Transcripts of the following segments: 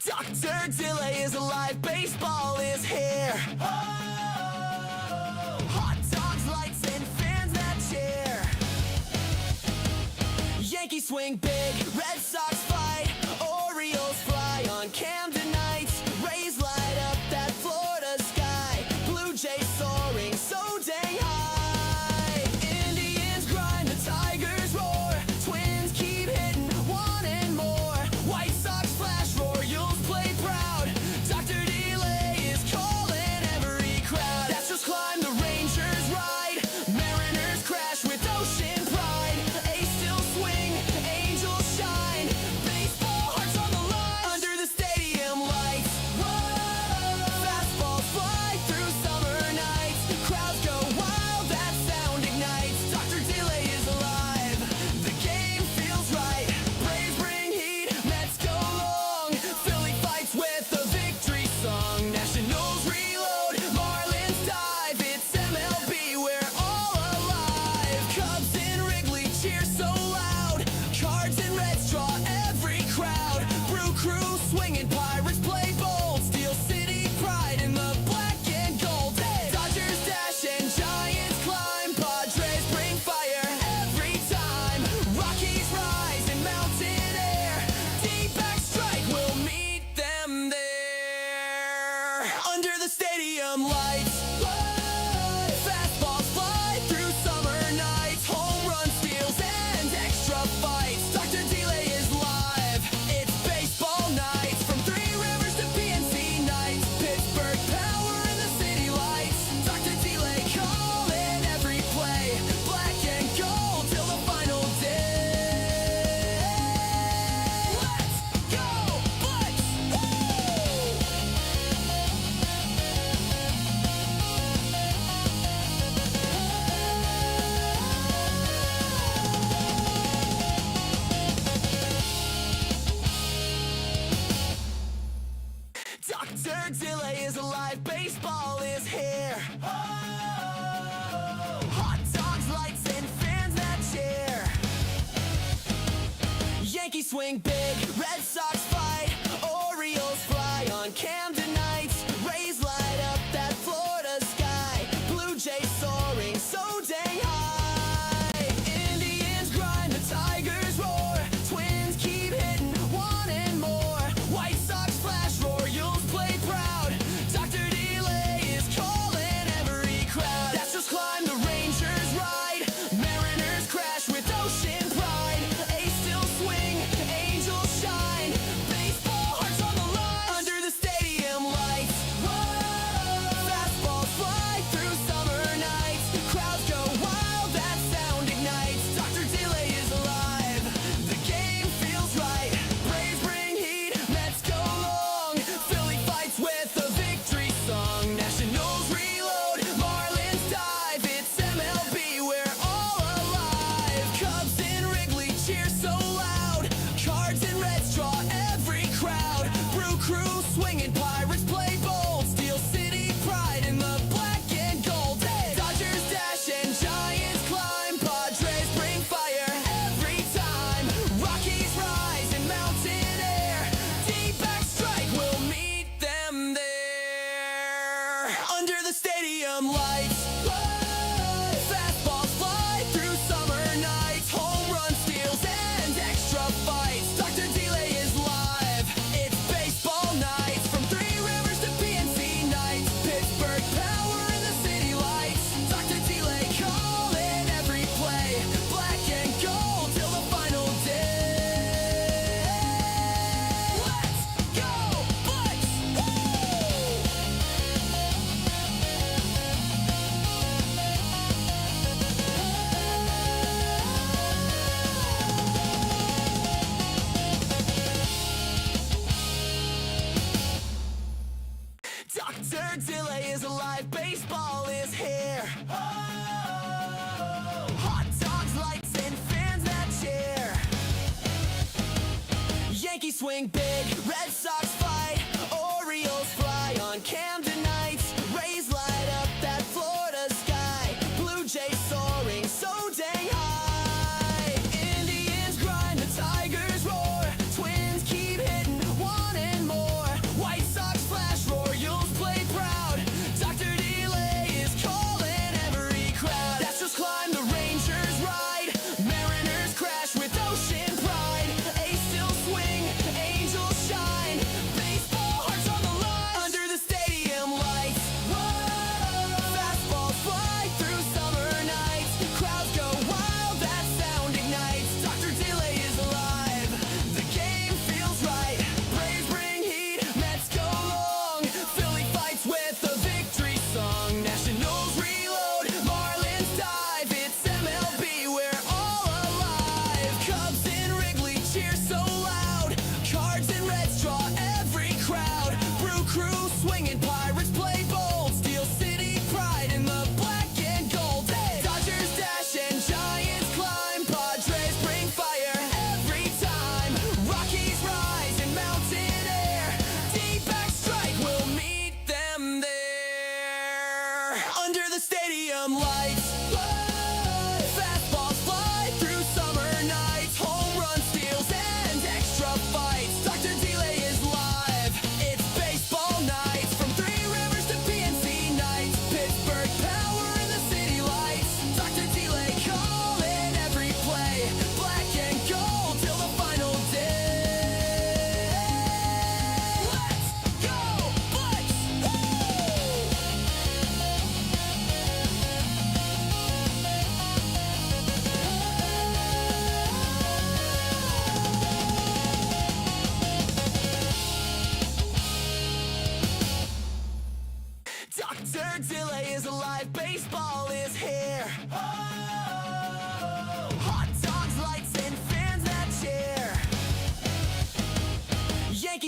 Dr. Delay is alive, baseball is here. Oh! Hot dogs, lights, and fans that cheer. Yankees swing big, Red Sox fight, Orioles fly on Camden nights. Rays light up that Florida sky, Blue Jays soaring so dang high. Indians grind, the Tigers roar, Twins keep hitting, wanting more. White Sox flash, Royals play proud, Dr. Delay is calling every crowd. Astros climb, the Rangers ride, Mariners crash with ocean pride. A's still swing, Angels shine, baseball hearts on the line under the stadium lights. Whoa! Fastballs fly through summer nights, crowds go wild, that sound ignites. Dr. Delay is alive, the game feels right. Braves bring heat, Mets go long, Philly fights with a victory song. Nationals reload, Marlins dive, it's MLB, we're all alive. Cubs in Wrigley cheer so loud, Cards and Reds draw every crowd. Brew crew swinging, Pirates play bold, Steel City pride in the black and gold. Dodgers dash and Giants climb, Padres bring fire every time. Rockies rise in mountain air, D-back strike, we'll meet them there under the stadium lights. Fastballs fly through summer nights, home run steals and extra fights. Dr. Delay is live, it's baseball nights, from Three Rivers to PNC nights. Pittsburgh power in the city lights, Dr. Delay calling every play, black and gold till the final day. Let's go, Bucks! Dr. Delay is alive, baseball is here. Oh! Hot dogs, lights, and fans that cheer. Yankees swing big, Red Sox fight, Orioles fly on Camden nights. Rays light up that Florida sky, Blue Jays soaring so dang high. Indians grind, the Tigers roar, Twins keep hitting, wanting more. White Sox flash, Royals play proud, Dr. Delay is calling every crowd. Astros climb, the Rangers ride, Mariners crash with ocean pride. A's still swing, Angels shine, baseball hearts on the line under the stadium lights. Whoa! Fastballs fly through summer nights, crowds go wild, that sound ignites. Dr. Delay is alive, the game feels right. Braves bring heat, Mets go long, Philly fights with a victory song. Nationals reload, Marlins dive, it's MLB, we're all alive. Cubs in Wrigley cheer so loud, Cards and Reds draw every crowd. Brew crew swinging, Pirates play bold, Steel City pride in the black and gold. Dodgers dash and Giants climb, Padres bring fire every time. Rockies rise in mountain air, D-back strike, we'll meet them there under the stadium lights. Fastballs fly through summer nights, home run steals and extra fights. Dr. Delay is live, it's baseball nights, from Three Rivers to PNC nights. Pittsburgh power in the city lights, Dr. Delay calling every play, black and gold till the final day. Let's go, Bucks! Dr. Delay is alive, baseball is here. Oh! Hot dogs, lights, and fans that cheer. Yankees swing big, Red Sox fight, Orioles fly on Camden nights. Rays light up that Florida sky, Blue Jays soaring so dang high. Indians grind, the Tigers roar, Twins keep hitting, wanting more.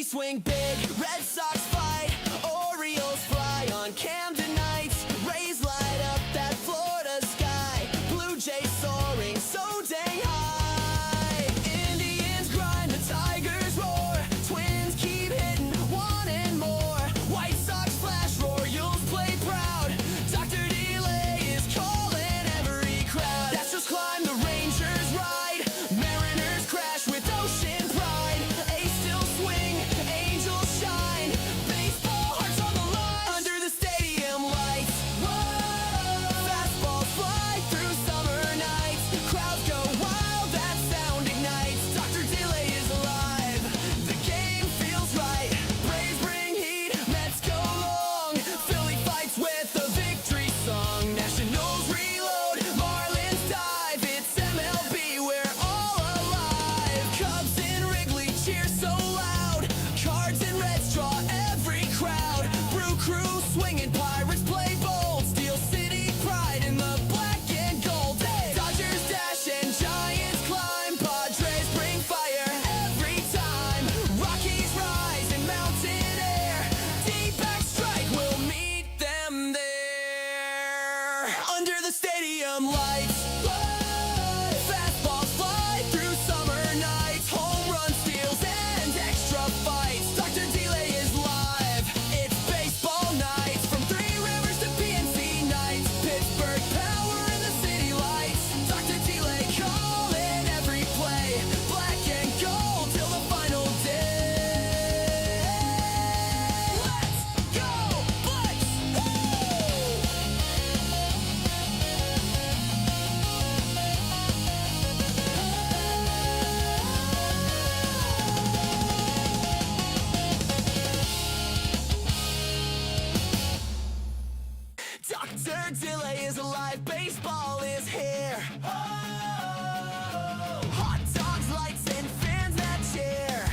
Yankees swing big, Red Sox fight, Orioles fly on Camden nights, Rays light up that Florida sky, Blue Jays soaring so dang high, Indians grind, the Tigers roar, Twins keep hitting, wanting more, White Sox flash, Royals play proud, Dr. Delay is calling every crowd, Astros climb, the Rangers ride, Mariners crash with ocean pride, A's still swing, Angels shine, baseball hearts on the line, under the stadium lights, whoa, fastballs fly through summer nights, crowds go wild, that sound ignites, Dr. Delay is alive, the game feels right, Braves bring heat, Mets go long, Philly fights with a victory song, Nationals reload, Marlins dive, it's MLB, we're all alive, Cubs in Wrigley cheer so loud, Cards and Reds draw every crowd, Brew Crew swinging, Pirates play bold, Steel City pride in the black and gold, hey! Dodgers dash and Giants climb, Padres bring fire every time, Rockies rise in mountain air, D-back strike, we'll meet them there, under the stadium lights, fastballs fly through summer nights, home run steals and extra fights, Dr. Delay is live, it's baseball nights, from Three Rivers to PNC nights, Pittsburgh power in the city lights, Dr. Delay calling every play, black and gold till the final day, let's go Bucks, Dr. Delay is alive, baseball is here. Oh, hot dogs, lights, and fans that cheer.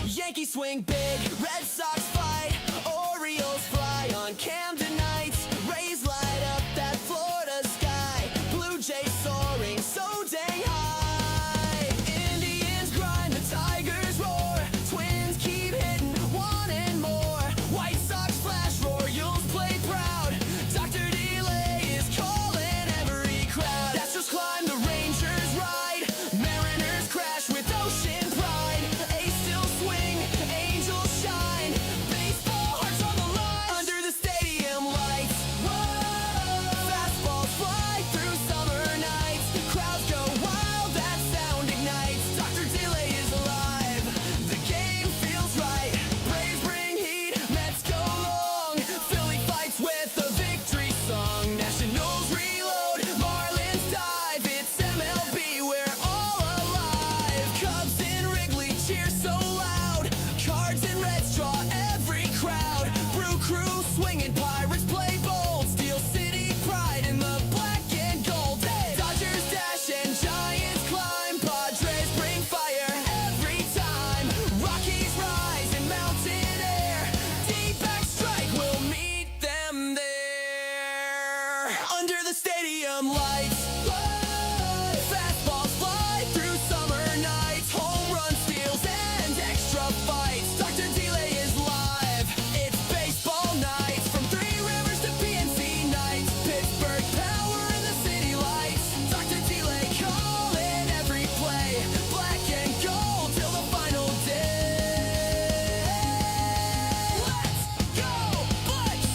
Yankees swing big, Red Sox fight, Orioles fly on Camden nights, Rays light up that Florida sky, Blue Jays soaring so dang high, Indians grind, the Tigers roar, Twins keep hitting, wanting more, White Sox flash, Royals play proud, Dr. Delay is calling every crowd, Astros climb, the Rangers ride, Mariners crash with ocean pride, A's still swing, Angels shine, baseball hearts on the line, under the stadium lights, whoa, fastballs fly through summer nights, crowds go wild, that sound ignites, Dr. Delay is alive, the game feels right, Braves bring heat, Mets go long, Philly fights with a victory song, Nationals reload, Marlins dive, it's MLB, we're all alive, Cubs in Wrigley cheer so loud, Cards and Reds draw every crowd, Brew Crew swinging, Pirates play bold, Steel City pride in the black and gold, hey! Dodgers dash and Giants climb, Padres bring fire every time, Rockies rise in mountain air, D-back strike, we'll meet them there, under the stadium lights, fastballs fly through summer nights, home run steals and extra fights, Dr. Delay is live, it's baseball nights, from Three Rivers to PNC nights, Pittsburgh power in the city lights, Dr. Delay calling every play, black and gold till the final day, let's go Bucks,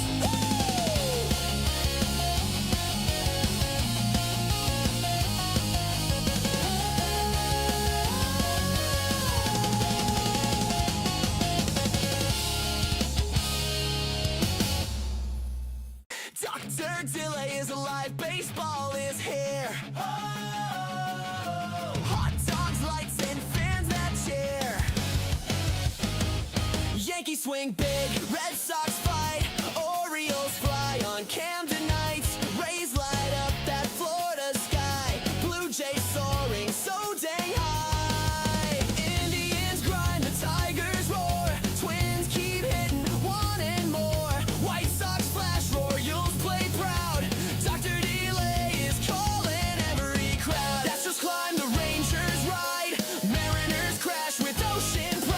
Dr. Delay is alive, baseball is here. Oh, hot dogs, lights, and fans that cheer. Yankees swing big, Red Sox fight, Orioles fly on Camden nights, Rays light up that Florida sky, Blue Jays soaring so dang high, Indians grind, the Tigers roar, Twins keep hitting, wanting more, White Sox flash, Royals play proud, Dr. Delay is calling every crowd, Astros climb, the Rangers ride, Mariners crash with ocean pride,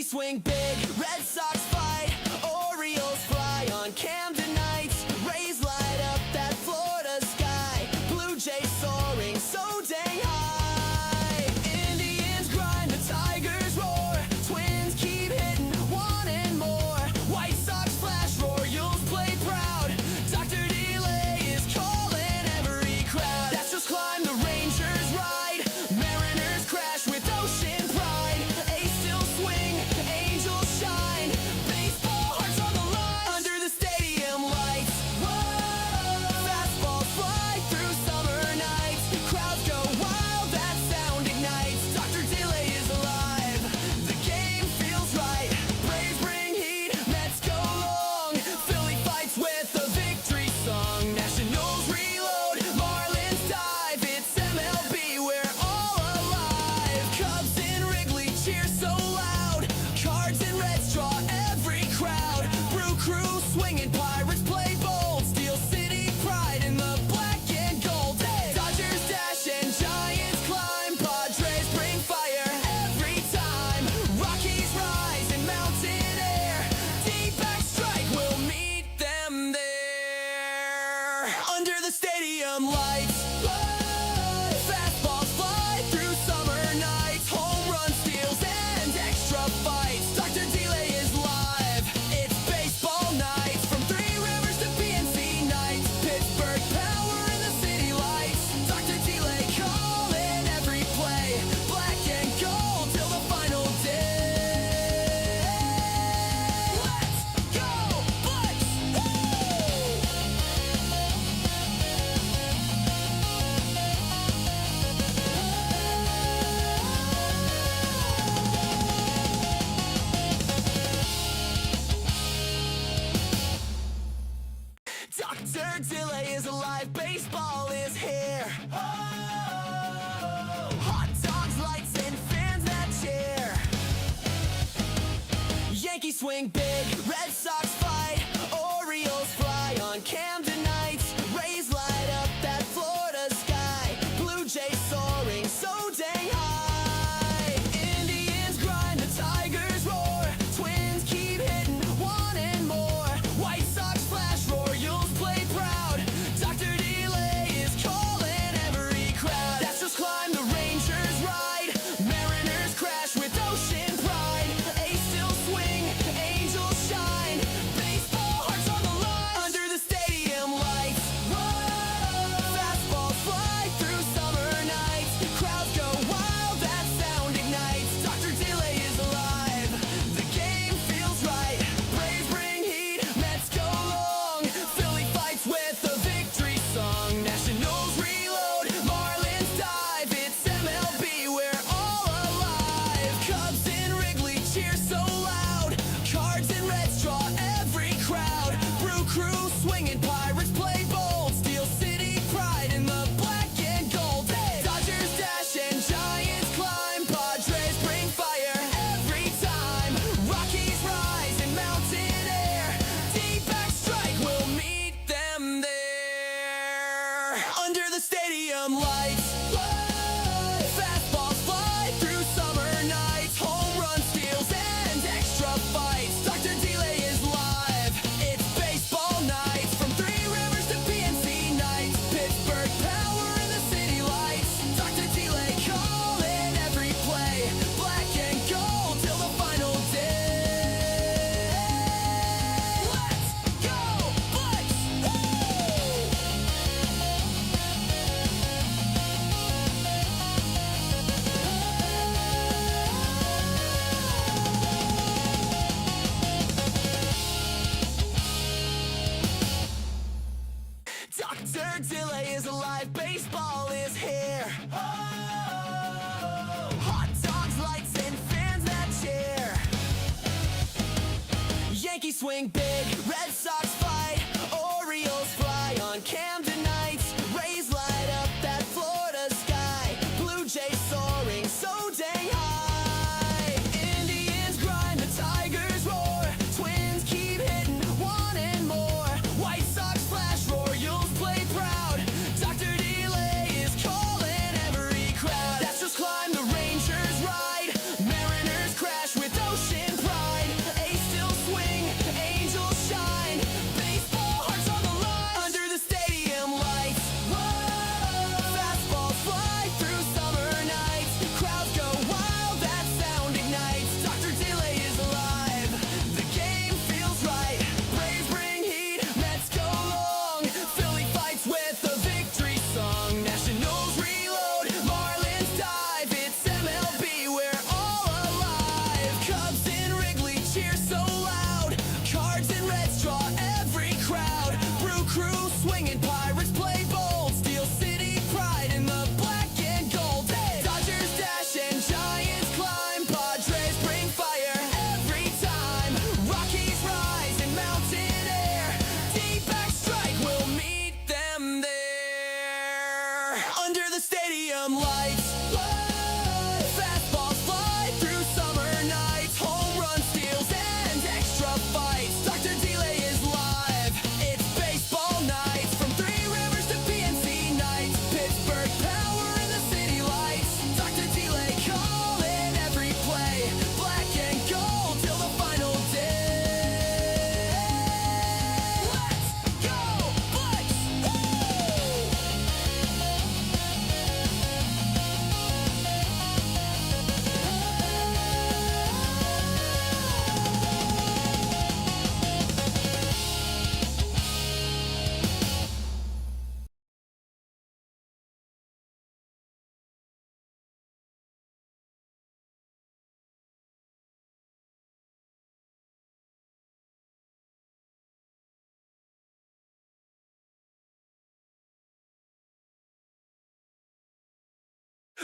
Yankees swing big, Red Sox fight, Orioles fly on Camden nights, Rays light up that Florida sky, Blue Jays soaring so dang high, Indians grind, the Tigers roar, Twins keep hitting, wanting more, White Sox flash, Royals play proud, Dr. Delay is calling every crowd, that's just climb, the Rangers ride, Mariners crash with ocean pride, A's still swing, Angels shine, baseball hearts on the line, under the stadium lights, whoa, fastballs fly through summer nights, crowds go wild, that sound ignites, Dr. Delay is alive, the game feels right, Braves bring heat, Mets go long, Philly fights with a victory song, Nationals reload, Marlins dive, it's MLB, we're all alive, Cubs in Wrigley cheer so loud, Cards and Reds draw every crowd, Brew Crew swinging, Pirates play bold, Steel City pride in the black and gold, Dodgers dash and Giants climb, Padres bring fire every time, Rockies rise in mountain air, D-back strike will meet them there, under the stadium lights, fastballs fly through summer nights, home run steals and extra fights, Dr. Delay is live, it's baseball nights, from Three Rivers to PNC nights, Pittsburgh power in the city lights, Dr. Delay calling every play, black and gold till the final day, let's go Bucks! Dr. Delay is alive, baseball is here. Oh, hot dogs, lights, and fans that cheer. Yankees swing big, Red Sox fight, Orioles fly on Camden nights, Rays light up that Florida sky, Blue Jays soaring so dang high, Indians grind, the Tigers roar, Twins keep hitting, wanting more, White Sox flash, Royals play proud, Dr. Delay is calling every crowd, that's just climb, the Rangers ride, Mariners crash with ocean pride, A's still swing, Angels shine, baseball hearts on the line, under the stadium lights, whoa, fastballs fly through summer nights, crowds go wild, that sound ignites, Dr. Delay is alive, the game feels right, Braves bring heat, Mets go long, Philly fights with a victory song, Nationals reload, Marlins dive, it's MLB, we're all alive, Cubs in Wrigley cheer so loud, Cards and Reds draw every crowd, Brew Crew swinging, Pirates play bold, Steel City pride in the black and gold, Dodgers dash and Giants climb, Padres bring fire every time, Rockies rise in mountain air, D-back strike will meet them there, under the stadium lights, fastballs fly through summer nights, home run steals and extra fights, Dr. Delay is live, it's baseball nights, from Three Rivers to PNC nights, Pittsburgh power in the city lights, Dr. Delay calling every play, black and gold till the final day, let's go Bucks! Dr. Delay is alive, baseball is here. Oh, hot dogs, lights, and fans that cheer. Yankees swing big, Red Sox fight, Orioles fly on Camden nights, Rays light up that Florida sky, Blue Jays soaring so dang high, Indians grind, the Tigers roar, Twins keep hitting, wanting more, White Sox flash, Royals play proud, Dr. Delay is calling every crowd, that's just climb, the Rangers ride, Mariners crash with ocean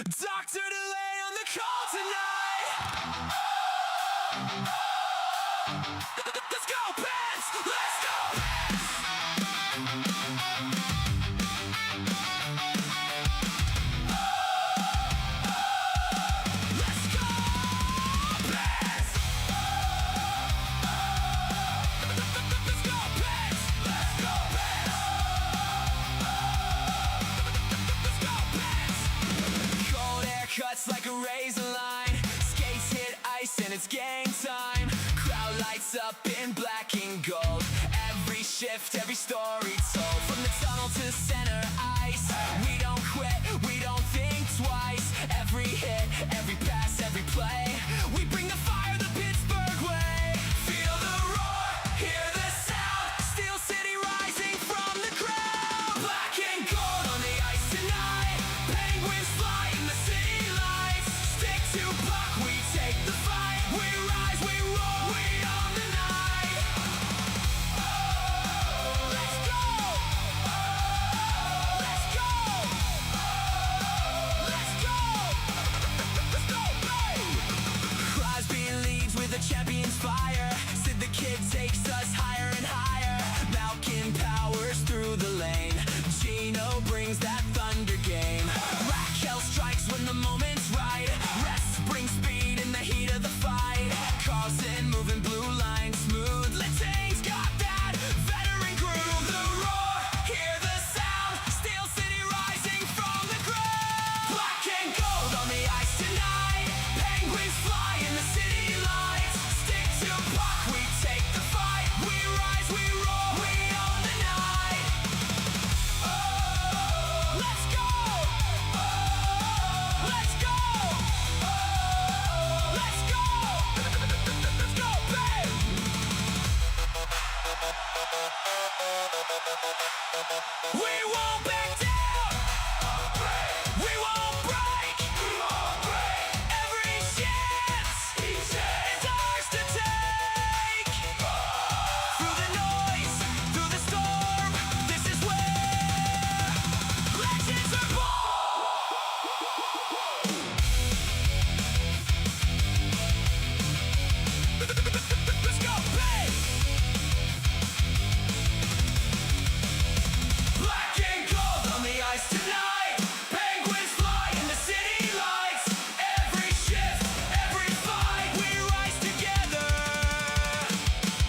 Dr. Delay on the call tonight. Let's go, Pens! Let's go, Pens! Let's go, Pens! Let's go, Pens! Let's go, Pens! Let's go, Pens! Cold air cuts like a razor line. Skates hit ice and it's game time. Crowd lights up in black and gold. Every shift, every story told. From the tunnel to center ice. We don't quit, we don't think twice. Every hit, every pass, every play. We bring the fire the Pittsburgh way. Feel the roar, hear the sound. Steel City rising from the crowd. Black and gold on the ice tonight. Penguins fly in the city lights. Stick to puck, we take the fight. We rise, we roar, we own the night. Let's go! Let's go! Let's go! Let's go, babe! Crosby leads with a champion's fire. Sid the Kid takes us higher and higher. Malkin powers through the lane. Gino brings that thunder game. Raquel strikes when the moment's right. Rest brings speed in the heat of the fight. Carlson moving blue line smooth. Letang's got that veteran groove. The roar, hear the sound. Steel City rising from the ground. Black and gold on the ice tonight. Penguins fly in the city lights. Stick to puck, we take the fight. We rise, we roar, we own the night. Let's go! Let's go! Let's go! Let's go, babe! We won't back down! We won't break! Every chance is ours to take! Through the noise, through the storm, this is where legends are born! Let's go, babe! Black and gold on the ice tonight. Penguins fly in the city lights. Every shift, every fight, we rise together.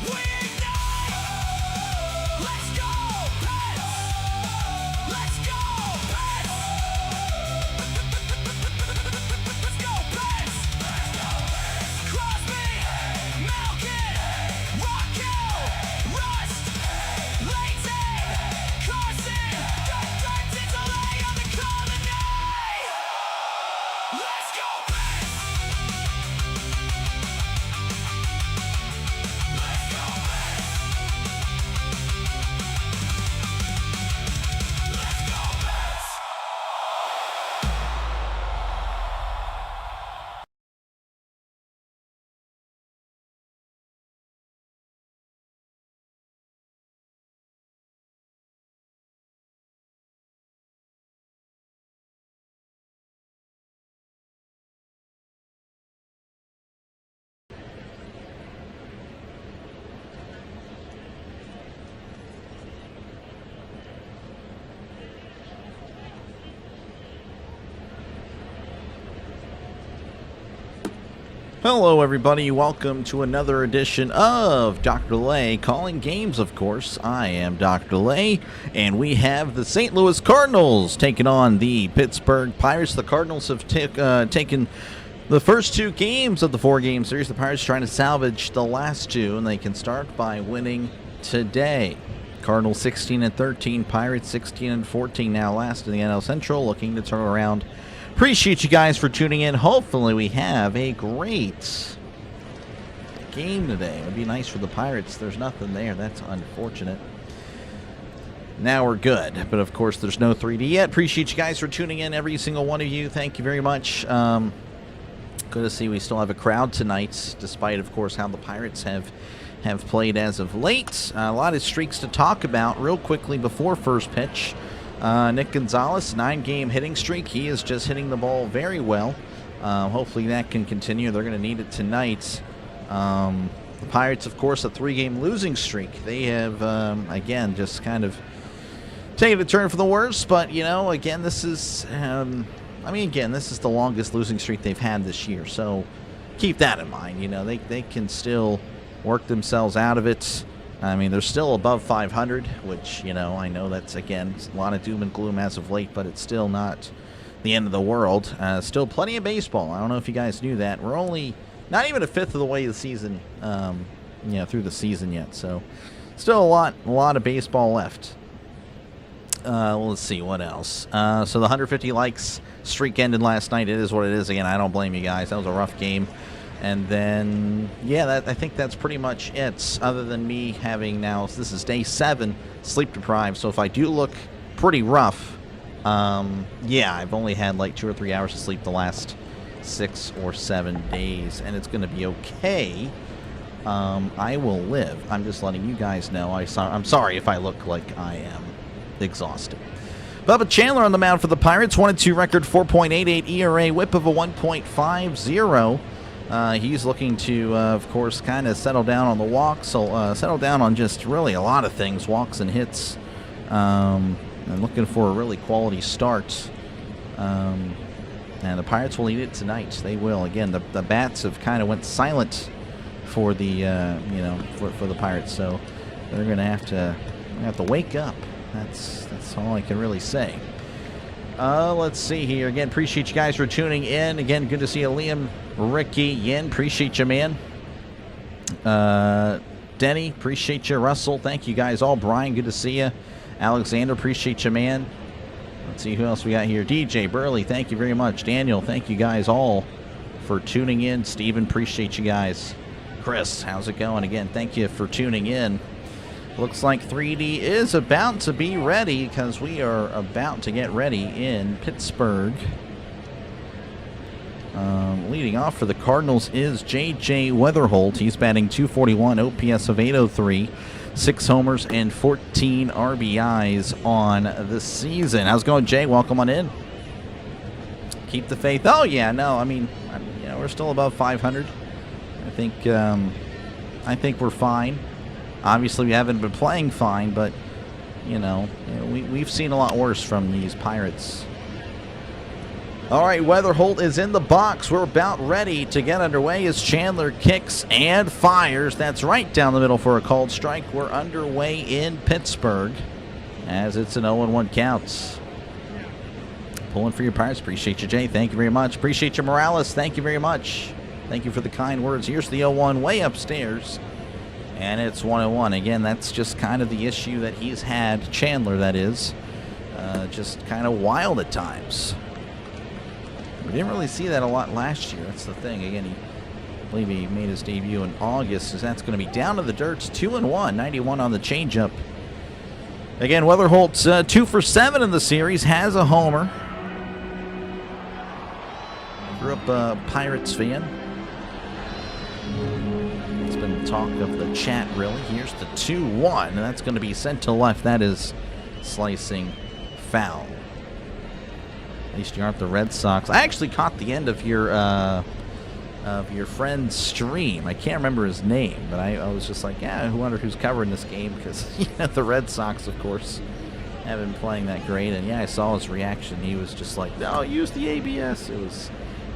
We ignite. Let's go, Pets! Let's go, Pets! Let's go, Pets! Crosby, Malkin, Raquel, Rust, Layton, Carson, Dr. Delay on the call tonight. Let's go, Pets! Let's go, Pets! Let's go, Pets! Hello everybody, welcome to another edition of Dr. Delay calling games, of course. I am Dr. Delay, and we have the St. Louis Cardinals taking on the Pittsburgh Pirates. The Cardinals have taken the first two games of the four-game series. The Pirates trying to salvage the last two, and they can start by winning today. Cardinals 16-13, Pirates 16-14, now last in the NL Central, looking to turn around. Appreciate you guys for tuning in. Hopefully we have a great game today. It would be nice for the Pirates. There's nothing there. That's unfortunate. Now we're good. But, of course, there's no 3D yet. Appreciate you guys for tuning in, every single one of you. Thank you very much. Good to see we still have a crowd tonight, despite, of course, how the Pirates have played as of late. A lot of streaks to talk about real quickly before first pitch. Nick Gonzalez, 9-game hitting streak. He is just hitting the ball very well. Hopefully that can continue. They're going to need it tonight. The Pirates, of course, a 3-game losing streak. They have, again, just kind of taken a turn for the worse. But, you know, again, this is, this is the longest losing streak they've had this year. So keep that in mind. You know, they can still work themselves out of it. I mean, they're still above 500, which, you know, I know that's, again, a lot of doom and gloom as of late, but it's still not the end of the world. Still plenty of baseball. I don't know if you guys knew that. We're only not even a fifth of the way of the season, through the season yet. So still a lot of baseball left. Let's see what else. So the 150 likes streak ended last night. It is what it is. Again, I don't blame you guys. That was a rough game. And then, yeah, I think that's pretty much it. Other than me having now, this is day 7, sleep deprived. So if I do look pretty rough, I've only had like 2 or 3 hours of sleep the last 6 or 7 days, and it's going to be okay. I will live. I'm just letting you guys know. I'm sorry if I look like I am exhausted. Bubba Chandler on the mound for the Pirates. 1-2 record, 4.88 ERA, whip of a 1.50. He's looking to, of course, kind of settle down on the walks, settle down on just really a lot of things, walks and hits, and looking for a really quality start. And the Pirates will need it tonight. They will. Again, the bats have kind of went silent for the for the Pirates, so they're going to have to wake up. That's all I can really say. Let's see here. Again, appreciate you guys for tuning in. Again, good to see you, Liam, Ricky, Yin. Appreciate you, man. Denny, appreciate you. Russell, thank you guys all. Brian, good to see you. Alexander, appreciate you, man. Let's see who else we got here. DJ, Burley, thank you very much. Daniel, thank you guys all for tuning in. Steven, appreciate you guys. Chris, how's it going? Again, thank you for tuning in. Looks like 3D is about to be ready because we are about to get ready in Pittsburgh. Leading off for the Cardinals is J.J. Weatherholt. He's batting .241, OPS of 803, 6 homers and 14 RBIs on the season. How's it going, Jay? Welcome on in. Keep the faith. Oh, yeah, no, I mean we're still above 500. I think we're fine. Obviously, we haven't been playing fine, but, we've seen a lot worse from these Pirates. All right, Weatherholt is in the box. We're about ready to get underway as Chandler kicks and fires. That's right down the middle for a called strike. We're underway in Pittsburgh as it's an 0-1 count. Pulling for your Pirates. Appreciate you, Jay. Thank you very much. Appreciate you, Morales. Thank you very much. Thank you for the kind words. Here's the 0-1 way upstairs. And it's 1-1. Again, that's just kind of the issue that he's had, Chandler, that is. Just kind of wild at times. We didn't really see that a lot last year. That's the thing. Again, I believe he made his debut in August, as that's going to be down to the dirt. 2-1, 91 on the changeup. Again, Weatherholt's 2 for 7 in the series, has a homer. Grew up a Pirates fan. It's been talk of the chat, really. Here's the 2-1, and that's going to be sent to left. That is slicing foul. At least you aren't the Red Sox. I actually caught the end of your friend's stream. I can't remember his name, but I was just like, yeah, I wonder who's covering this game, because the Red Sox, of course, haven't been playing that great. And yeah, I saw his reaction. He was just like, no, use the ABS.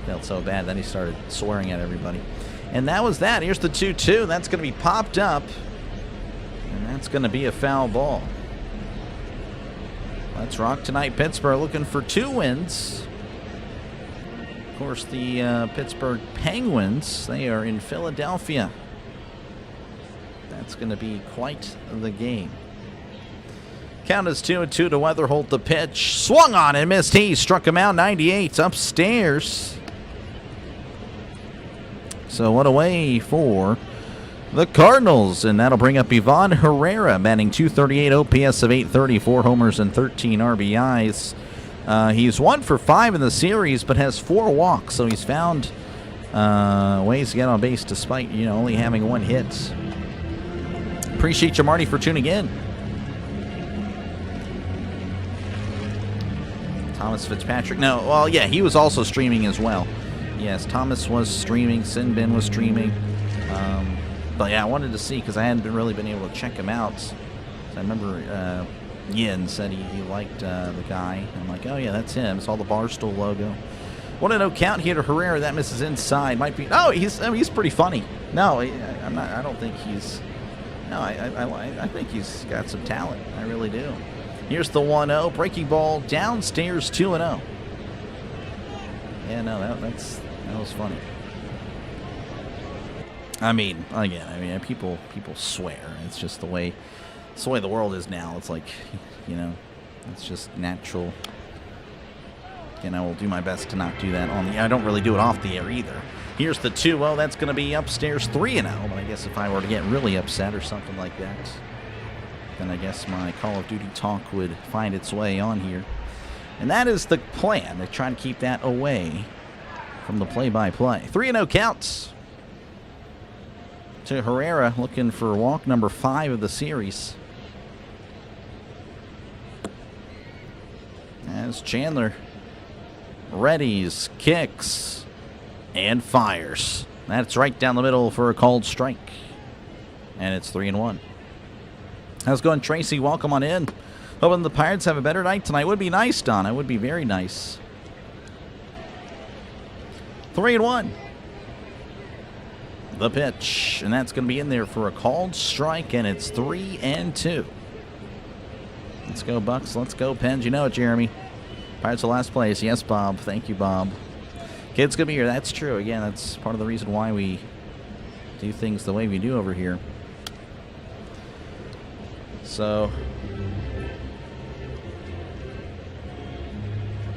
Felt so bad. Then he started swearing at everybody. And that was that. Here's the 2-2. That's going to be popped up, and that's going to be a foul ball. Let's rock tonight. Pittsburgh looking for 2 wins. Of course, the Pittsburgh Penguins, they are in Philadelphia. That's going to be quite the game. Count is 2-2 to Weatherholt. The pitch swung on and missed. He struck him out. 98 upstairs. So what a way for the Cardinals, and that'll bring up Ivan Herrera, batting .238, OPS of 834, homers and 13 RBIs. He's 1 for 5 in the series, but has 4 walks, so he's found ways to get on base despite only having 1 hit. Appreciate you, Marty, for tuning in. Thomas Fitzpatrick. No, well, yeah, he was also streaming as well. Yes, Thomas was streaming. Sinbin was streaming. But yeah, I wanted to see because I hadn't really been able to check him out. So I remember Yin said he liked the guy. I'm like, oh yeah, that's him. It's all the Barstool logo. 1-0 count here to Herrera. That misses inside. Might be. Oh, he's pretty funny. No, I'm not. I don't think he's. No, I think he's got some talent. I really do. Here's the 1-0 breaking ball downstairs 2-0. Yeah, no, that was funny. I mean, again, people swear. It's just the way the world is now. It's like, it's just natural. And I will do my best to not do that on the. I don't really do it off the air either. Here's the 2-0. That's going to be upstairs 3-0. But I guess if I were to get really upset or something like that, then I guess my Call of Duty talk would find its way on here. And that is the plan. They try to keep that away from the play-by-play. 3-0 counts to Herrera, looking for walk number 5 of the series. As Chandler readies, kicks, and fires. That's right down the middle for a called strike. And it's 3-1. How's it going, Tracy? Welcome on in. Hoping the Pirates have a better night tonight. Would be nice, Don. It would be very nice. 3-1. The pitch. And that's going to be in there for a called strike, and it's 3-2. Let's go, Bucks. Let's go, Pens. You know it, Jeremy. Pirates are last place. Yes, Bob. Thank you, Bob. Kids going to be here. That's true. Again, that's part of the reason why we do things the way we do over here. So,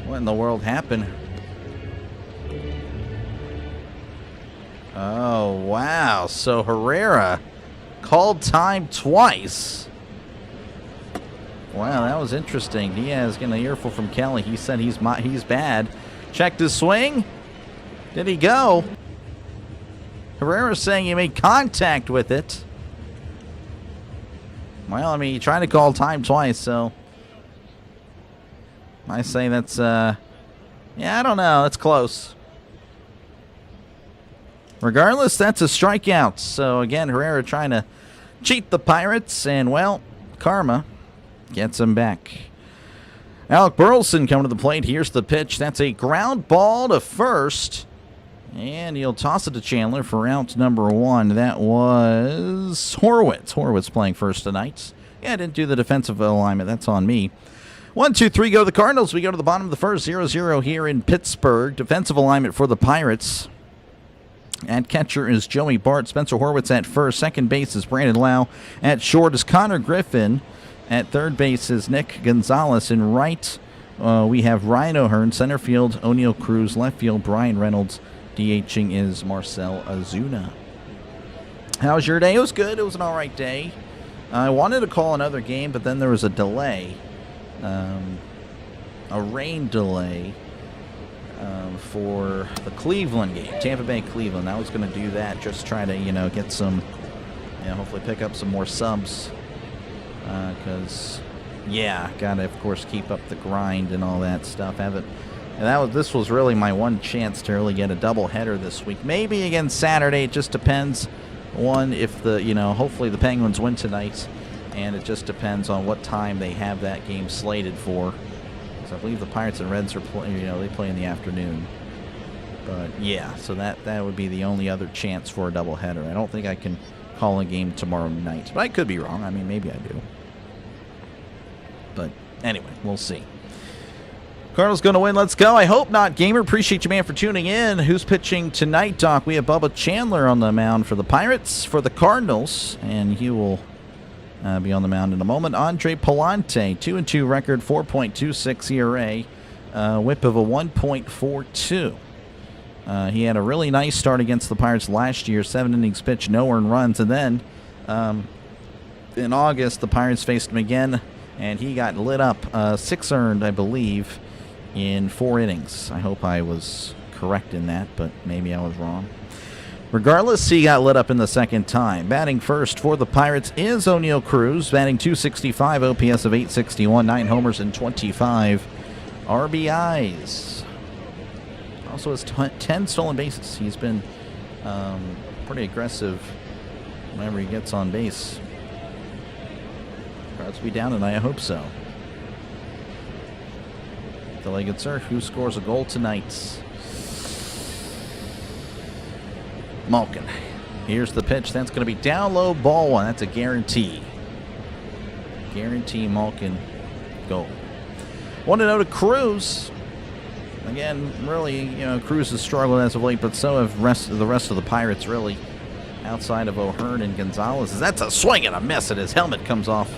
what in the world happened? Oh, wow. So Herrera called time twice. Wow, that was interesting. Diaz getting an earful from Kelly. He said he's bad. Checked his swing. Did he go? Herrera's saying he made contact with it. Well, I mean, he tried to call time twice, so I say that's, yeah, I don't know. That's close. Regardless, that's a strikeout. So, again, Herrera trying to cheat the Pirates, and, well, karma gets him back. Alec Burleson coming to the plate. Here's the pitch. That's a ground ball to first. And he'll toss it to Chandler for out number 1. That was Horwitz. Horwitz playing first tonight. Yeah, I didn't do the defensive alignment. That's on me. 1, 2, 3 go to the Cardinals. We go to the bottom of the first. 0-0 here in Pittsburgh. Defensive alignment for the Pirates. At catcher is Joey Bart. Spencer Horwitz at first. Second base is Brandon Lau. At short is Connor Griffin. At third base is Nick Gonzalez. In right, we have Ryan O'Hearn. Center field, O'Neal Cruz. Left field, Brian Reynolds. DHing is Marcel Ozuna. How was your day? It was good. It was an all right day. I wanted to call another game, but then there was a delay. A rain delay for the Cleveland game. Tampa Bay, Cleveland. I was going to do that. Just try to, get some, hopefully pick up some more subs. Because, got to, of course, keep up the grind and all that stuff. This was really my one chance to really get a doubleheader this week. Maybe again Saturday. It just depends. One, if hopefully the Penguins win tonight, and it just depends on what time they have that game slated for. So I believe the Pirates and Reds are they play in the afternoon. But yeah, so that would be the only other chance for a doubleheader. I don't think I can call a game tomorrow night, but I could be wrong. I mean, maybe I do. But anyway, we'll see. Cardinals going to win. Let's go. I hope not, Gamer. Appreciate you, man, for tuning in. Who's pitching tonight, Doc? We have Bubba Chandler on the mound for the Pirates. For the Cardinals, and he will be on the mound in a moment. Andre Palante, 2-2 record, 4.26 ERA, whip of a 1.42. He had a really nice start against the Pirates last year. 7 innings pitched, no earned runs. And then in August, the Pirates faced him again, and he got lit up. 6 earned, I believe, in 4 innings. I hope I was correct in that, but maybe I was wrong. Regardless, he got lit up in the second time. Batting first for the Pirates is O'Neal Cruz, batting .265, OPS of .861, 9 homers and 25 RBIs. Also has 10 stolen bases. He's been pretty aggressive whenever he gets on base. Crowds will be down tonight. I hope so. The Legged Surf, who scores a goal tonight? Malkin. Here's the pitch. That's going to be down low, ball one. That's a guarantee. Guarantee Malkin goal. 1-0 to Cruz. Again, really, Cruz has struggled as of late, but so have the rest of the Pirates, really, outside of O'Hearn and Gonzalez. That's a swing and a miss, and his helmet comes off.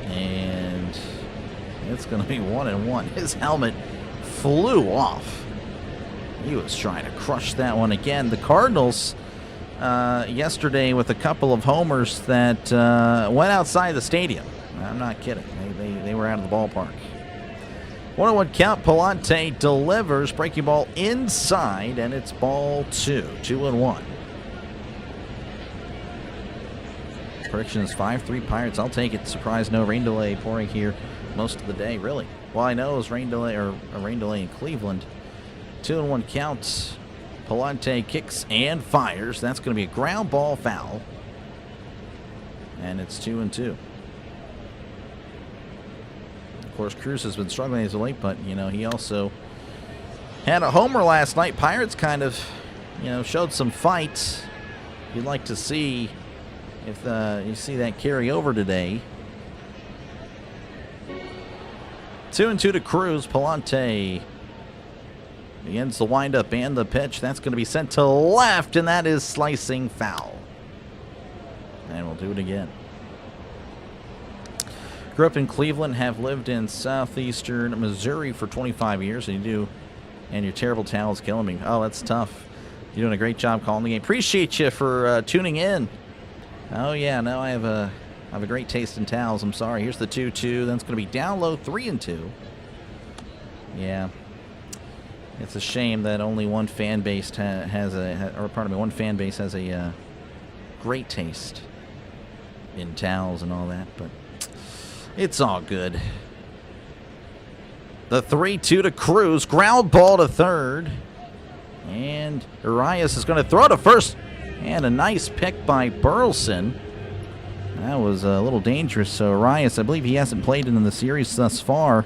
And it's going to be 1-1. His helmet flew off. He was trying to crush that one again. The Cardinals, yesterday, with a couple of homers that went outside the stadium. I'm not kidding. They were out of the ballpark. 1-1 count. Palante delivers. Breaking ball inside, and it's ball 2. 2-1. Prediction is 5-3 Pirates. I'll take it. Surprise, no rain delay pouring here most of the day, really. Well, I know it was rain delay, or a rain delay in Cleveland. 2-1 count. Palante kicks and fires. That's going to be a ground ball foul. And it's 2-2. Of course, Cruz has been struggling as of late, but, he also had a homer last night. Pirates kind of, showed some fight. You'd like to see if you see that carry over today. 2-2 to Cruz. Palante begins the windup and the pitch. That's going to be sent to left, and that is slicing foul. And we'll do it again. Grew up in Cleveland, have lived in southeastern Missouri for 25 years, and your terrible towel's killing me. Oh, that's tough. You're doing a great job calling the game. Appreciate you for tuning in. Oh yeah, no, I have a great taste in towels. I'm sorry. Here's the 2-2. Then it's going to be down low, 3-2. Yeah, it's a shame that only one fan base has a great taste in towels and all that, but it's all good. The 3-2 to Cruz. Ground ball to third. And Arias is going to throw to first. And a nice pick by Burleson. That was a little dangerous. So Arias, I believe he hasn't played in the series thus far.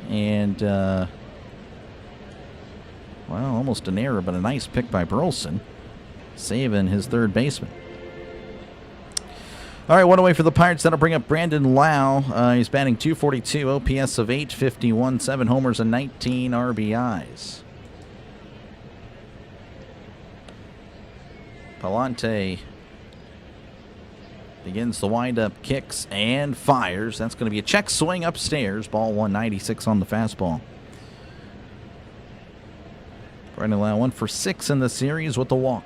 And, well, almost an error, but a nice pick by Burleson. Saving his third baseman. All right, one away for the Pirates. That'll bring up Brandon Lau. He's batting .242, OPS of .851, 7 homers and 19 RBIs. Palante begins the windup, kicks and fires. That's going to be a check swing upstairs. Ball 196 on the fastball. Brandon Lau 1 for 6 in the series with the walk.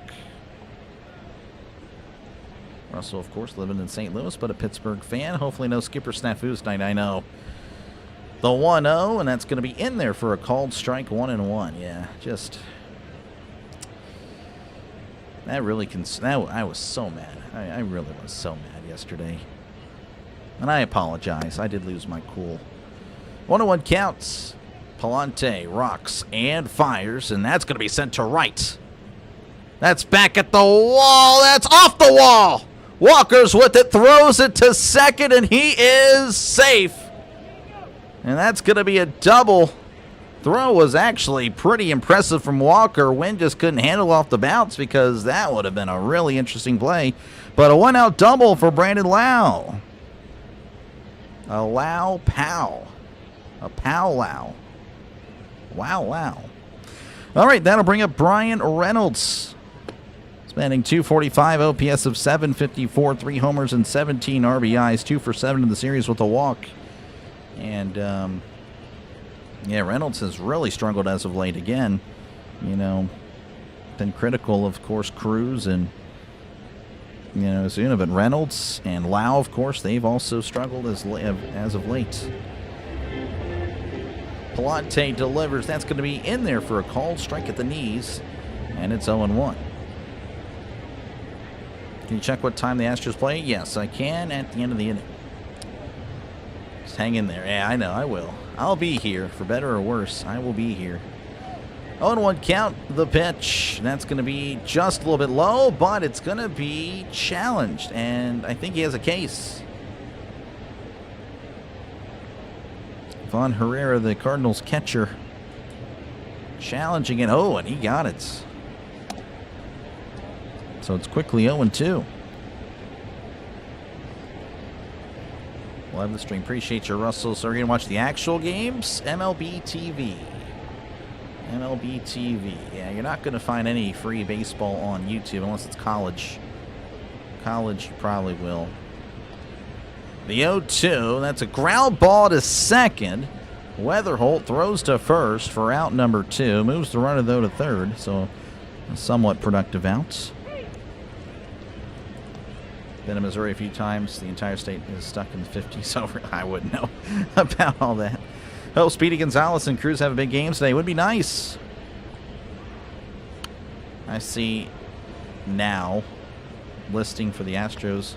Russell, of course, living in St. Louis, but a Pittsburgh fan. Hopefully no skipper snafus tonight. I know. The 1-0, and that's going to be in there for a called strike. 1-1. Yeah, just... That really I was so mad. I really was so mad yesterday. And I apologize. I did lose my cool. 1-1 counts. Palante rocks and fires, and that's going to be sent to right. That's back at the wall. That's off the wall. Walker's with it, throws it to second, and he is safe. And that's going to be a double. Throw was actually pretty impressive from Walker. Wynn just couldn't handle off the bounce because that would have been a really interesting play. But a one-out double for Brandon Lau. A Lau Pow. A Pow Lau. Wow, wow. All right, that'll bring up Brian Reynolds. Batting .245, OPS of .754, 3 homers and 17 RBIs, 2 for 7 in the series with a walk. And, yeah, Reynolds has really struggled as of late again. Been critical, of course, Cruz and, Zuna, but Reynolds and Lau, of course, they've also struggled as of late. Palante delivers. That's going to be in there for a called strike at the knees, and it's 0-1. Can you check what time the Astros play? Yes, I can at the end of the inning. Just hang in there. Yeah, I know, I will. I'll be here, for better or worse. I will be here. 0-1 count, the pitch. That's going to be just a little bit low, but it's going to be challenged, and I think he has a case. Von Herrera, the Cardinals catcher, challenging it. Oh, and he got it. So it's quickly 0-2. Livestream. Appreciate you, Russell. So we're going to watch the actual games. MLB TV. MLB TV. Yeah, you're not going to find any free baseball on YouTube unless it's college. College, you probably will. The 0-2. That's a ground ball to second. Weatherholt throws to first for out number 2. Moves the runner, though, to third. So a somewhat productive out. Been to Missouri a few times. The entire state is stuck in the 50s, so I wouldn't know about all that. Oh, Speedy Gonzalez and Cruz have a big game today. Would be nice. I see now listing for the Astros.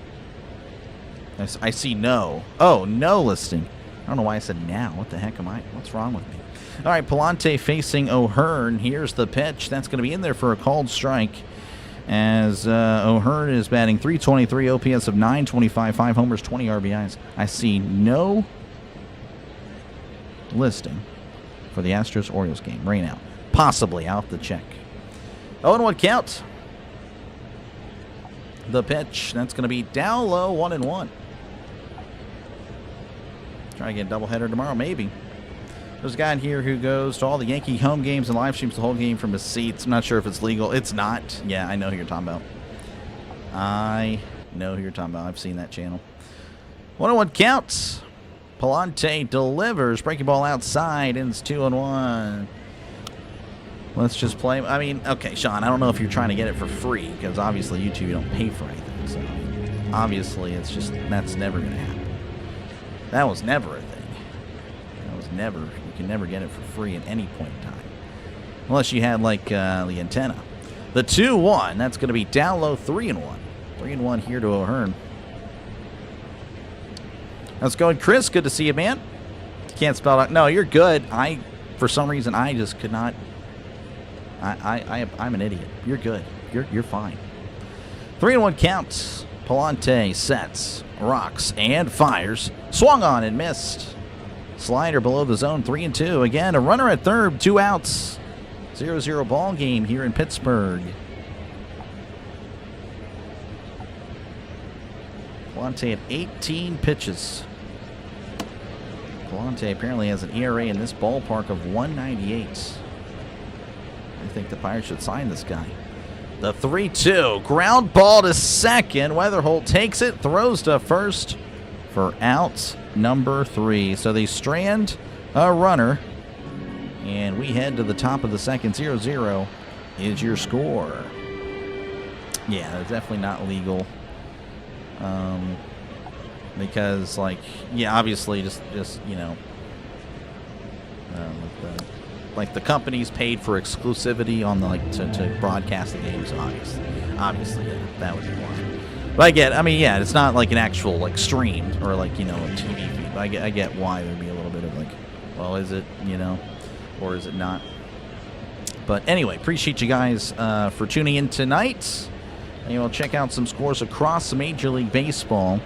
I see no. Oh, no listing. I don't know why I said now. What the heck am I? What's wrong with me? All right, Palante facing O'Hearn. Here's the pitch. That's going to be in there for a called strike. As O'Hearn is batting .323, OPS of .925, 5 homers, 20 RBIs. I see no listing for the Astros-Orioles game. Rain out. Possibly. I'll have to check. 0-1 count. The pitch. That's going to be down low, 1-1. Try to get a doubleheader tomorrow, maybe. There's a guy in here who goes to all the Yankee home games and live streams the whole game from his seats. I'm not sure if it's legal. It's not. Yeah, I know who you're talking about. I know who you're talking about. I've seen that channel. 1-1 counts. Palante delivers. Breaking ball outside. Ends 2-1. Let's just play. I mean, okay, Sean, I don't know if you're trying to get it for free because obviously YouTube, you don't pay for anything. So obviously it's just, that's never going to happen. That was never a thing. That was never, you can never get it for free at any point in time. Unless you had like the antenna. The 2-1, that's going to be down low, 3-1. 3-1 here to O'Hearn. How's it going, Chris? Good to see you, man. Can't spell out. No, you're good. For some reason, I just could not. I'm an idiot. You're good. You're fine. 3-1 counts. Palante sets, rocks, and fires. Swung on and missed. Slider below the zone, 3-2. Again, a runner at third, 2 outs. 0-0 ball game here in Pittsburgh. Palante at 18 pitches. Palante apparently has an ERA in this ballpark of 1.98. I think the Pirates should sign this guy. The 3-2. Ground ball to second. Weatherholt takes it, throws to first for out number 3. So they strand a runner. And we head to the top of the second. 0-0 is your score. Yeah, they're definitely not legal. Because, like, yeah, obviously, just you know, like the companies paid for exclusivity on the to broadcast the games. Obviously, yeah, that would be why. But I mean, yeah, it's not like an actual like streamed or like, you know, a TV feed. But I get why there'd be a little bit of like, well, is it, you know, or is it not? But anyway, appreciate you guys for tuning in tonight. And we'll check out some scores across Major League Baseball.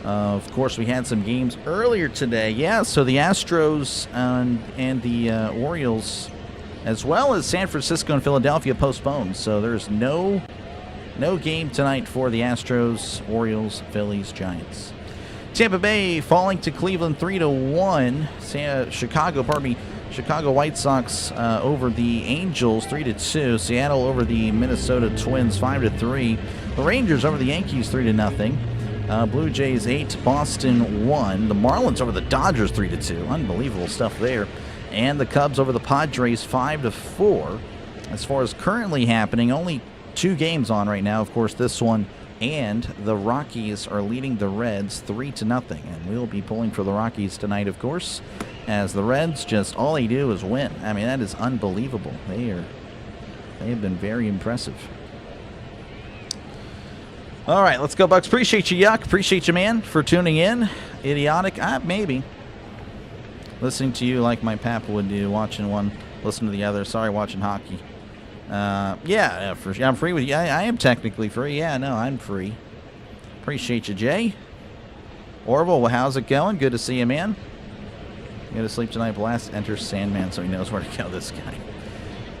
Of course, we had some games earlier today. Yeah, so the Astros and the Orioles, as well as San Francisco and Philadelphia, postponed. So there's no game tonight for the Astros, Orioles, Phillies, Giants. Tampa Bay falling to Cleveland 3-1. Chicago White Sox over the Angels 3-2. Seattle over the Minnesota Twins 5-3. The Rangers over the Yankees 3-0. Blue Jays 8, Boston 1. The Marlins over the Dodgers 3-2. Unbelievable stuff there. And the Cubs over the Padres 5-4. As far as currently happening, only 2 games on right now. Of course, this one and the Rockies are leading the Reds 3-0. And we'll be pulling for the Rockies tonight, of course, as the Reds just all they do is win. I mean, that is unbelievable. They have been very impressive. All right, let's go, Bucks. Appreciate you, Yuck. Appreciate you, man, for tuning in. Idiotic? Maybe. Listening to you like my papa would do, watching one, listen to the other. Sorry, watching hockey. Yeah, I'm free with you. I am technically free. Yeah, no, I'm free. Appreciate you, Jay. Orville, well, how's it going? Good to see you, man. Go to sleep tonight. Blast enters Sandman so he knows where to go, this guy.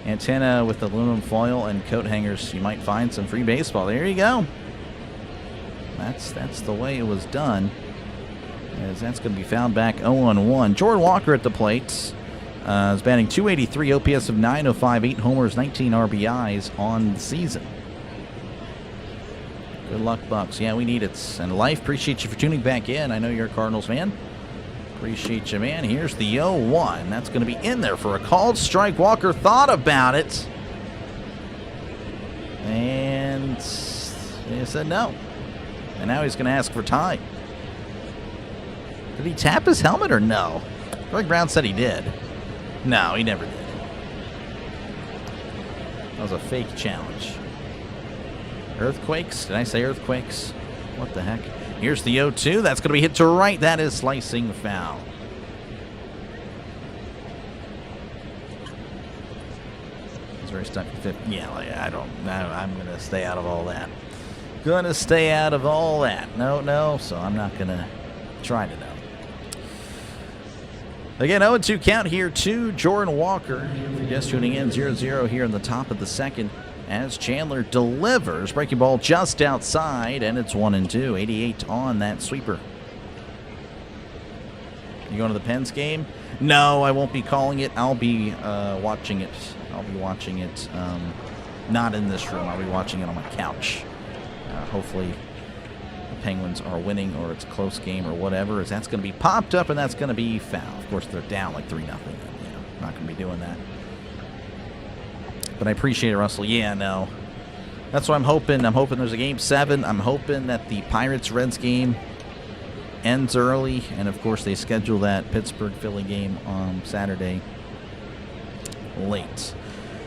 Antenna with aluminum foil and coat hangers. You might find some free baseball. There you go. That's the way it was done. As that's going to be found back 0-1. Jordan Walker at the plate. Is batting .283, OPS of .905, 8 homers, 19 RBIs on the season. Good luck, Bucks. Yeah, we need it. And Life, appreciate you for tuning back in. I know you're a Cardinals fan. Appreciate you, man. Here's the 0-1. That's going to be in there for a called strike. Walker thought about it. And he said no. And now he's going to ask for time. Did he tap his helmet or no? Greg Brown said he did. No, he never did. That was a fake challenge. Earthquakes? Did I say earthquakes? What the heck? Here's the 0-2. That's going to be hit to right. That is slicing foul. He's very stuck in fifth. Yeah, I'm going to stay out of all that. Going to stay out of all that. No, so I'm not going to try to know. Again, 0-2 count here to Jordan Walker. If you're just tuning in, 0-0 here in the top of the second. As Chandler delivers, breaking ball just outside, and it's 1-2. 88 on that sweeper. You going to the Pens game? No, I won't be calling it. I'll be watching it. Not in this room. I'll be watching it on my couch. Hopefully the Penguins are winning, or it's a close game, or whatever. As that's going to be popped up, and that's going to be foul. Of course, they're down like 3-0. Not going to be doing that. But I appreciate it, Russell. Yeah, no. That's what I'm hoping. I'm hoping there's a Game 7. I'm hoping that the Pirates-Reds game ends early. And, of course, they schedule that Pittsburgh-Philly game on Saturday late.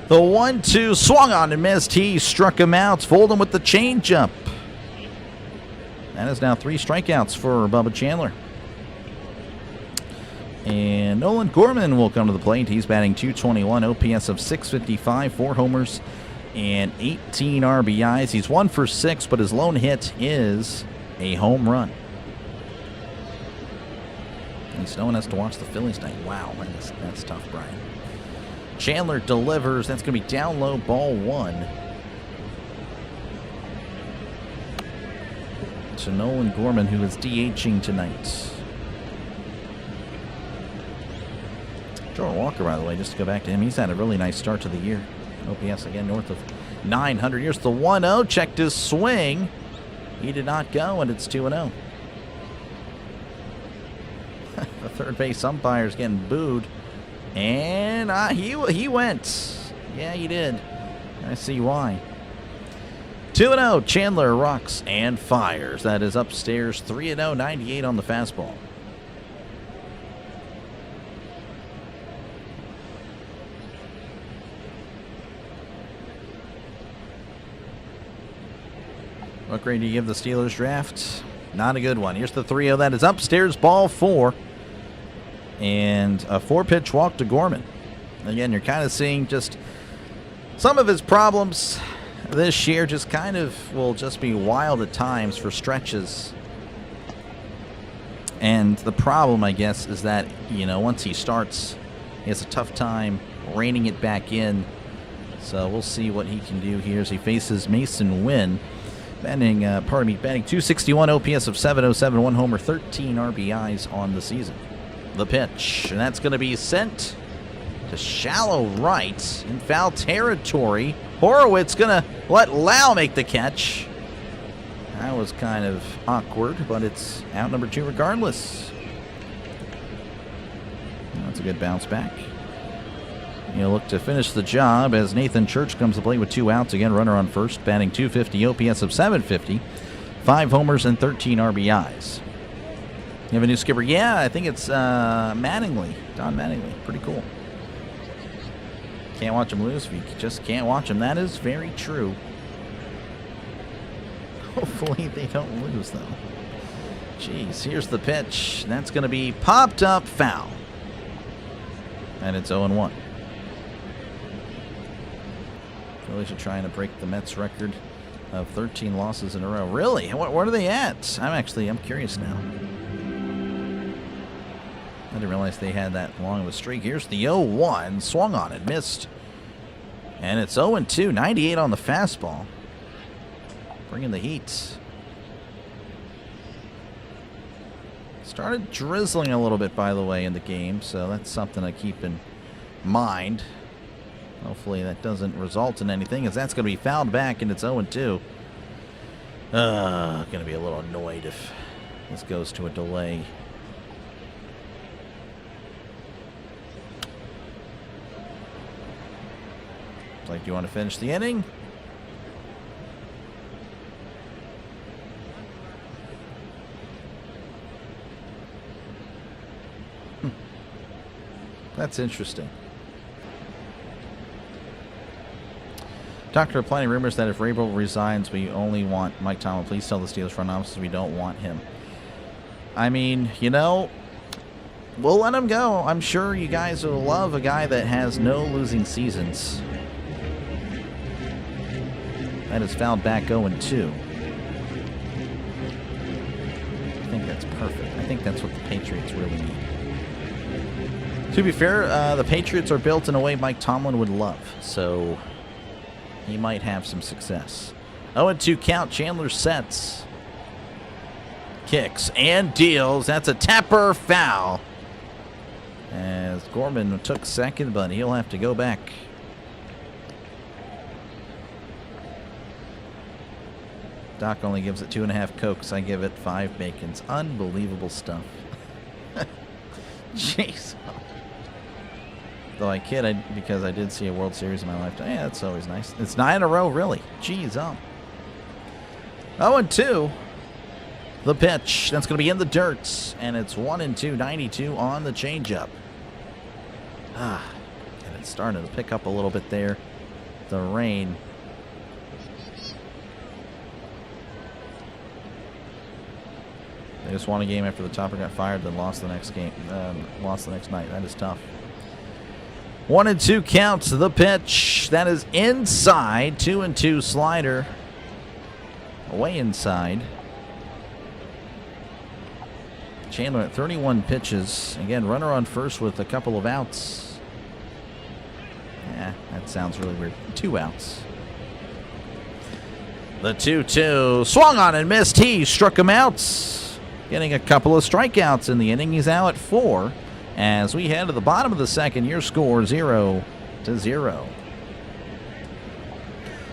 The 1-2 swung on and missed. He struck him out. Fooled him with the changeup. That is now 3 strikeouts for Bubba Chandler. And Nolan Gorman will come to the plate. He's batting .221, OPS of .655, 4 homers, and 18 RBIs. He's 1 for 6, but his lone hit is a home run. At least no one has to watch the Phillies tonight. Wow, that's tough, Brian. Chandler delivers. That's going to be down low, ball 1. To Nolan Gorman, who is DHing tonight. Jordan Walker, by the way, just to go back to him, he's had a really nice start to the year. OPS again north of 900. Here's the 1-0. Checked his swing. He did not go, and it's 2-0. The third base umpire's getting booed. And he went. Yeah, he did. I see why. 2-0. Chandler rocks and fires. That is upstairs. 3-0. 98 on the fastball. What grade do you give the Steelers draft? Not a good one. Here's the 3-0. That is upstairs, ball 4. And a 4-pitch walk to Gorman. Again, you're kind of seeing just some of his problems this year just kind of will just be wild at times for stretches. And the problem, I guess, is that, once he starts, he has a tough time reining it back in. So we'll see what he can do here as he faces Mason Wynn. Batting .261, OPS of .707, 1 homer, 13 RBIs on the season. The pitch, and that's going to be sent to shallow right in foul territory. Horowitz going to let Lau make the catch. That was kind of awkward, but it's out number 2 regardless. That's a good bounce back. He'll look to finish the job as Nathan Church comes to play with 2 outs. Again, runner on first, batting .250, OPS of .750, 5 homers and 13 RBIs. You have a new skipper? Yeah, I think it's Mattingly, Don Mattingly. Pretty cool. Can't watch him lose if you just can't watch him. That is very true. Hopefully they don't lose, though. Jeez, here's the pitch. That's going to be popped up, foul. And it's 0-1. Phillies are trying to break the Mets record of 13 losses in a row. Really? What are they at? I'm curious now. I didn't realize they had that long of a streak. Here's the 0-1. Swung on it. Missed. And it's 0-2. 98 on the fastball. Bringing the heat. Started drizzling a little bit, by the way, in the game. So that's something to keep in mind. Hopefully that doesn't result in anything, as that's going to be fouled back, and it's 0-2. Going to be a little annoyed if this goes to a delay. Like, do you want to finish the inning? That's interesting. Doctor, plenty of rumors that if Vrabel resigns, we only want Mike Tomlin. Please tell the Steelers front office we don't want him. I mean, you know, we'll let him go. I'm sure you guys will love a guy that has no losing seasons. That is fouled back 0-2. I think that's perfect. I think that's what the Patriots really need. To be fair, the Patriots are built in a way Mike Tomlin would love, so he might have some success. 0-2 count. Chandler sets. Kicks and deals. That's a Tapper foul. As Gorman took second, but he'll have to go back. Doc only gives it 2.5 Cokes. I give it 5 Bacons. Unbelievable stuff. Jeez. Though I kid, because I did see a World Series in my lifetime. Yeah, that's always nice. It's 9 in a row, really. Jeez, 0-2. The pitch. That's going to be in the dirt. And it's 1-2. 92 on the changeup. And it's starting to pick up a little bit there. The rain. They just won a game after the topper got fired, then lost the next game. Lost the next night. That is tough. 1-2 counts. The pitch. That is inside. 2-2 slider. Way inside. Chandler at 31 pitches. Again, runner on first with a couple of outs. Yeah, that sounds really weird. 2 outs. The 2-2. Swung on and missed. He struck him out. Getting a couple of strikeouts in the inning. He's now at 4. As we head to the bottom of the second, your score 0-0.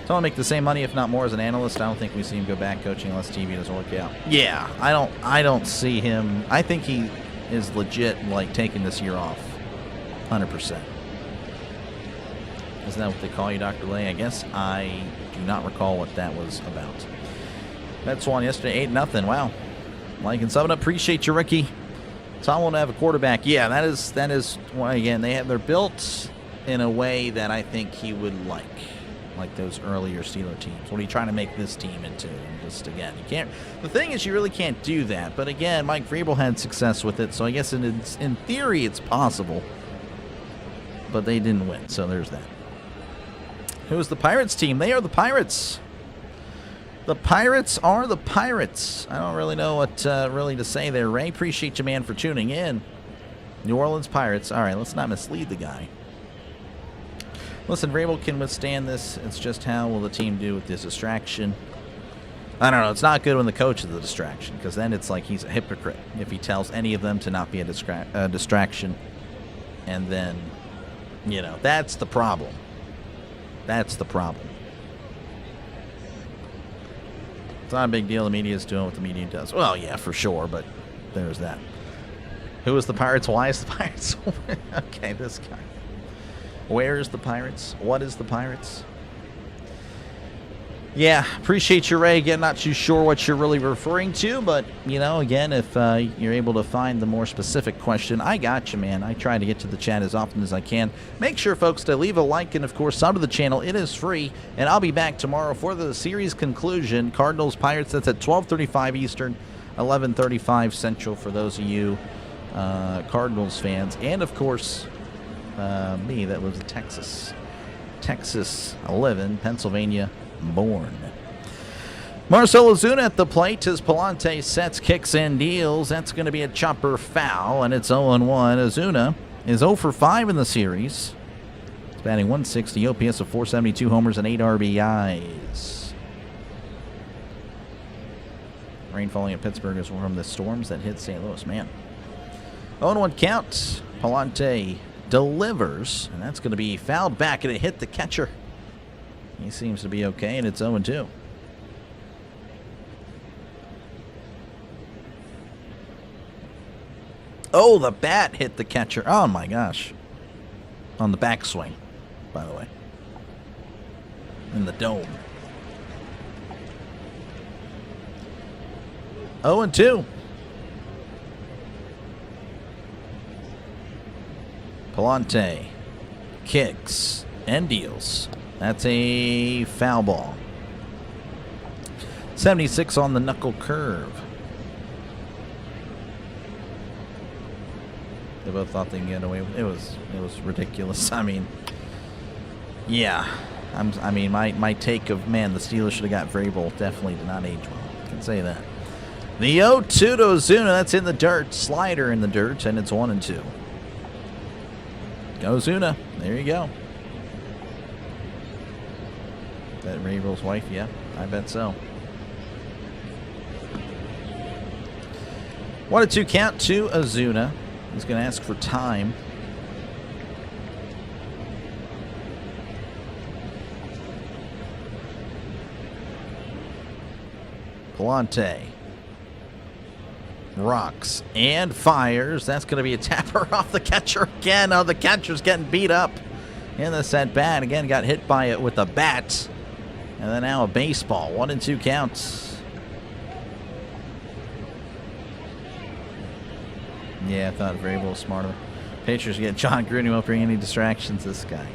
So I'll make the same money, if not more, as an analyst. I don't think we see him go back coaching unless TV doesn't work out. Yeah, I don't see him. I think he is legit, like, taking this year off. 100%. Isn't that what they call you, Dr. Lay? I guess I do not recall what that was about. Mets won yesterday 8-0. Wow. Like and sum it up. Appreciate you, Ricky. Tom won't have a quarterback. Yeah, that is why, again, they're built in a way that I think he would like those earlier Steeler teams. What are you trying to make this team into? And just, again, you can't. The thing is, you really can't do that. But again, Mike Vrabel had success with it, so I guess in theory it's possible. But they didn't win, so there's that. Who's the Pirates team? They are the Pirates. The Pirates are the Pirates. I don't really know what really to say there, Ray. Appreciate you, man, for tuning in. New Orleans Pirates. All right, let's not mislead the guy. Listen, Vrabel can withstand this. It's just how will the team do with this distraction? I don't know. It's not good when the coach is the distraction, because then it's like he's a hypocrite if he tells any of them to not be a distraction. And then, you know, that's the problem. That's the problem. It's not a big deal. The media is doing what the media does. Well, yeah, for sure, but there's that. Who is the Pirates? Why is the Pirates? Okay, this guy. Where is the Pirates? What is the Pirates? Yeah, appreciate you, Ray. Again, not too sure what you're really referring to, but, you know, again, if you're able to find the more specific question, I got you, man. I try to get to the chat as often as I can. Make sure, folks, to leave a like and, of course, sub to the channel. It is free, and I'll be back tomorrow for the series conclusion. Cardinals Pirates, that's at 12:35 Eastern, 11:35 Central for those of you Cardinals fans. And, of course, me that lives in Texas. Texas, I live in Pennsylvania, born. Marcell Ozuna at the plate as Palante sets, kicks, and deals. That's going to be a chopper foul, and it's 0-1. Ozuna is 0 for 5 in the series. He's batting 160, OPS of 472, homers, and 8 RBIs. Rain falling in Pittsburgh is from the storms that hit St. Louis. Man. 0-1 count. Palante delivers, and that's going to be fouled back, and it hit the catcher. He seems to be okay, and it's 0-2. Oh, the bat hit the catcher. Oh, my gosh. On the backswing, by the way. In the dome. 0-2. Palante kicks and deals. That's a foul ball. 76 on the knuckle curve. They both thought they could get away with it. It was ridiculous. I mean, yeah. My take of, man, the Steelers should have got Vrabel definitely did not age well. I can say that. The 0-2 to Ozuna. That's in the dirt. Slider in the dirt, and it's 1-2. Go Ozuna. There you go. Is that Vrabel's wife? Yeah, I bet so. 1-2 count to Ozuna. He's going to ask for time. Palante rocks and fires. That's going to be a tapper off the catcher again. Oh, the catcher's getting beat up in this at bat. Again, got hit by it with a bat. And then now a baseball. 1-2 counts. Yeah, I thought Vrabel was smarter. Pitchers get John Gruden, won't bring any distractions. This guy.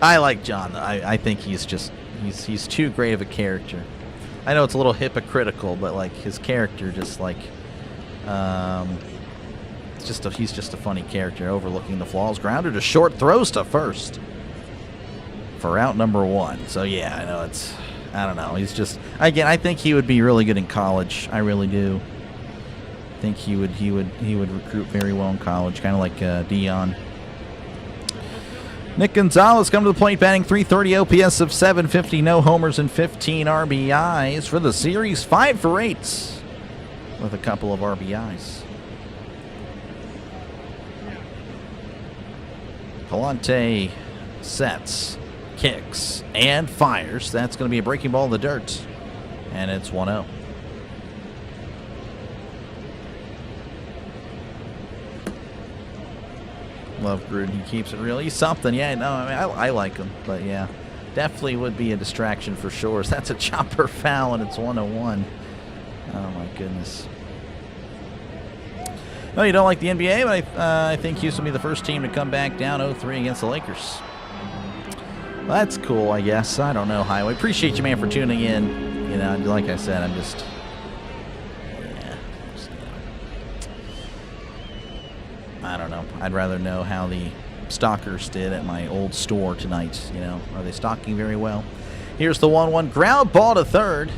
I like John. I think he's he's too great of a character. I know it's a little hypocritical, but like his character, just like, he's just a funny character, overlooking the flaws. Grounder to short, throws to first for out number 1. So yeah, I know I don't know. He's just, again, I think he would be really good in college. I really do. I think he would recruit very well in college, kind of like Dion. Nick Gonzalez come to the plate, batting .330, OPS of 750, no homers and 15 RBIs for the series. 5 for 8 with a couple of RBIs. Palante sets, kicks, and fires. That's going to be a breaking ball in the dirt, and it's 1-0. Love Gruden. He keeps it real. He's something. Yeah, no, I like him. But, yeah, definitely would be a distraction for sure. That's a chopper foul, and it's 1-1. Oh, my goodness. No, you don't like the NBA, but I think Houston will be the first team to come back down 0-3 against the Lakers. Well, that's cool, I guess. I don't know, Highway. Appreciate you, man, for tuning in. You know, like I said, I'm just... I don't know. I'd rather know how the stalkers did at my old store tonight. You know, are they stalking very well? Here's the 1-1 ground ball to third.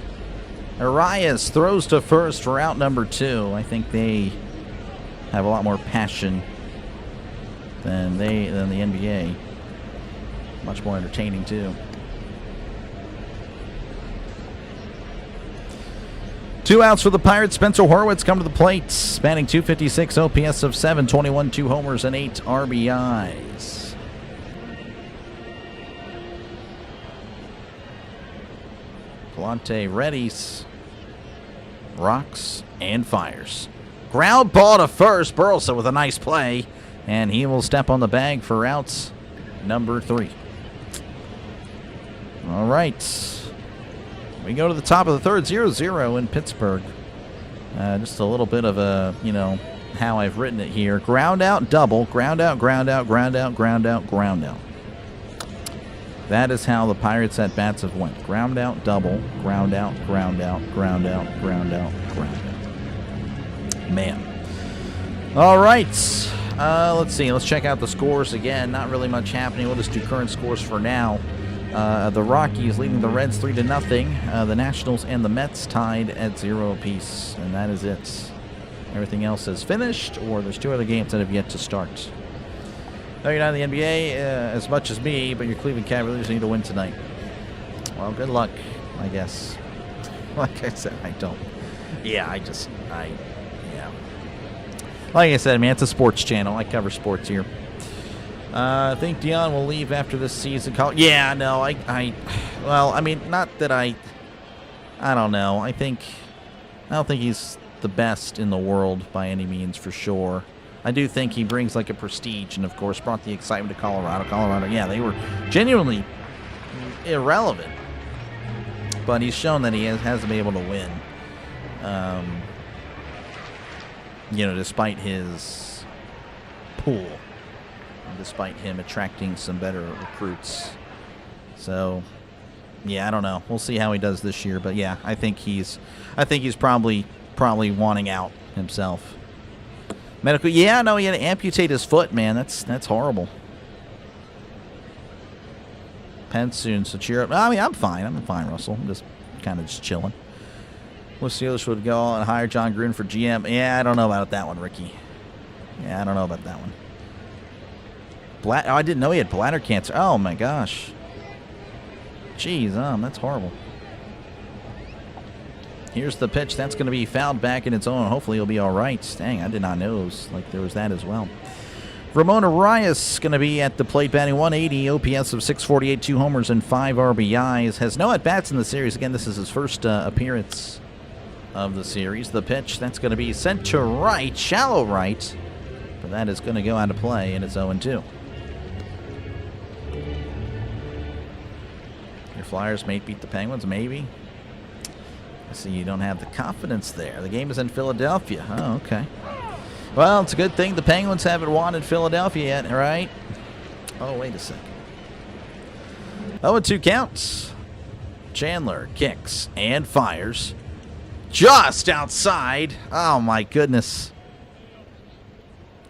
Arias throws to first for out number 2. I think they have a lot more passion than the NBA. Much more entertaining too. 2 outs for the Pirates. Spencer Horwitz come to the plate, batting .256, OPS of 721, 2 homers and 8 RBIs. Palante readies, rocks, and fires. Ground ball to first. Burleson with a nice play, and he will step on the bag for outs number 3. All right. We go to the top of the third, 0-0 in Pittsburgh. Just a little bit of a, you know, how I've written it here. Ground out, double, ground out, ground out, ground out, ground out, ground out. That is how the Pirates at bats have went. Ground out, double, ground out, ground out, ground out, ground out, ground out. Man. All right. Let's see. Let's check out the scores again. Not really much happening. We'll just do current scores for now. The Rockies leading the Reds 3-0. The Nationals and the Mets tied at 0 apiece. And that is it. Everything else is finished, or there's 2 other games that have yet to start. No, you're not in the NBA as much as me, but your Cleveland Cavaliers need to win tonight. Well, good luck, I guess. Like I said, I don't. Yeah, yeah. Like I said, man, it's a sports channel. I cover sports here. I think Dion will leave after this season. Yeah, no, well, I mean, not that I don't know. I don't think he's the best in the world by any means, for sure. I do think he brings like a prestige, and of course brought the excitement to Colorado. Yeah, they were genuinely irrelevant, but he's shown that he hasn't been able to win. Despite his pool, despite him attracting some better recruits. So, yeah, I don't know. We'll see how he does this year, but yeah, I think he's probably wanting out himself. Medical, yeah, no, he had to amputate his foot, man. That's horrible. Penn soon, so cheer up. I mean, I'm fine, Russell. I'm just kind of chilling. Well, Steelers would go and hire John Gruden for GM. Yeah, I don't know about that one, Ricky. Yeah, I don't know about that one. I didn't know he had bladder cancer. Oh, my gosh. Jeez, that's horrible. Here's the pitch. That's going to be fouled back in its own. Hopefully he'll be all right. Dang, I did not know there was that as well. Ramon Arias going to be at the plate, batting 180, OPS of 648, 2 homers and 5 RBIs. Has no at-bats in the series. Again, this is his first appearance of the series. The pitch, that's going to be sent to right, shallow right. But that is going to go out of play, and it's 0-2. Your Flyers may beat the Penguins, maybe. I see you don't have the confidence there. The game is in Philadelphia. Oh, okay. Well, it's a good thing the Penguins haven't won in Philadelphia yet, right? Oh, wait a second. 0-2 counts. Chandler kicks and fires. Just outside. Oh, my goodness.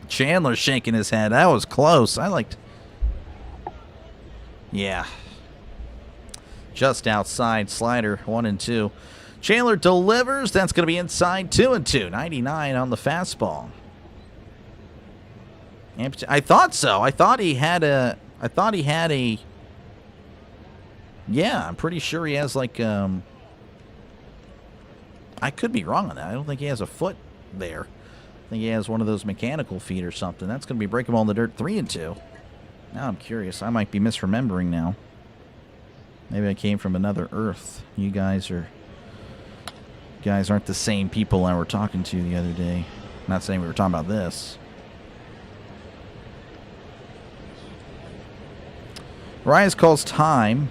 Chandler shaking his head. That was close. Yeah. Just outside. Slider, 1-2. Chandler delivers. That's going to be inside, 2-2. 99 on the fastball. I thought so. I thought he had a. Yeah, I'm pretty sure he has I could be wrong on that. I don't think he has a foot there. I think he has one of those mechanical feet or something. That's going to be break him all in the dirt, 3-2. Now I'm curious. I might be misremembering now. Maybe I came from another Earth. You guys aren't the same people I were talking to the other day. I'm not saying we were talking about this. Rise calls time.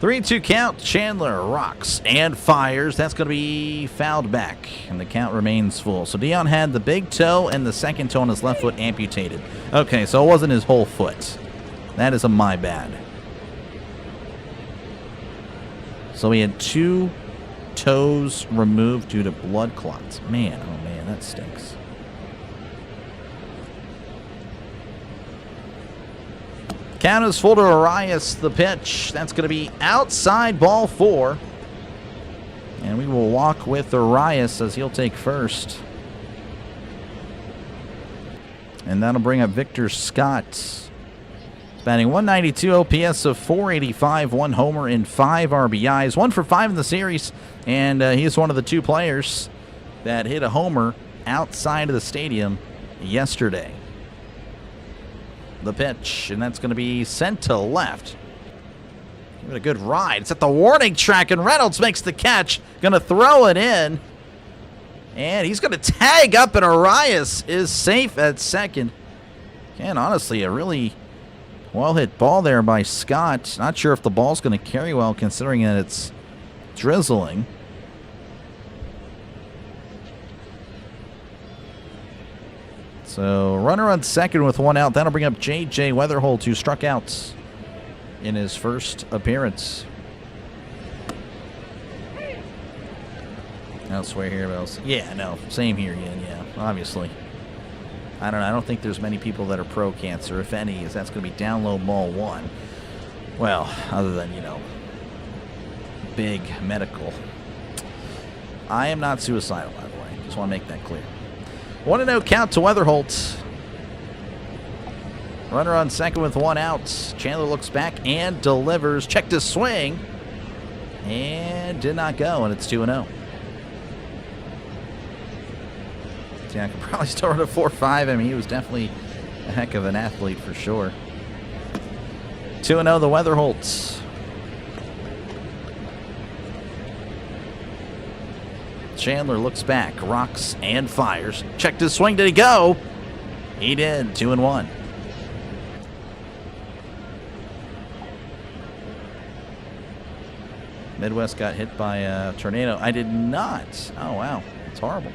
Three-2 count. Chandler rocks and fires. That's going to be fouled back, and the count remains full. So Dion had the big toe and the second toe on his left foot amputated. Okay, so it wasn't his whole foot. That is my bad. So he had 2 toes removed due to blood clots. Man, oh man, that stinks. Count is full to Arias. The pitch. That's going to be outside, ball 4. And we will walk with Arias as he'll take first. And that'll bring up Victor Scott. Batting 192, OPS of 485, 1 homer and 5 RBIs. 1 for 5 in the series. And he's one of the 2 players that hit a homer outside of the stadium yesterday. The pitch, and that's going to be sent to left. Give it a good ride. It's at the warning track, and Reynolds makes the catch. Going to throw it in. And he's going to tag up, and Arias is safe at second. And honestly, a really well-hit ball there by Scott. Not sure if the ball's going to carry well, considering that it's drizzling. So, runner on second with 1 out. That'll bring up J.J. Weatherholt, who struck out in his first appearance. don't swear here, but yeah, no, same here, yeah, obviously. I don't know. I don't think there's many people that are pro-cancer, if any, as that's going to be down low ball 1. Well, other than, you know, big medical. I am not suicidal, by the way. Just want to make that clear. 1-0 count to Weatherholt. Runner on second with 1 out. Chandler looks back and delivers. Checked his swing. And did not go, and it's 2-0. Yeah, I could probably still run a 4.5. I mean, he was definitely a heck of an athlete for sure. 2-0 the Weatherholts. Chandler looks back, rocks, and fires. Checked his swing. Did he go? He did. 2-1. Midwest got hit by a tornado. I did not. Oh, wow. It's horrible.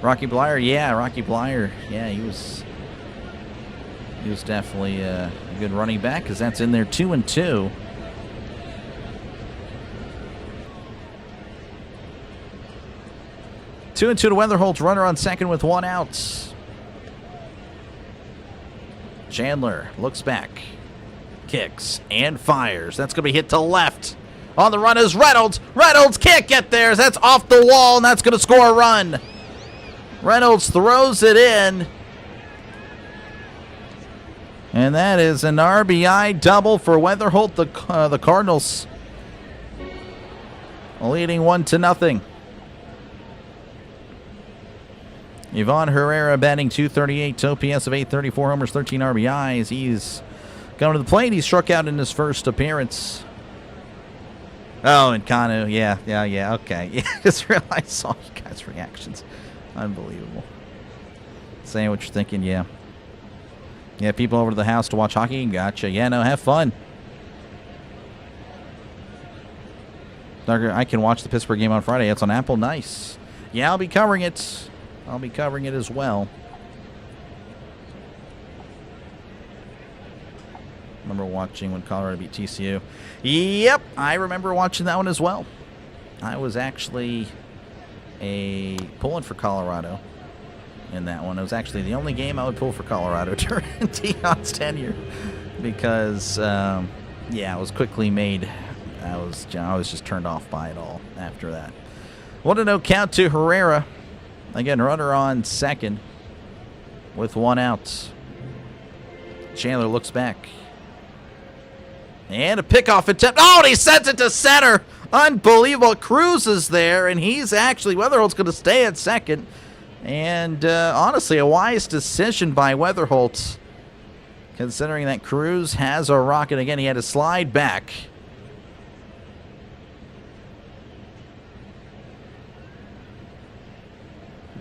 Rocky Blyer, yeah, Rocky Blyer. Yeah, he was definitely a good running back because that's in there 2-2. Two and 2 to Weatherholt. Runner on second with 1 out. Chandler looks back, kicks, and fires. That's going to be hit to left. On the run is Reynolds. Reynolds can't get there. That's off the wall, and that's going to score a run. Reynolds throws it in. And that is an RBI double for Weatherholt. The Cardinals leading 1-0. Yvonne Herrera batting .238, OPS of 834, homers, 13 RBIs. He's going to the plate. He struck out in his first appearance. Oh, and Kanu. Yeah, okay. Yeah, I just realized I saw you guys' reactions. Unbelievable. Saying what you're thinking, yeah. Yeah, people over to the house to watch hockey. Gotcha. Yeah, no, have fun. I can watch the Pittsburgh game on Friday. It's on Apple. Nice. Yeah, I'll be covering it. I'll be covering it as well. Remember watching when Colorado beat TCU. Yep, I remember watching that one as well. I was actually pulling for Colorado in that one. It was actually the only game I would pull for Colorado during Deion's tenure because, yeah, it was quickly made. I was just turned off by it all after that. 1-0 count to Herrera. Again, runner on second with 1 out. Chandler looks back. And a pickoff attempt. Oh, and he sends it to center. Unbelievable. Cruz is there, and he's actually, Weatherholt's going to stay at second. And honestly, a wise decision by Weatherholt, considering that Cruz has a rocket. Again, he had to slide back.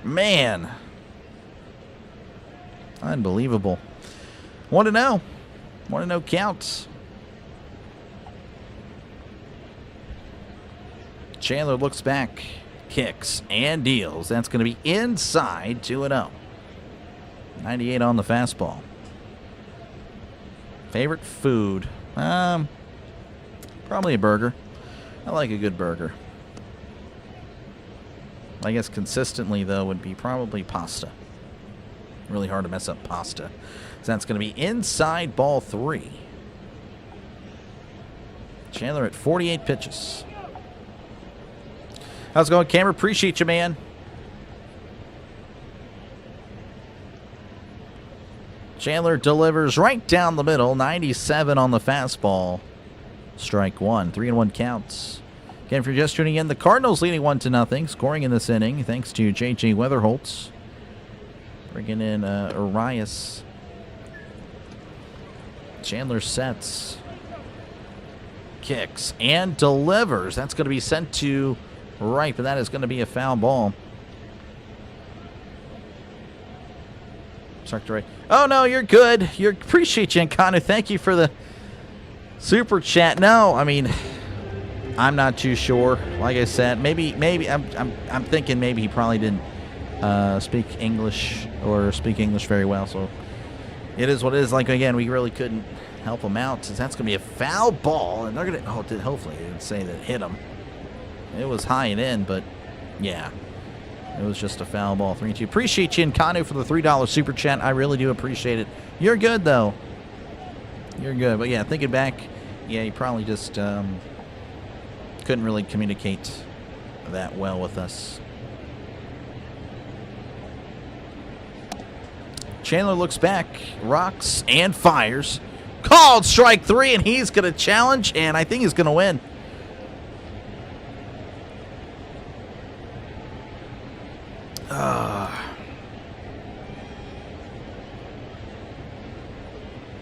Man. Unbelievable. 1-0. 1-0 count. Chandler looks back, kicks, and deals. That's going to be inside 2-0. 98 on the fastball. Favorite food? Probably a burger. I like a good burger. I guess consistently, though, would be probably pasta. Really hard to mess up pasta. So that's going to be inside ball 3. Chandler at 48 pitches. How's it going, Cameron? Appreciate you, man. Chandler delivers right down the middle. 97 on the fastball. Strike 1. 3-1 counts. Again, if you're just tuning in, the Cardinals leading 1-0, scoring in this inning thanks to J.J. Weatherholt. Bringing in Arias. Chandler sets. Kicks and delivers. That's going to be sent to right, but that is going to be a foul ball. Struck to right. Oh, no, you're good. Appreciate you, Nkanu. Thank you for the super chat. No, I mean, I'm not too sure. Like I said, maybe I'm thinking maybe he probably didn't speak English very well. So it is what it is. Like, again, we really couldn't help him out since that's going to be a foul ball, and they're going to hopefully they didn't say that hit him. It was high and in, but yeah. It was just a foul ball. 3-2. Appreciate you, Nkanu, for the $3 super chat. I really do appreciate it. You're good, though. You're good. But yeah, thinking back, yeah, you probably just couldn't really communicate that well with us. Chandler looks back, rocks, and fires. Called strike 3, and he's going to challenge, and I think he's going to win.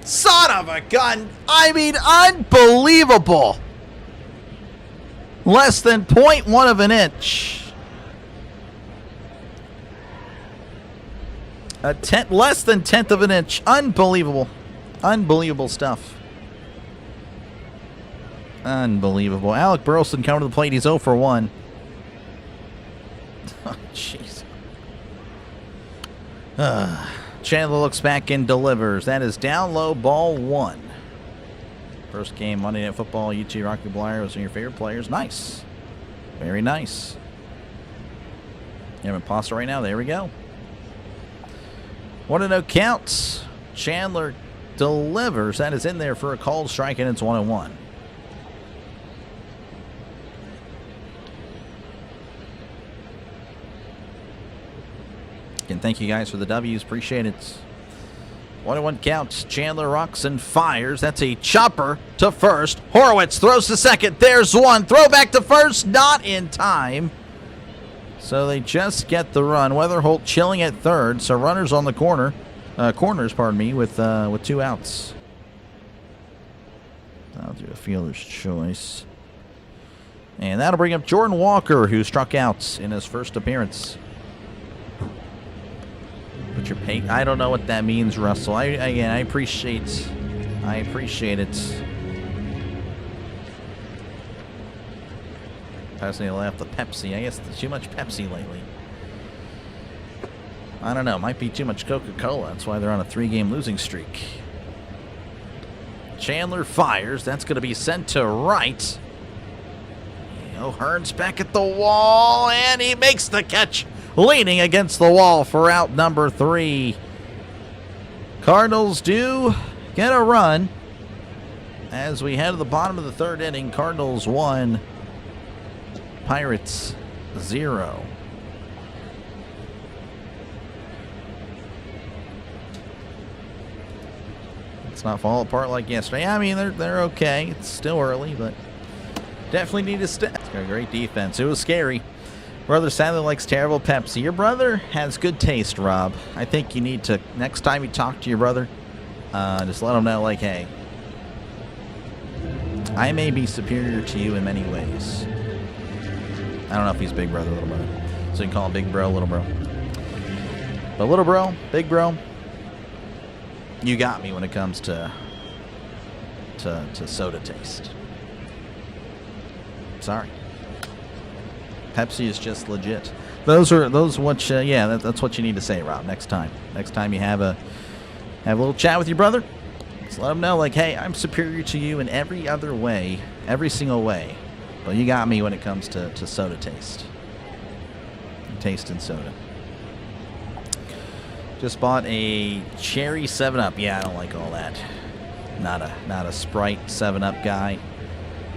Son of a gun. I mean, unbelievable. Less than 0.1 of an inch. Less than 1/10 of an inch. Unbelievable. Unbelievable stuff. Unbelievable. Alec Burleson coming to the plate. He's 0 for 1. Oh, jeez. Chandler looks back and delivers. That is down low, ball 1. First game, Monday Night Football. UT Rocky Blyer was one of your favorite players. Nice. Very nice. You have imposter right now. There we go. 1-0 counts. Chandler delivers. That is in there for a called strike, and it's 1-1. Again, thank you guys for the W's. Appreciate it. 1-1 counts. Chandler rocks and fires. That's a chopper to first. Horowitz throws to second. There's one. Throw back to first. Not in time. So they just get the run. Weatherholt chilling at third. So runners on the corners, pardon me, with 2 outs. I'll do a fielder's choice. And that'll bring up Jordan Walker, who struck out in his first appearance. Put your pay. I don't know what that means, Russell. I appreciate it. Personally, left the Pepsi. I guess there's too much Pepsi lately. I don't know. Might be too much Coca-Cola. That's why they're on a 3-game losing streak. Chandler fires. That's going to be sent to right. O'Hearn's back at the wall, and he makes the catch. Leaning against the wall for out number 3. Cardinals do get a run as we head to the bottom of the 3rd inning. Cardinals 1, Pirates 0. Let's not fall apart like yesterday. I mean, they're okay. It's still early, but definitely need to step. It's got a great defense. It was scary. Brother sadly likes terrible Pepsi. Your brother has good taste, Rob. I think you need to, next time you talk to your brother, just let him know, like, hey, I may be superior to you in many ways. I don't know if he's big brother or little brother. So you can call him big bro, little bro. But little bro, big bro, you got me when it comes to soda taste. Sorry. Pepsi is just legit. That's what you need to say, Rob. Next time you have a little chat with your brother, just let him know, like, hey, I'm superior to you in every other way, every single way, but you got me when it comes to soda taste. Taste and soda. Just bought a cherry 7-Up. Yeah, I don't like all that. Not a Sprite 7-Up guy.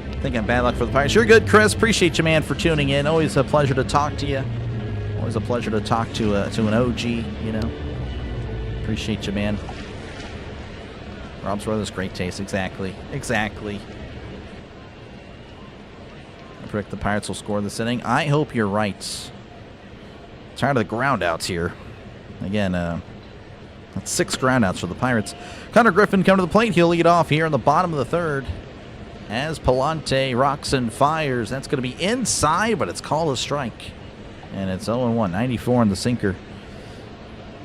I think I'm bad luck for the Pirates. You're good, Chris. Appreciate you, man, for tuning in. Always a pleasure to talk to you. Always a pleasure to talk to an OG, you know. Appreciate you, man. Rob's brother's great taste. Exactly. I predict the Pirates will score this inning. I hope you're right. Tired of the ground outs here. Again, that's 6 ground outs for the Pirates. Connor Griffin come to the plate. He'll lead off here in the bottom of the 3rd. As Palante rocks and fires. That's going to be inside, but it's called a strike. And it's 0-1. 94 on the sinker.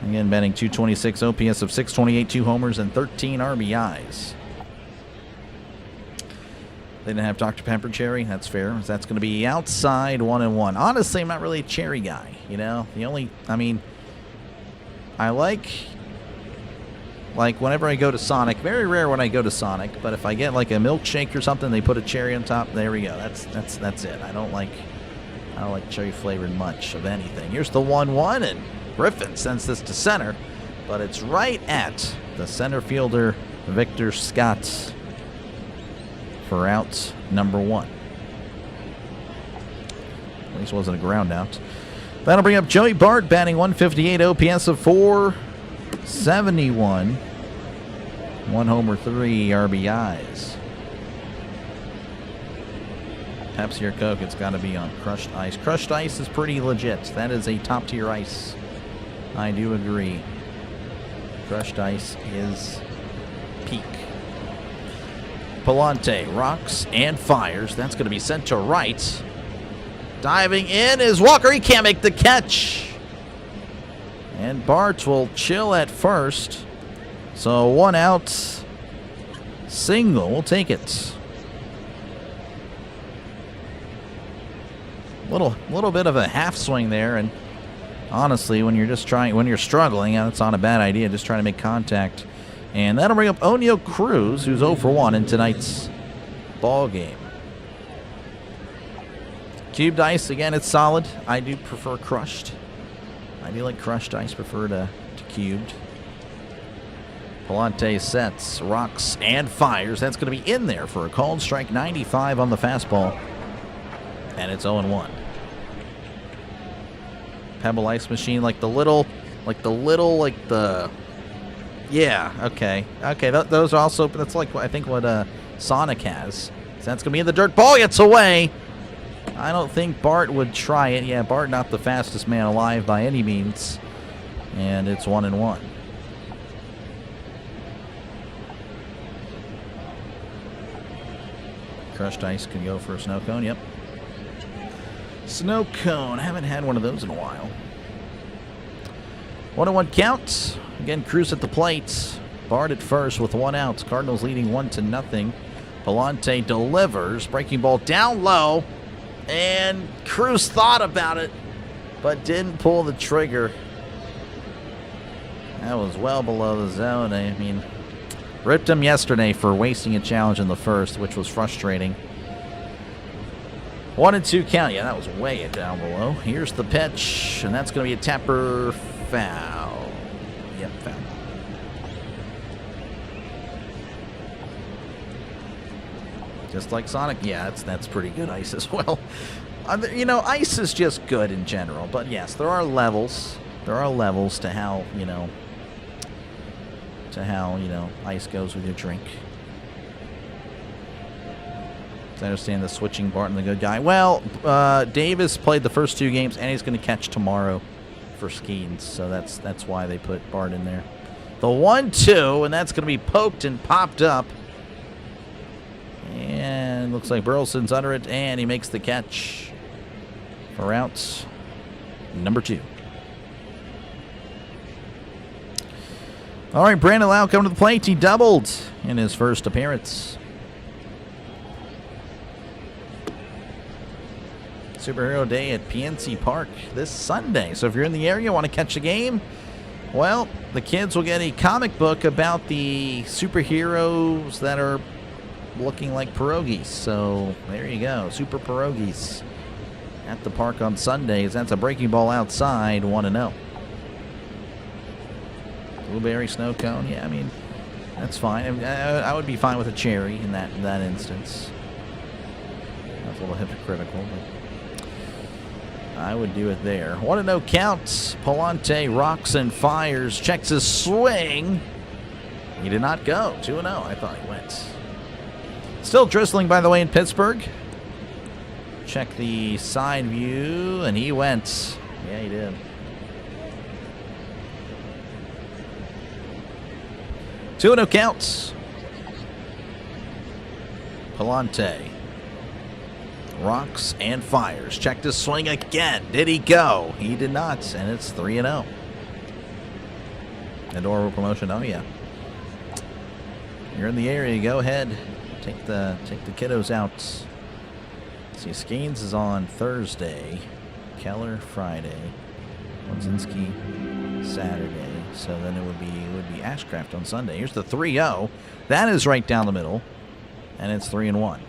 Again, batting .226, OPS of .628, 2 homers, and 13 RBIs. They didn't have Dr. Pepper Cherry. That's fair. That's going to be outside 1-1. Honestly, I'm not really a cherry guy. You know, I like whenever I go to Sonic, very rare when I go to Sonic, but if I get like a milkshake or something, they put a cherry on top. There we go. That's it. I don't like I don't like cherry flavored much of anything. Here's the 1-1, and Griffin sends this to center, but it's right at the center fielder, Victor Scott, for out number 1. At least it wasn't a ground out. That'll bring up Joey Bart, batting 158, OPS of 471. 1 homer, 3 RBIs. Pepsi or Coke, it's got to be on crushed ice. Crushed ice is pretty legit. That is a top-tier ice. I do agree. Crushed ice is peak. Palante rocks and fires. That's going to be sent to right. Diving in is Walker. He can't make the catch. And Bart will chill at first. So 1 out. Single. We'll take it. Little bit of a half swing there, and honestly, when you're struggling, it's not a bad idea. Just trying to make contact. And that'll bring up O'Neal Cruz, who's 0 for 1 in tonight's ball game. Cubed ice, again, it's solid. I do prefer crushed. I do like crushed ice, prefer to cubed. Palante sets, rocks, and fires. That's going to be in there for a called strike. 95 on the fastball. And it's 0-1. Pebble ice machine, yeah, okay. Those are also, that's like, I think what Sonic has. So that's going to be in the dirt. Ball gets away. I don't think Bart would try it. Yeah, Bart not the fastest man alive by any means. And it's 1-1. Crushed ice can go for a snow cone, yep. Snow cone. Haven't had one of those in a while. 1-1 count. Again, Cruz at the plate. Bart at first with 1 out. Cardinals leading 1-0. Palante delivers. Breaking ball down low. And Cruz thought about it, but didn't pull the trigger. That was well below the zone. I mean, ripped him yesterday for wasting a challenge in the first, which was frustrating. 1-2 count. Yeah, that was way down below. Here's the pitch, and that's going to be a tapper foul. Yep, foul. Just like Sonic. Yeah, that's pretty good ice as well. Ice is just good in general. But yes, there are levels. There are levels to how, ice goes with your drink. I understand the switching Barton, the good guy. Well, Davis played the first 2 games, and he's going to catch tomorrow for Skeens. So that's why they put Bart in there. The 1-2, and that's going to be poked and popped up. And looks like Burleson's under it, and he makes the catch for out number 2. All right, Brandon Lau coming to the plate. He doubled in his first appearance. Superhero Day at PNC Park this Sunday. So if you're in the area, want to catch a game, well, the kids will get a comic book about the superheroes that are looking like pierogies. So there you go, super pierogies at the park on Sundays. That's a breaking ball outside, 1-0. Blueberry snow cone, yeah, I mean, that's fine. I would be fine with a cherry in that instance. That's a little hypocritical, but I would do it there. 1-0 count. Palante rocks and fires. Checks his swing. He did not go. 2-0. I thought he went. Still drizzling, by the way, in Pittsburgh. Check the side view, and he went. Yeah, he did. 2-0 counts. Palante rocks and fires. Checked his swing again. Did he go? He did not, and it's 3-0. Adorable promotion. Oh yeah. You're in the area. Go ahead. Take the kiddos out. See, Skeens is on Thursday. Keller Friday. Wodzinski Saturday. So then it would be Ashcraft on Sunday. Here's the 3-0. That is right down the middle, and it's 3-1.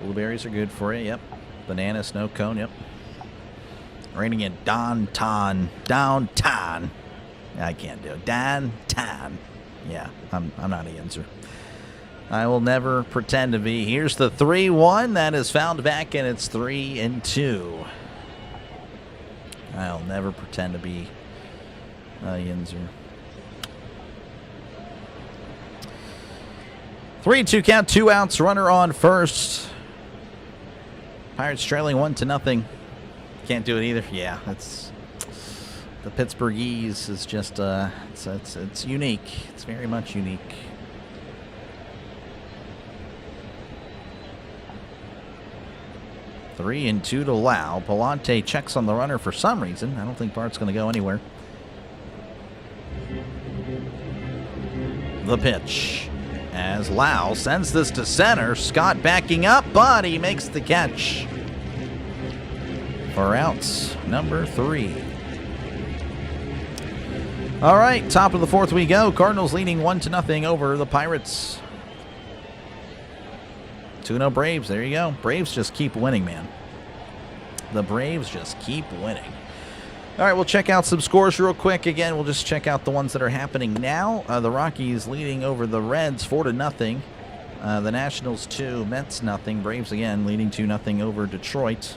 Blueberries are good for you. Yep. Banana, snow cone, yep. Raining in downtown. I can't do it. Downtown. Yeah, I'm not a Yinzer. I will never pretend to be. Here's the 3-1 that is fouled back, and it's 3-2. I'll never pretend to be a Yinzer. 3-2 count, 2 outs, runner on first. Pirates trailing 1-0. Can't do it either. Yeah, it's the Pittsburghese is just it's unique. It's very much unique. Three and 2 to Lau. Palante checks on the runner for some reason. I don't think Bart's going to go anywhere. The pitch. As Lau sends this to center. Scott backing up, but he makes the catch. For outs, number 3. All right, top of the 4th we go. Cardinals leading 1-0 over the Pirates. 2-0 Braves. There you go. Braves just keep winning, man. The Braves just keep winning. All right, we'll check out some scores real quick. Again, we'll just check out the ones that are happening now. The Rockies leading over the Reds 4-0. The Nationals 2, Mets nothing. Braves again leading 2-0 over Detroit.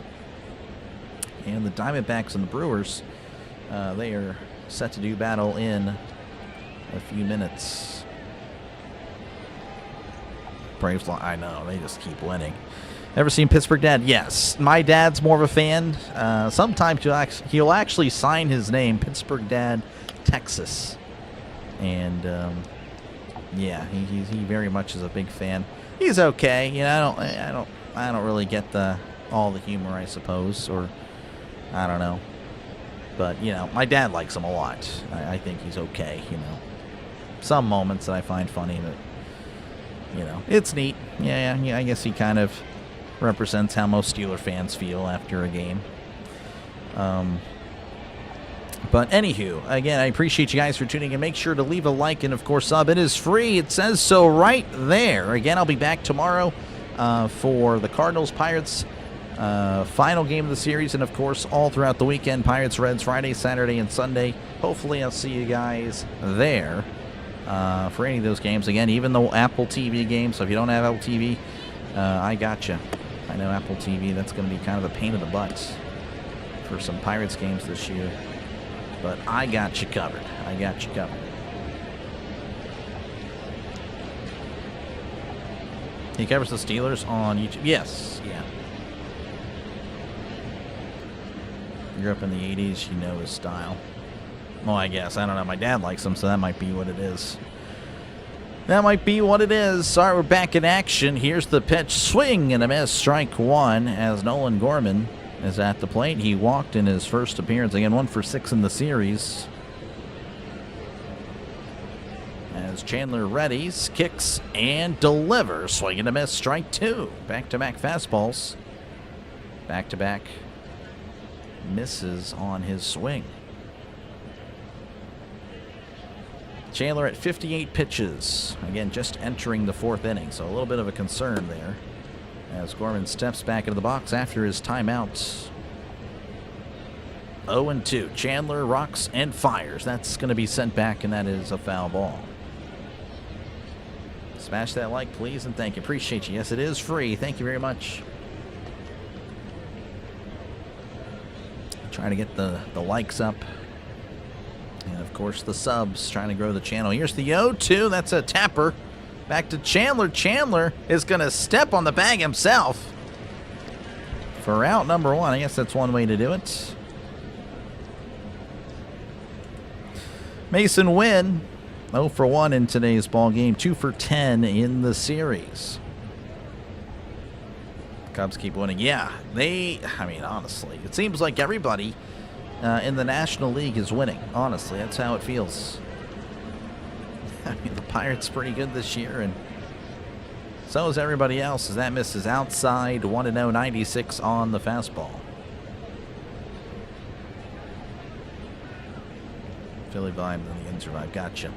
And the Diamondbacks and the Brewers, they are set to do battle in a few minutes. Braves, I know, they just keep winning. Ever seen Pittsburgh Dad? Yes. My dad's more of a fan. Sometimes he'll actually sign his name, Pittsburgh Dad, Texas. And, yeah, he very much is a big fan. He's okay. You know, I don't really get all the humor, I suppose, or I don't know. But, you know, my dad likes him a lot. I think he's okay, you know. Some moments that I find funny, but, you know, it's neat. Yeah, I guess he kind of represents how most Steeler fans feel after a game. But anywho, again, I appreciate you guys for tuning in. Make sure to leave a like and, of course, sub. It is free. It says so right there. Again, I'll be back tomorrow for the Cardinals Pirates final game of the series, and of course all throughout the weekend. Pirates Reds Friday, Saturday, and Sunday. Hopefully I'll see you guys there for any of those games. Again, even the Apple TV game. So if you don't have Apple TV, I got you. I know Apple TV, that's going to be kind of a pain in the butt for some Pirates games this year, but I got you covered. I got you covered. He covers the Steelers on YouTube. Yes, yeah. Grew up in the 80s, you know his style. Well, I guess. I don't know. My dad likes him, so that might be what it is. That might be what it is. All right, we're back in action. Here's the pitch. Swing and a miss. Strike 1 as Nolan Gorman is at the plate. He walked in his first appearance. Again, 1 for 6 in the series. As Chandler readies, kicks, and delivers. Swing and a miss. Strike 2. Back-to-back fastballs. Back-to-back misses on his swing. Chandler at 58 pitches. Again, just entering the 4th inning, so a little bit of a concern there as Gorman steps back into the box after his timeout. 0-2. Chandler rocks and fires. That's going to be sent back, and that is a foul ball. Smash that like, please, and thank you. Appreciate you. Yes, it is free. Thank you very much. Trying to get the likes up. And, of course, the subs, trying to grow the channel. Here's the 0-2. That's a tapper. Back to Chandler. Chandler is going to step on the bag himself for out number 1. I guess that's one way to do it. Mason Wynn, 0 for 1 in today's ball game. 2 for 10 in the series. Cubs keep winning. Yeah, I mean, honestly, it seems like everybody in the National League is winning. Honestly, that's how it feels. I mean, the Pirates pretty good this year, and so is everybody else, as that misses outside. 1-0, 96 on the fastball. Philly vibe, then the in survive. Gotcha.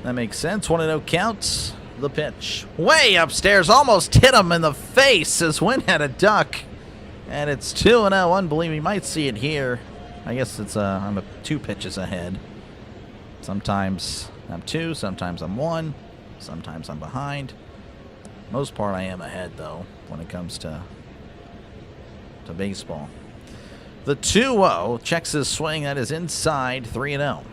That makes sense. 1-0 counts. The pitch. Way upstairs. Almost hit him in the face as Wynn had a duck. And it's 2-0. Unbelievable. You might see it here. I guess it's I'm 2 pitches ahead. Sometimes I'm 2. Sometimes I'm 1. Sometimes I'm behind. Most part I am ahead, though, when it comes to baseball. The 2-0 checks his swing. That is inside. 3-0.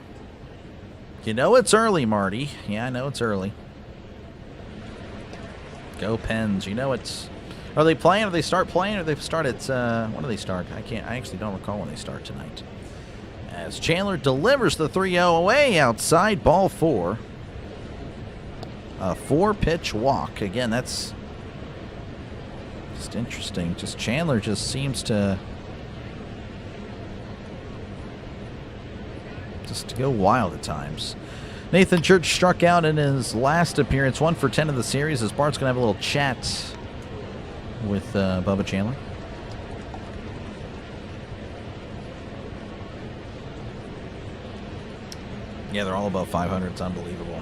You know it's early, Marty. Yeah, I know it's early. Go Pens. You know it's... Are they playing? Or they start playing? Or they start at... when do they start? I actually don't recall when they start tonight. As Chandler delivers the 3-0 away outside. Ball 4. A 4-pitch walk. Again, that's just interesting. Just Chandler just seems to go wild at times. Nathan Church struck out in his last appearance, 1 for 10 of the series, as Bart's going to have a little chat with Bubba Chandler. Yeah, they're all above 500. It's unbelievable.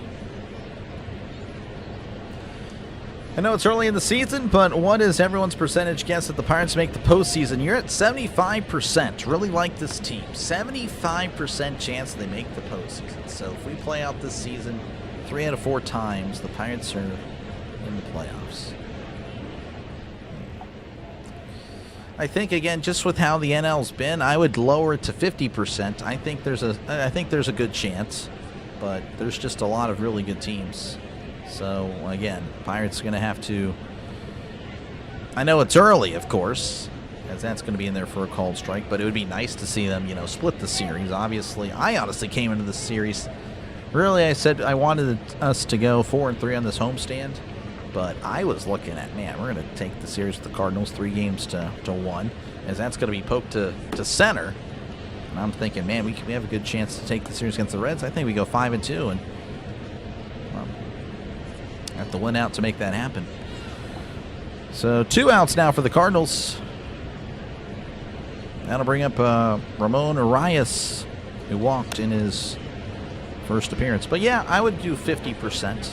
I know it's early in the season, but what is everyone's percentage guess that the Pirates make the postseason? You're at 75%. Really like this team. 75% chance they make the postseason. So if we play out this season 3 out of 4 times, the Pirates are in the playoffs. I think, again, just with how the NL's been, I would lower it to 50%. I think there's a good chance, but there's just a lot of really good teams. So, again, Pirates are going to have to... I know it's early, of course, as that's going to be in there for a called strike, but it would be nice to see them, split the series. Obviously, I honestly came into this series... Really, I said I wanted us to go 4-3 on this homestand, but I was looking at, man, we're going to take the series with the Cardinals 3 games to 1, as that's going to be poked to center. And I'm thinking, man, we have a good chance to take the series against the Reds. I think we go 5-2 and have to win out to make that happen. So 2 outs now for the Cardinals. That'll bring up Ramon Arias, who walked in his first appearance. But yeah, I would do 50%,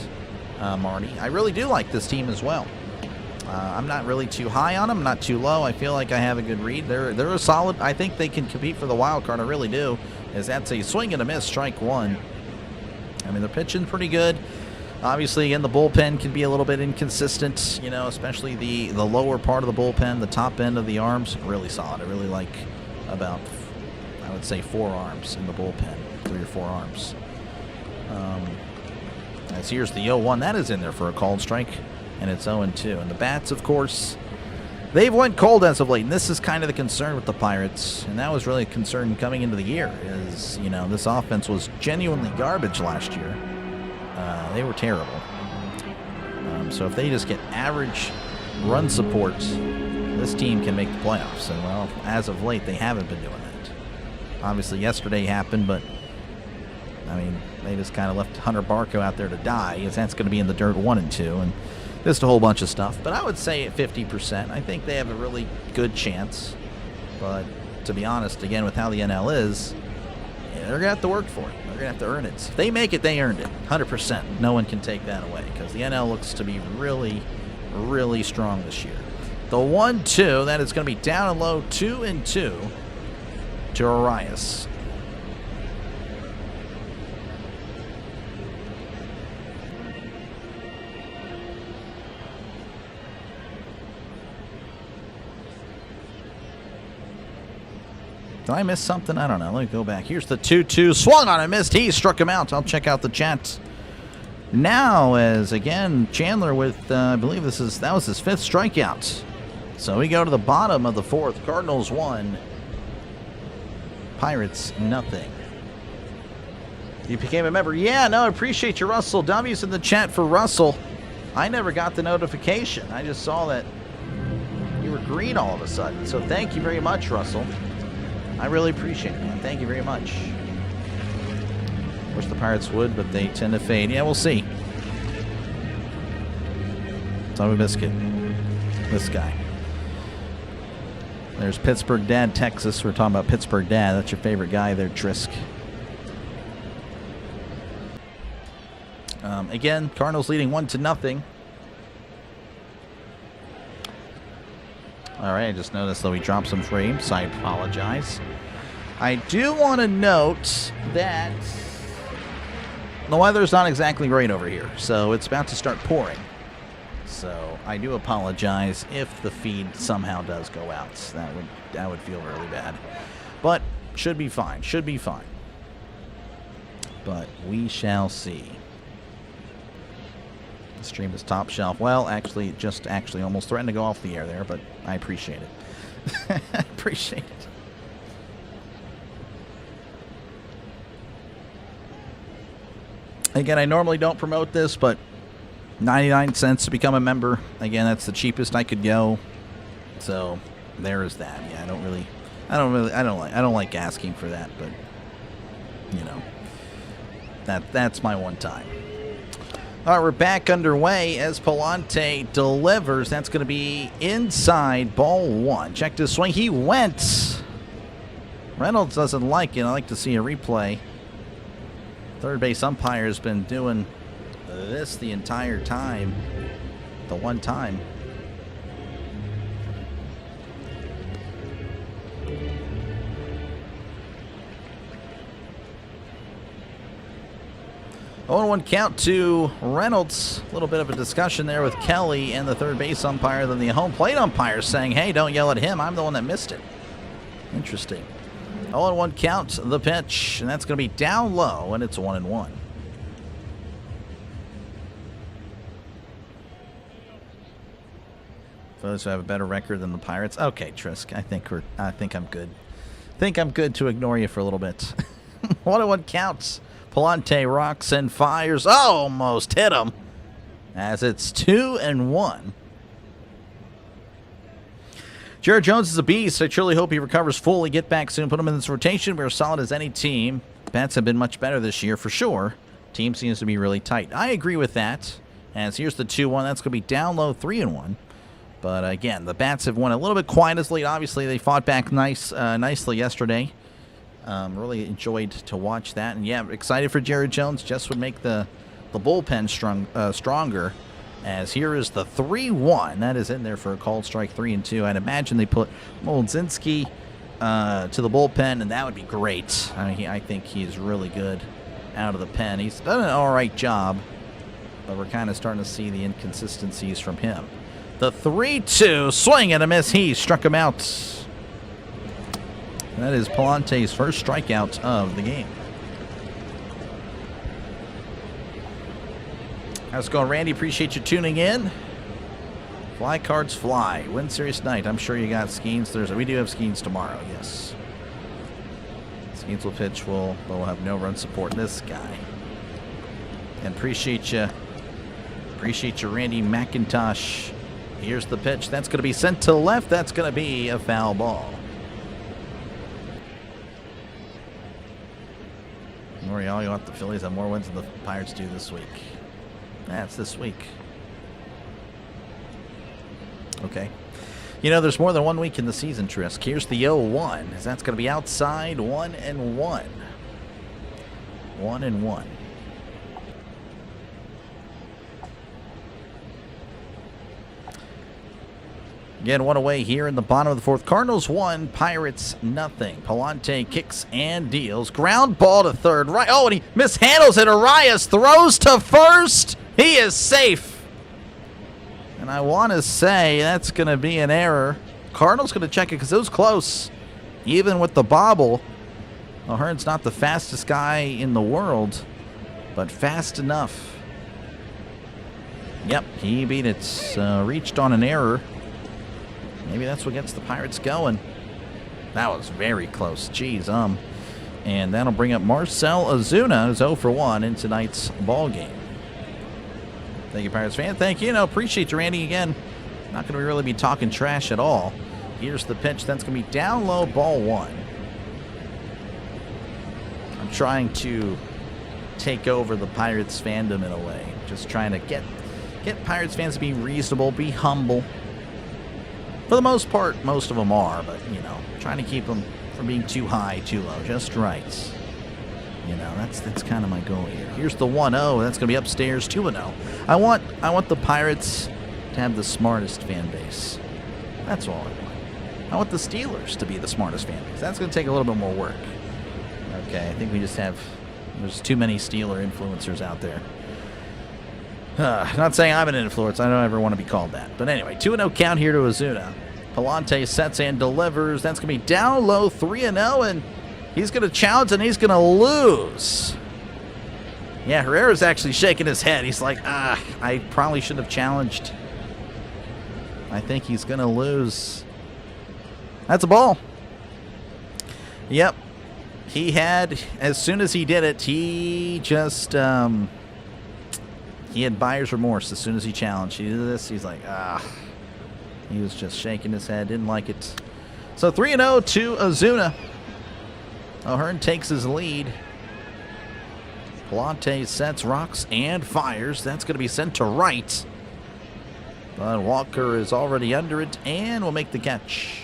Marty. I really do like this team as well. I'm not really too high on them, not too low. I feel like I have a good read. They're a solid. I think they can compete for the wild card. I really do. As that's a swing and a miss, strike 1. I mean, they're pitching pretty good. Obviously, again, the bullpen can be a little bit inconsistent, especially the lower part of the bullpen, the top end of the arms, really solid. I really like about, I would say, 4 arms in the bullpen, 3 or 4 arms. As here's the 0-1. That is in there for a called strike, and it's 0-2. And the bats, of course, they've went cold as of late, and this is kind of the concern with the Pirates, and that was really a concern coming into the year, is, this offense was genuinely garbage last year. They were terrible. So if they just get average run support, this team can make the playoffs. And, well, as of late, they haven't been doing that. Obviously, yesterday happened, but, I mean, they just kind of left Hunter Barco out there to die, as that's going to be in the dirt 1-2, and just a whole bunch of stuff. But I would say at 50%, I think they have a really good chance. But to be honest, again, with how the NL is, they're going to have to work for it. They're going to have to earn it. If they make it, they earned it. 100%. No one can take that away, because the NL looks to be really, really strong this year. The 1-2, that is going to be down and low, 2-2 to Arias. Did I miss something? I don't know. Let me go back. Here's the 2-2. Swung on and missed. He struck him out. I'll check out the chat now, as, again, Chandler with, I believe that was his 5th strikeout. So we go to the bottom of the 4th. Cardinals 1. Pirates nothing. You became a member. Yeah, no, I appreciate you, Russell. W's in the chat for Russell. I never got the notification. I just saw that you were green all of a sudden. So thank you very much, Russell. I really appreciate it, man. Thank you very much. Wish the Pirates would, but they tend to fade. Yeah, we'll see. Tommy Biscuit. This guy. There's Pittsburgh Dad, Texas. We're talking about Pittsburgh Dad. That's your favorite guy there, Trisk. Again, Cardinals leading 1-0. All right, I just noticed that we dropped some frames, so I apologize. I do want to note that the weather's not exactly great over here, so it's about to start pouring. So I do apologize if the feed somehow does go out. That would feel really bad. But should be fine. Should be fine. But we shall see. The stream is top shelf. Well, actually, almost threatened to go off the air there, but I appreciate it. I appreciate it. Again, I normally don't promote this, but 99 cents to become a member. Again, that's the cheapest I could go. So there is that. Yeah, I don't like asking for that, but you know, that's my one time. All right, we're back underway as Palante delivers. That's going to be inside, ball one. Check this swing. He went. Reynolds doesn't like it. I like to see a replay. Third base umpire has been doing this the entire time. The one time. Oh, 1 count to Reynolds. A little bit of a discussion there with Kelly and the third base umpire. Then the home plate umpire saying, hey, don't yell at him. I'm the one that missed it. Interesting. 0-1 count, the pitch. And that's going to be down low, and it's 1-1. For those who have a better record than the Pirates. Okay, Trisk, I think I'm good. I think I'm good to ignore you for a little bit. 1-1 counts. Palante rocks and fires. Oh, almost hit him. As it's 2-1. Jared Jones is a beast. I truly hope he recovers fully. Get back soon. Put him in this rotation. We're as solid as any team. Bats have been much better this year for sure. Team seems to be really tight. I agree with that. As here's the 2-1. That's going to be down low, 3-1. But again, the Bats have won a little bit quiet as late. Obviously, they fought back nicely yesterday. Really enjoyed to watch that. And yeah, excited for Jared Jones. Just would make the bullpen stronger. As here is the 3-1. That is in there for a called strike, 3-2. I'd imagine they put Molodzinski to the bullpen, and that would be great. I mean, I think he's really good out of the pen. He's done an all right job, but we're kind of starting to see the inconsistencies from him. The 3-2, swing and a miss. He struck him out. That is Palante's first strikeout of the game. How's it going, Randy? Appreciate you tuning in. Fly cards fly. Win Series night. I'm sure you got Skeens Thursday. We do have Skeens tomorrow, yes. Skeens will pitch. We'll have no run support. This guy. And appreciate you, Randy McIntosh. Here's the pitch. That's going to be sent to left. That's going to be a foul ball. Morial, you want the Phillies have more wins than the Pirates do this week. That's this week. Okay. You know, there's more than 1 week in the season, Trisk. Here's the 0-1. That's going to be outside, 1-1. 1-1. Again, one away here in the bottom of the fourth. Cardinals 1, Pirates nothing. Palante kicks and deals. Ground ball to third. Right. Oh, and he mishandles it. Arias throws to first. He is safe. And I want to say that's going to be an error. Cardinals going to check it because it was close. Even with the bobble. O'Hearn's not the fastest guy in the world, but fast enough. Yep, he beat it. Reached on an error. Maybe that's what gets the Pirates going. That was very close. Jeez, and that'll bring up Marcell Ozuna, who's 0 for 1 in tonight's ball game. Thank you, Pirates fan. Thank you. Appreciate you, Randy, again. Not going to really be talking trash at all. Here's the pitch. That's going to be down low, ball 1. I'm trying to take over the Pirates fandom in a way. Just trying to get Pirates fans to be reasonable, be humble. For the most part, most of them are, but, you know, trying to keep them from being too high, too low, just right. You know, that's kind of my goal here. Here's the 1-0. That's going to be upstairs 2-0. I want the Pirates to have the smartest fan base. That's all I want. I want the Steelers to be the smartest fan base. That's going to take a little bit more work. Okay, I think we just have... There's too many Steeler influencers out there. Not saying I'm an influencer. I don't ever want to be called that. But anyway, 2-0 count here to Ozuna. Palante sets and delivers. That's going to be down low 3-0, and he's going to challenge, and he's going to lose. Yeah, Herrera's actually shaking his head. He's like, I probably should have challenged. I think he's going to lose. That's a ball. Yep. He had, as soon as he did it, he just, he had buyer's remorse as soon as he challenged. He did this, he's like, He was just shaking his head, didn't like it. So 3-0 to Ozuna. O'Hearn takes his lead. Palante sets, rocks, and fires. That's going to be sent to right. But Walker is already under it and will make the catch.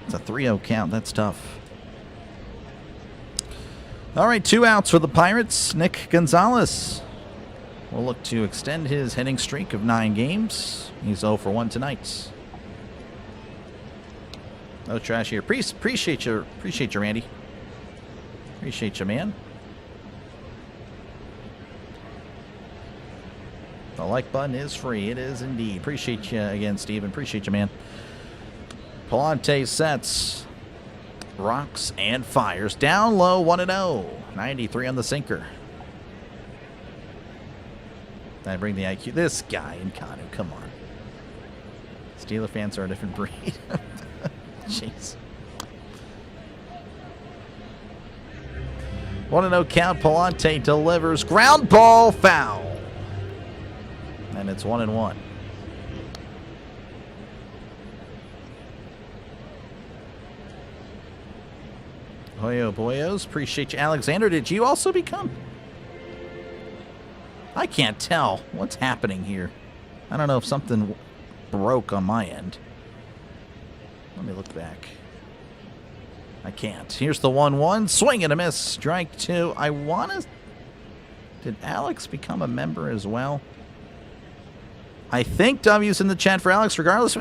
It's a 3-0 count. That's tough. All right, 2 outs for the Pirates. Nick Gonzalez will look to extend his hitting streak of 9 games. He's 0 for 1 tonight. No trash here. Appreciate you, Randy. Appreciate you, man. The like button is free. It is indeed. Appreciate you again, Steven. Appreciate you, man. Palante sets, rocks, and fires. Down low, 1-0. 93 on the sinker. I bring the IQ. This guy in Kanu, come on. Steeler fans are a different breed. Jeez. 1-0 count. Palante delivers. Ground ball, foul. And it's 1-1. Hoyo boyos. Appreciate you. Alexander, did you also become? I can't tell what's happening here. I don't know if something broke on my end. Let me look back. I can't. Here's the 1-1. Swing and a miss. Strike 2. I want to... Did Alex become a member as well? I think W's in the chat for Alex, regardless.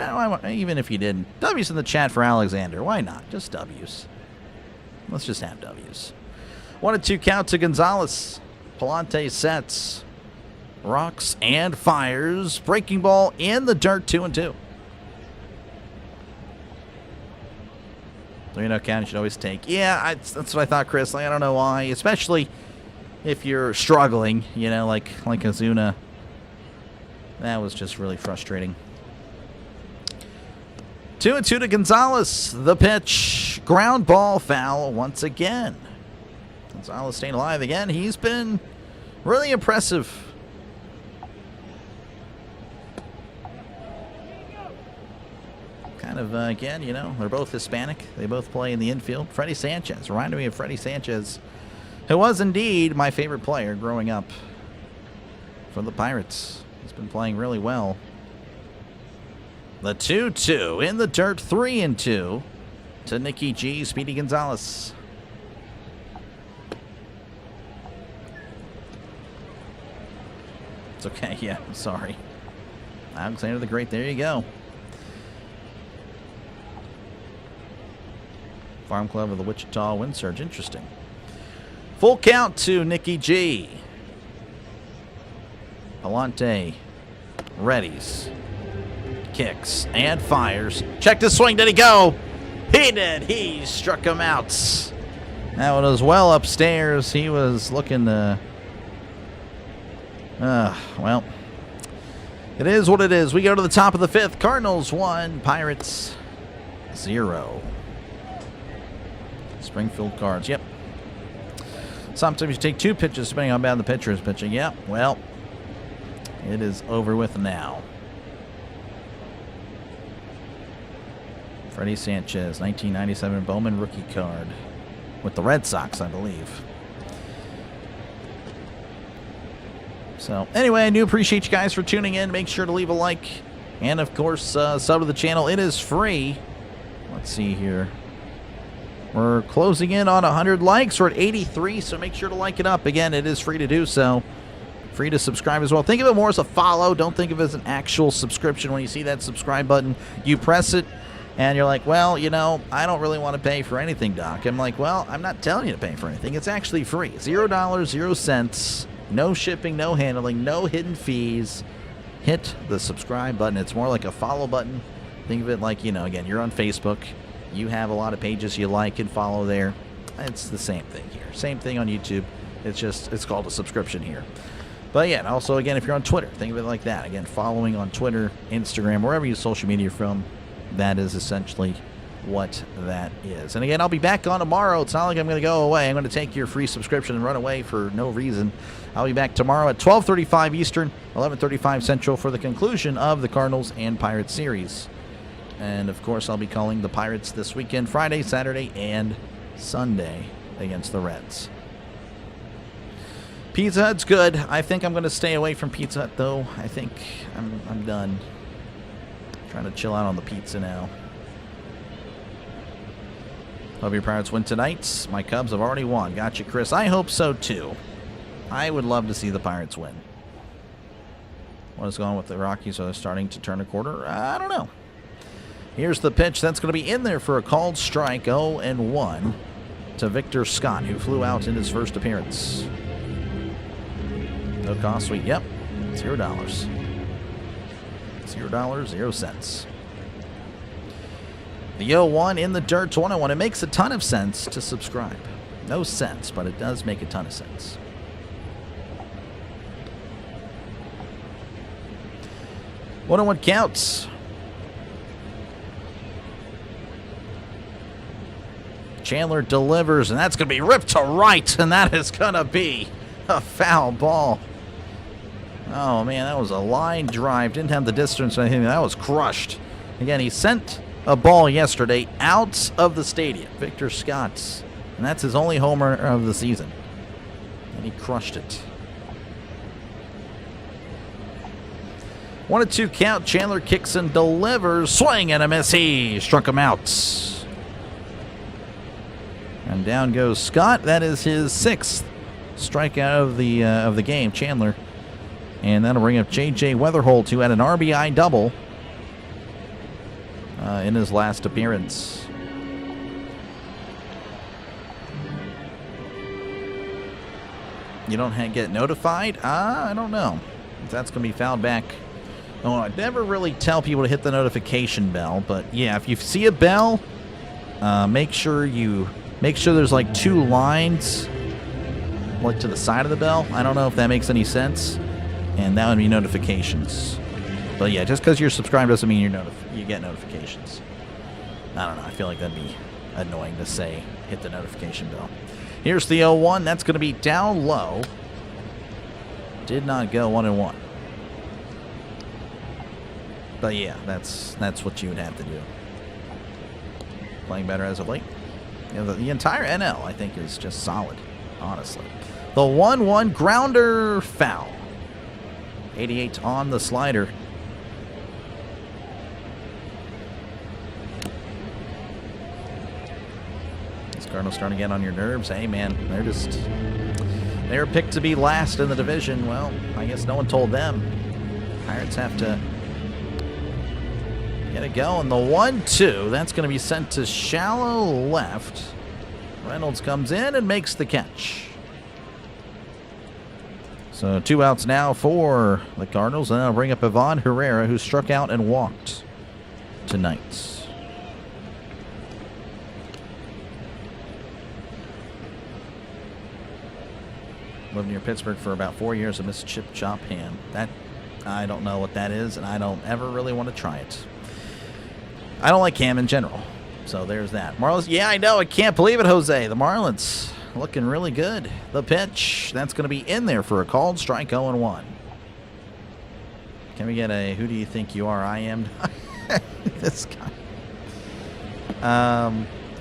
Even if you didn't. W's in the chat for Alexander. Why not? Just W's. Let's just have W's. 1-2 count to Gonzalez. Palante sets, rocks, and fires. Breaking ball in the dirt, 2-2. 3-0 count you should always take. Yeah, that's what I thought, Chris. Like, I don't know why. Especially if you're struggling, you know, like Ozuna. That was just really frustrating. 2-2 to Gonzalez. The pitch. Ground ball foul once again. Gonzalez staying alive again. He's been really impressive. Kind of, again, you know, they're both Hispanic. They both play in the infield. Freddie Sanchez. Reminded me of Freddie Sanchez, who was indeed my favorite player growing up for the Pirates. He's been playing really well. The 2-2 in the dirt, 3-2 to Nicky G. Speedy Gonzalez. It's okay, yeah, I'm sorry. Alexander the Great, there you go. Farm Club of the Wichita Wind Surge, interesting. Full count to Nicky G. Palante readies, kicks, and fires. Check the swing. Did he go? He did. He struck him out. That one was well upstairs. He was looking to... well, it is what it is. We go to the top of the 5th. Cardinals 1, Pirates 0. Springfield Cards. Yep. Sometimes you take 2 pitches depending on how bad the pitcher is pitching. Yep. Well, it is over with now. Freddie Sanchez, 1997 Bowman rookie card with the Red Sox, I believe. So, anyway, I do appreciate you guys for tuning in. Make sure to leave a like. And, of course, sub to the channel. It is free. Let's see here. We're closing in on 100 likes. We're at 83, so make sure to like it up. Again, it is free to do so. Free to subscribe as well. Think of it more as a follow. Don't think of it as an actual subscription. When you see that subscribe button, you press it, and you're like, well, you know, I don't really want to pay for anything, Doc. I'm like, well, I'm not telling you to pay for anything. It's actually free. $0, 0 cents. No shipping, no handling, no hidden fees. Hit the subscribe button. It's more like a follow button. Think of it like, you know, again, you're on Facebook. You have a lot of pages you like and follow there. It's the same thing here. Same thing on YouTube. It's called a subscription here. But yeah, and also, again, if you're on Twitter, think of it like that. Again, following on Twitter, Instagram, wherever you social media from, that is essentially what that is. And again, I'll be back on tomorrow. It's not like I'm going to go away. I'm going to take your free subscription and run away for no reason. I'll be back tomorrow at 12:35 Eastern, 11:35 Central for the conclusion of the Cardinals and Pirates series. And, of course, I'll be calling the Pirates this weekend, Friday, Saturday, and Sunday against the Reds. Pizza Hut's good. I think I'm going to stay away from Pizza Hut, though. I think I'm done. Trying to chill out on the pizza now. Hope your Pirates win tonight. My Cubs have already won. Gotcha, Chris. I hope so, too. I would love to see the Pirates win. What is going on with the Rockies? Are they starting to turn a quarter? I don't know. Here's the pitch. That's going to be in there for a called strike. 0-1 to Victor Scott, who flew out in his first appearance. No cost sweet. Yep. $0. $0, 0 cents. The 0-1 in the dirt to 101. It makes a ton of sense to subscribe. No sense, but it does make a ton of sense. One on one counts. Chandler delivers, and that's going to be ripped to right, and that is going to be a foul ball. Oh, man, that was a line drive. Didn't have the distance or anything. That was crushed. Again, he sent a ball yesterday out of the stadium. Victor Scott's, and that's his only homer of the season. And he crushed it. 1-2 count. Chandler kicks and delivers. Swing and a miss. He struck him out. And down goes Scott. That is his 6th strikeout of the game, Chandler. And that'll bring up J.J. Weatherholt, who had an RBI double in his last appearance. You don't get notified? I don't know if that's going to be fouled back. Oh, I never really tell people to hit the notification bell, but yeah, if you see a bell, make sure there's like 2 lines like to the side of the bell. I don't know if that makes any sense, and that would be notifications. But yeah, just because you're subscribed doesn't mean you get notifications. I don't know. I feel like that'd be annoying to say hit the notification bell. Here's the 0-1. That's going to be down low. Did not go 1-1. But yeah, that's what you would have to do. Playing better as of late. You know, the entire NL, I think, is just solid, honestly. The 1-1 grounder foul. 88 on the slider. This Cardinals starting to get on your nerves. Hey, man, they're picked to be last in the division. Well, I guess no one told them. Pirates have to get it going. The 1-2, that's going to be sent to shallow left. Reynolds comes in and makes the catch. So 2 outs now for the Cardinals. And I'll bring up Ivan Herrera, who struck out and walked tonight. Lived near Pittsburgh for about 4 years. I missed chip chop ham. That, I don't know what that is, and I don't ever really want to try it. I don't like ham in general. So there's that. Marlins, yeah, I know. I can't believe it, Jose. The Marlins looking really good. The pitch, that's going to be in there for a called strike. 0-1. Can we get a who do you think you are? I am. This guy.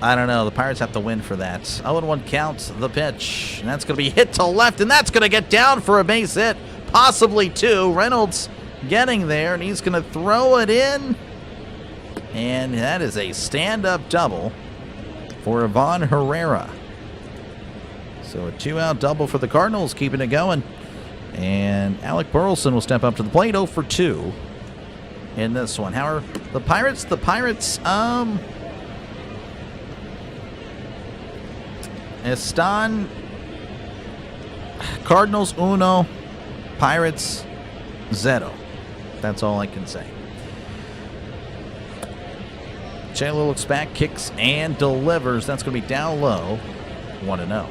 I don't know. The Pirates have to win for that. 0-1 counts. The pitch. And that's going to be hit to left, and that's going to get down for a base hit. Possibly 2. Reynolds getting there, and he's going to throw it in. And that is a stand-up double for Ivan Herrera. So a 2-out double for the Cardinals, keeping it going. And Alec Burleson will step up to the plate, 0 for 2 in this one. How are the Pirates? The Pirates, Estan, Cardinals 1, Pirates 0. That's all I can say. Chandler looks back, kicks, and delivers. That's going to be down low, 1-0.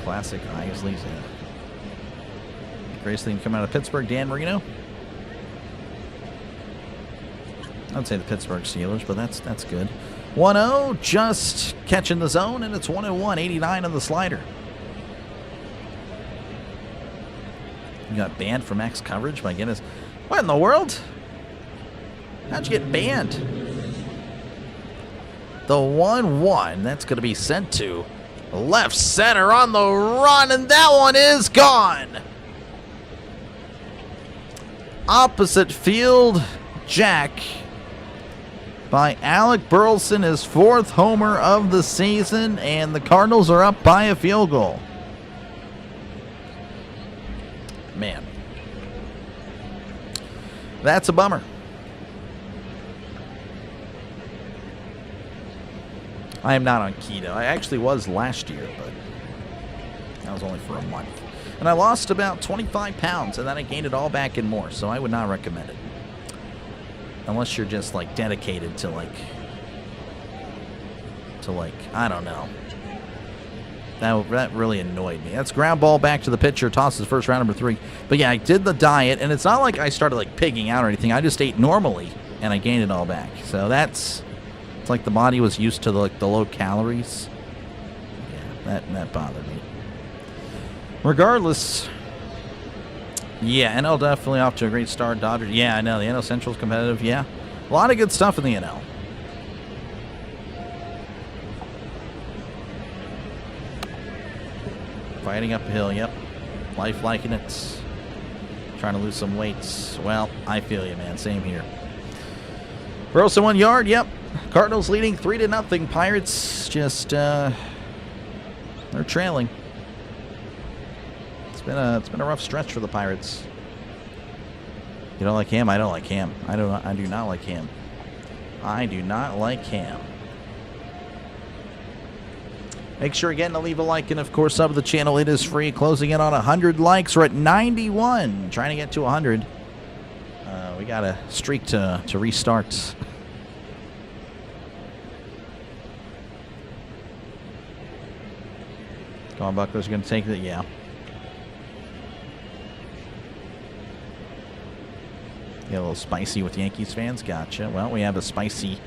Classic Isley's in. Greatest thing coming out of Pittsburgh, Dan Marino. I'd say the Pittsburgh Steelers, but that's good. 1-0, just catching the zone, and it's 1-1, 89 on the slider. You got banned from max coverage? My goodness. What in the world? How'd you get banned? The 1-1, that's going to be sent to left center on the run, and that one is gone. Opposite field, jack by Alec Burleson, his 4th homer of the season, and the Cardinals are up by a field goal. Man, that's a bummer. I am not on keto. I actually was last year, but that was only for a month. And I lost about 25 pounds, and then I gained it all back and more, so I would not recommend it. Unless you're just, like, dedicated to, like, I don't know. That really annoyed me. That's ground ball back to the pitcher, tosses first round, number 3. But, yeah, I did the diet, and it's not like I started, like, pigging out or anything. I just ate normally, and I gained it all back. So that's... It's like the body was used to the low calories. Yeah, that bothered me. Regardless, yeah, NL definitely off to a great start. Dodgers, yeah, I know the NL Central's competitive. Yeah, a lot of good stuff in the NL. Fighting uphill, yep. Life liking it. Trying to lose some weights. Well, I feel you, man. Same here. Burleson 1 yard, yep. Cardinals leading 3-0. Pirates just they're trailing. It's been a rough stretch for the Pirates. You don't like Ham? I don't like Ham. I do not like Ham. I do not like Ham. Make sure again to leave a like and of course sub to the channel. It is free. Closing in on 100 likes. We're at 91. Trying to get to 100. We got a streak to restart. Come on, Buckler's going to take it. Yeah. Get a little spicy with Yankees fans. Gotcha. Well, we have a spicy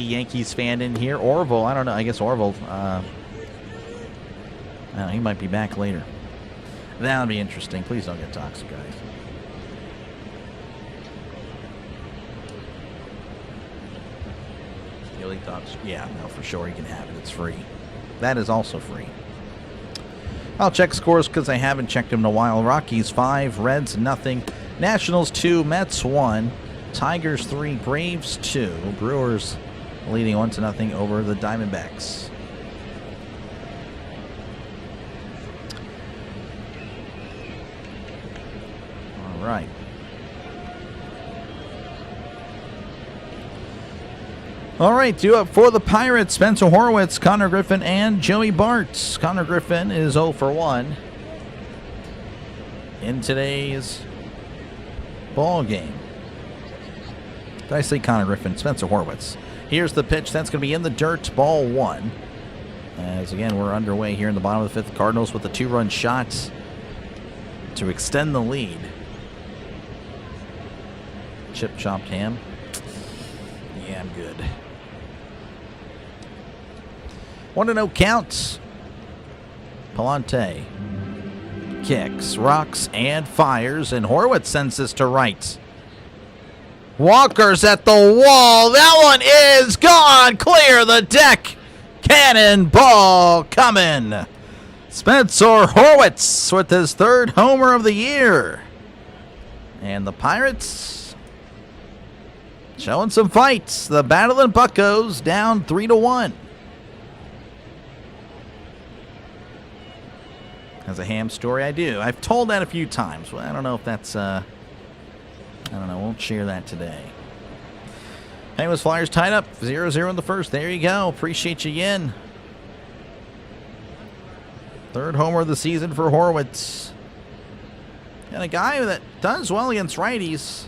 Yankees fan in here. Orville. I don't know. I guess Orville. He might be back later. That'll be interesting. Please don't get toxic, guys. Really thoughts? Yeah, no, for sure you can have it. It's free. That is also free. I'll check scores because I haven't checked them in a while. Rockies 5, Reds nothing. Nationals 2, Mets 1, Tigers 3, Braves 2. Brewers leading 1-0 over the Diamondbacks. All right. All right, due up for the Pirates, Spencer Horwitz, Connor Griffin, and Joey Bart. Connor Griffin is 0 for 1 in today's ball game. Did I say Connor Griffin? Spencer Horwitz. Here's the pitch. That's going to be in the dirt. Ball 1. As again, we're underway here in the bottom of the 5th. Cardinals with a 2-run shot to extend the lead. Chip chopped ham. Yeah, I'm good. 1-0 count. Palante kicks, rocks, and fires, and Horwitz sends this to right. Walker's at the wall. That one is gone. Clear the deck. Cannonball coming. Spencer Horwitz with his 3rd homer of the year. And the Pirates Showing some fights. The Battling Buccos down 3-1. Has a ham story? I do. I've told that a few times. Well, I don't know if that's, I don't know. Won't share that today. Penguins Flyers tied up 0-0 in the first. There you go. Appreciate you, Yin. Third homer of the season for Horwitz. And a guy that does well against righties.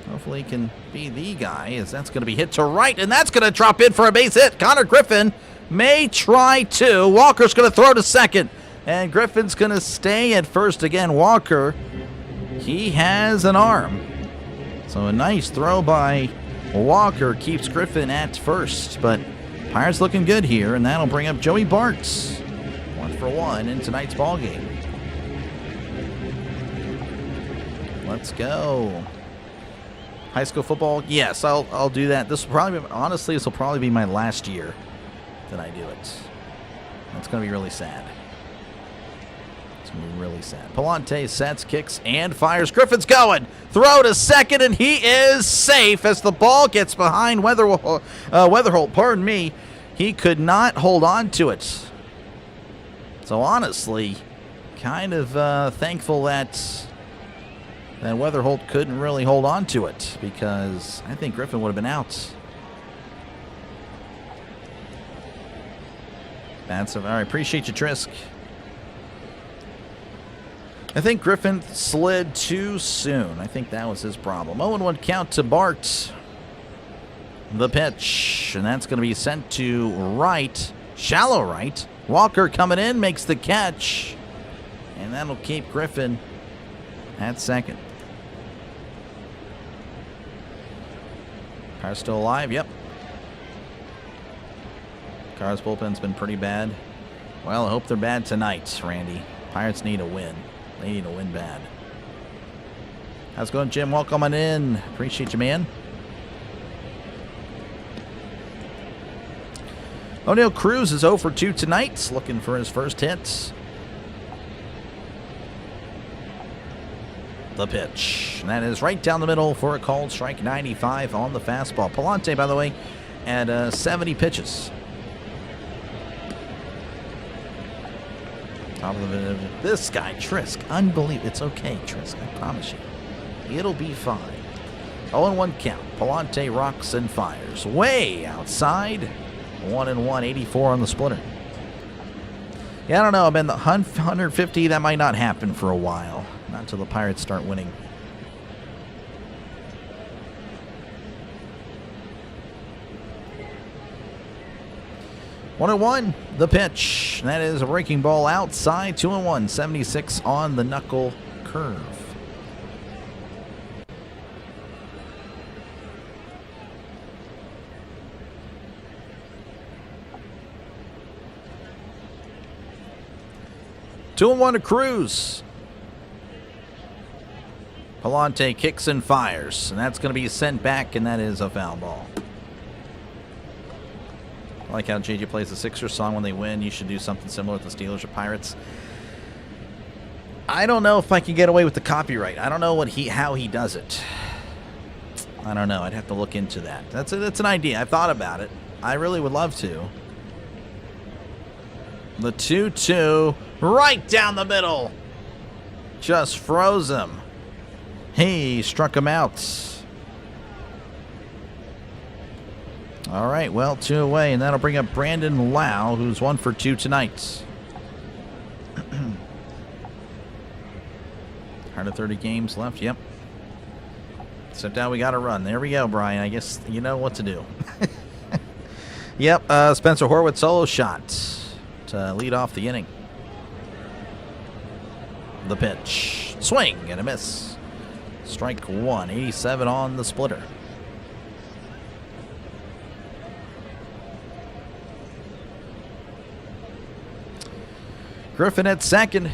Hopefully he can be the guy, as that's going to be hit to right, and that's going to drop in for a base hit. Connor Griffin may try to. Walker's going to throw to second, and Griffin's going to stay at first again. Walker, he has an arm. So a nice throw by Walker keeps Griffin at first, but Pirates looking good here, and that'll bring up Joey Bartz. 1-for-1 in tonight's ballgame. Let's go. High school football, yes, I'll do that. This will probably be, honestly, this will probably be my last year that I do it. That's going to be really sad. It's going to be really sad. Palante sets, kicks, and fires. Griffin's going. Throw to second, and he is safe as the ball gets behind Weatherholt. Pardon me. He could not hold on to it. So honestly, kind of thankful that Weatherholt couldn't really hold on to it, because I think Griffin would have been out. That's all right. Appreciate you, Trisk. I think Griffin slid too soon. I think that was his problem. 0-1 count to Bart. The pitch, and that's going to be sent to right, shallow right. Walker coming in, makes the catch, and that'll keep Griffin at second. Car's still alive, yep. Car's bullpen's been pretty bad. Well, I hope they're bad tonight, Randy. Pirates need a win. They need a win bad. How's it going, Jim? Welcome on in. Appreciate you, man. O'Neal Cruz is 0 for 2 tonight, looking for his first hit. The pitch. And that is right down the middle for a called strike. 95 on the fastball. Palante, by the way, at 70 pitches. Top of the, this guy, Trisk, unbelievable. It's okay, Trisk, I promise you. It'll be fine. 0-1 count. Palante rocks and fires. Way outside. 1-1, 84 on the splitter. Yeah, I don't know. I've been the 150. That might not happen for a while. Not until the Pirates start winning. One and one, the pitch. That is a breaking ball outside. 2-1, 76 on the knuckle curve. Two and one to Cruz. Palante kicks and fires, and that's going to be sent back, and that is a foul ball. I like how JJ plays the Sixers song when they win. You should do something similar with the Steelers or Pirates. I don't know if I can get away with the copyright. I don't know how he does it. I don't know. I'd have to look into that. That's an idea. I've thought about it. I really would love to. The 2-2 right down the middle. Just froze him. He struck him out. All right, well, 2 away, and that'll bring up Brandon Lau, who's 1 for 2 tonight. 130 games left, yep. So now we got to run. There we go, Brian. I guess you know what to do. Yep, Spencer Horwitz solo shot to lead off the inning. The pitch. Swing and a miss. Strike one, 87 on the splitter. Griffin at second.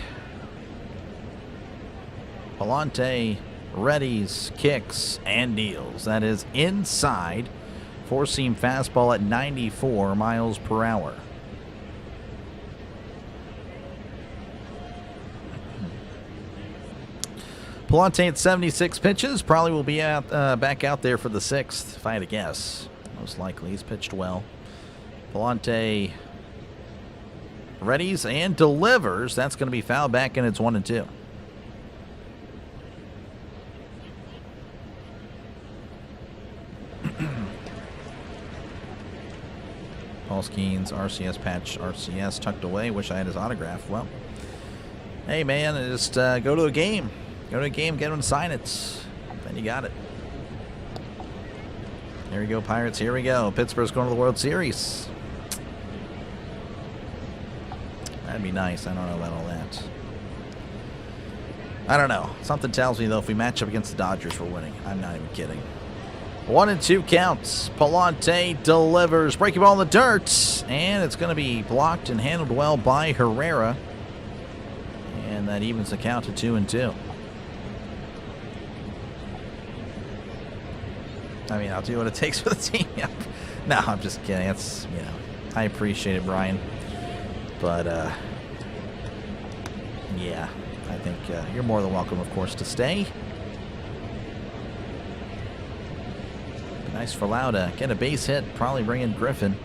Palante readies, kicks, and deals. That is inside. Four-seam fastball at 94 miles per hour. Palante at 76 pitches. Probably will be out, back out there for the 6th, if I had to guess. Most likely. He's pitched well. Palante readies and delivers. That's going to be foul back, and it's 1-2. Paul Skeens, RCS patch, RCS tucked away. Wish I had his autograph. Well, hey, man, just go to a game. Go to a game, get him to sign it. Then you got it. Here we go, Pirates. Here we go. Pittsburgh's going to the World Series. That'd be nice. I don't know about all that. I don't know. Something tells me, though, if we match up against the Dodgers, we're winning. I'm not even kidding. 1-2 counts. Palante delivers. Breaking ball in the dirt. And it's going to be blocked and handled well by Herrera. And that evens the count to 2-2. I mean, I'll do what it takes for the team. Yep. No, I'm just kidding. It's, you know, I appreciate it, Brian. But, yeah, I think you're more than welcome, of course, to stay. Nice for Lauda. Get a base hit. Probably bring in Griffin.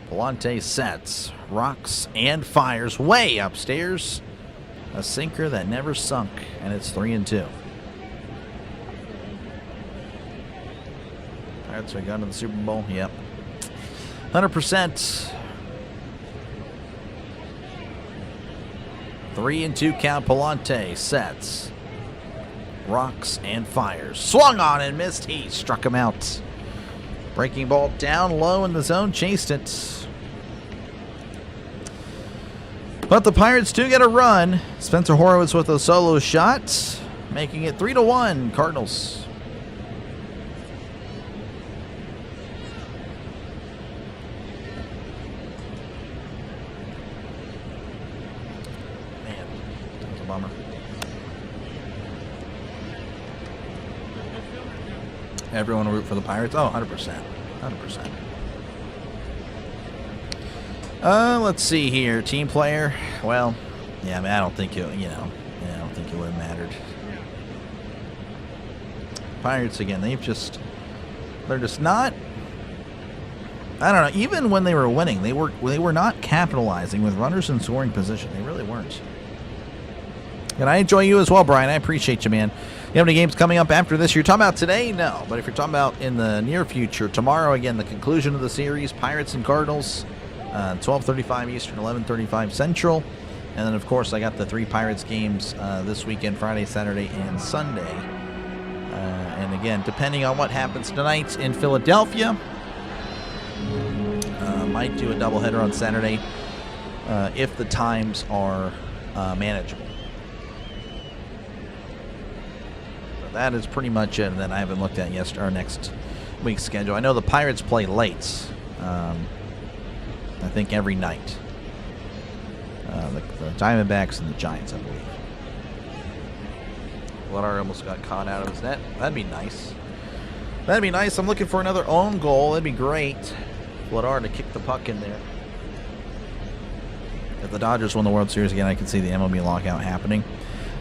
Palante sets, rocks, and fires way upstairs. A sinker that never sunk, and it's 3-2. Pirates are going to the Super Bowl. Yep. 100%. 3-2 count. Palante sets, rocks, and fires. Swung on and missed. He struck him out. Breaking ball down low in the zone. Chased it. But the Pirates do get a run. Spencer Horowitz with a solo shot, making it 3-1 Cardinals. Man, that was a bummer. Everyone will root for the Pirates? Oh, 100%. 100%. Let's see here. Team player. Well, yeah, I mean, I don't think it, I don't think it would have mattered. Pirates, again, they're just not, I don't know, even when they were winning, they were not capitalizing with runners in scoring position. They really weren't. And I enjoy you as well, Brian. I appreciate you, man. You have any games coming up after this? You're talking about today? No. But if you're talking about in the near future, tomorrow, again, the conclusion of the series, Pirates and Cardinals, 12:35 Eastern, 11:35 Central. And then, of course, I got the 3 Pirates games this weekend, Friday, Saturday, and Sunday. And again, depending on what happens tonight in Philadelphia, might do a doubleheader on Saturday if the times are manageable. So that is pretty much it. And then I haven't looked at our next week's schedule. I know the Pirates play late. I think every night. The Diamondbacks and the Giants, I believe. Vladar almost got caught out of his net. That'd be nice. That'd be nice. I'm looking for another own goal. That'd be great. Vladar to kick the puck in there. If the Dodgers win the World Series again, I can see the MLB lockout happening.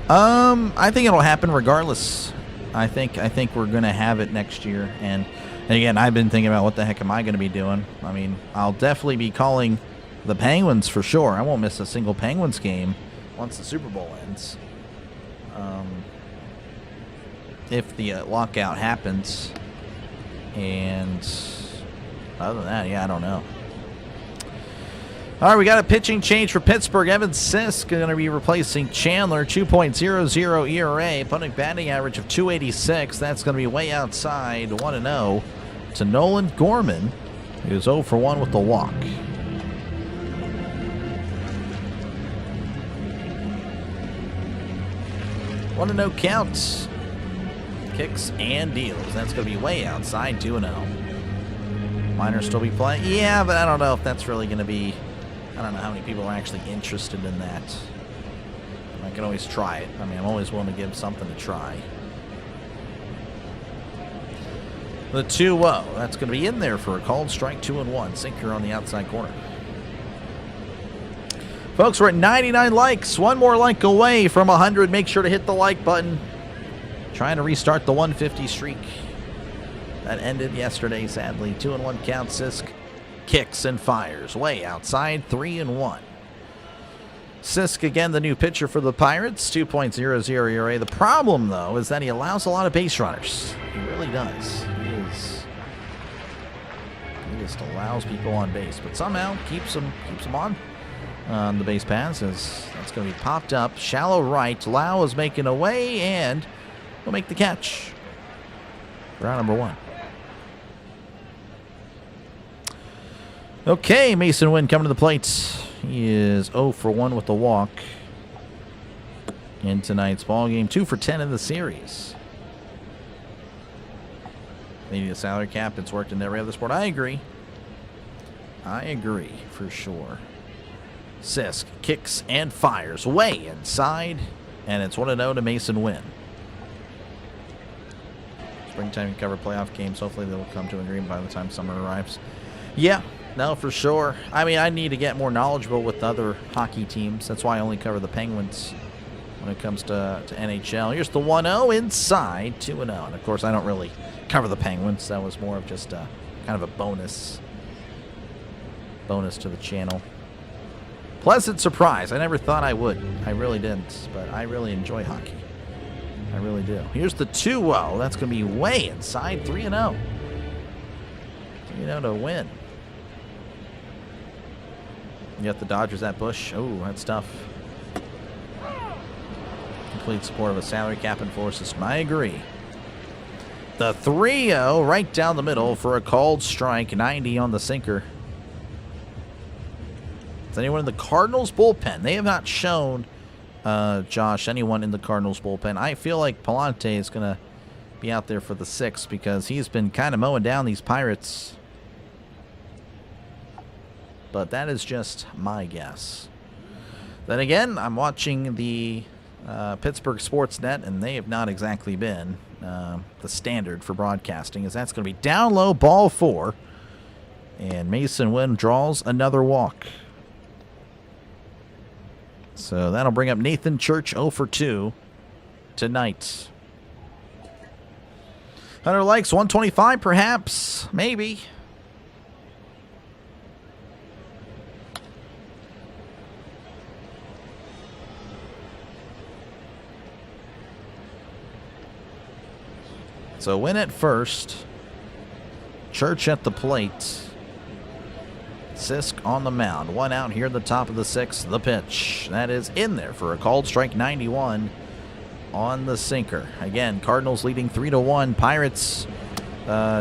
I think it'll happen regardless. I think we're going to have it next year. And again, I've been thinking about what the heck am I going to be doing. I mean, I'll definitely be calling the Penguins for sure. I won't miss a single Penguins game once the Super Bowl ends. If the lockout happens. And other than that, yeah, I don't know. All right, we got a pitching change for Pittsburgh. Evan Sisk going to be replacing Chandler. 2.00 ERA. Opponent batting average of 286. That's going to be way outside 1-0 to Nolan Gorman, who's 0 for 1 with the walk. 1-0 counts. Kicks and deals. That's going to be way outside 2-0. Miners still be playing? Yeah, but I don't know if that's really going to be... I don't know how many people are actually interested in that. I can always try it. I mean, I'm always willing to give something to try. The 2-0. That's going to be in there for a called strike. 2-1. Sinker on the outside corner. Folks, we're at 99 likes. One more like away from 100. Make sure to hit the like button. trying to restart the 150 streak that ended yesterday, sadly. 2-1 count. Sisk kicks and fires way outside. 3-1. Sisk, again, the new pitcher for the Pirates. 2.00 ERA. The problem, though, is that he allows a lot of base runners. He really does. He just allows people on base, but somehow keeps them on the base paths. As that's going to be popped up. Shallow right. Lau is making away, and will make the catch. Round number 1. Okay, Mason Wynn coming to the plate. He is 0 for 1 with the walk in tonight's ball game. 2 for 10 in the series. Maybe a salary cap. It's worked in every other sport. I agree. For sure. Sisk kicks and fires way inside, and it's 1-0 to Mason Wynn. Springtime cover playoff games. Hopefully they'll come to an agreement by the time summer arrives. Yeah, no, for sure. I mean, I need to get more knowledgeable with other hockey teams. That's why I only cover the Penguins when it comes to NHL. Here's the 1-0 inside, 2-0. And, of course, I don't really cover the Penguins. That was more of just kind of a bonus to the channel. Pleasant surprise. I never thought I would. I really didn't. But I really enjoy hockey. I really do. Here's the 2-0. That's going to be way inside. 3-0. 3-0 to win. You got the Dodgers at Bush. Oh, that's tough. Complete support of a salary cap enforced system. I agree. The 3-0 right down the middle for a called strike. 90 on the sinker. Is anyone in the Cardinals bullpen? They have not shown, Josh, anyone in the Cardinals bullpen. I feel like Palante is going to be out there for the 6th because he's been kind of mowing down these Pirates. But that is just my guess. Then again, I'm watching the Pittsburgh Sportsnet, and they have not exactly been the standard for broadcasting, as that's going to be down low, ball 4. And Mason Wynn draws another walk. So that'll bring up Nathan Church 0 for 2 tonight. 100 likes, 125 perhaps, maybe. So Win at first. Church at the plate. Sisk on the mound. 1 out here at the top of the 6th. The pitch. That is in there for a called strike. 91 on the sinker. Again, Cardinals leading 3-1. Pirates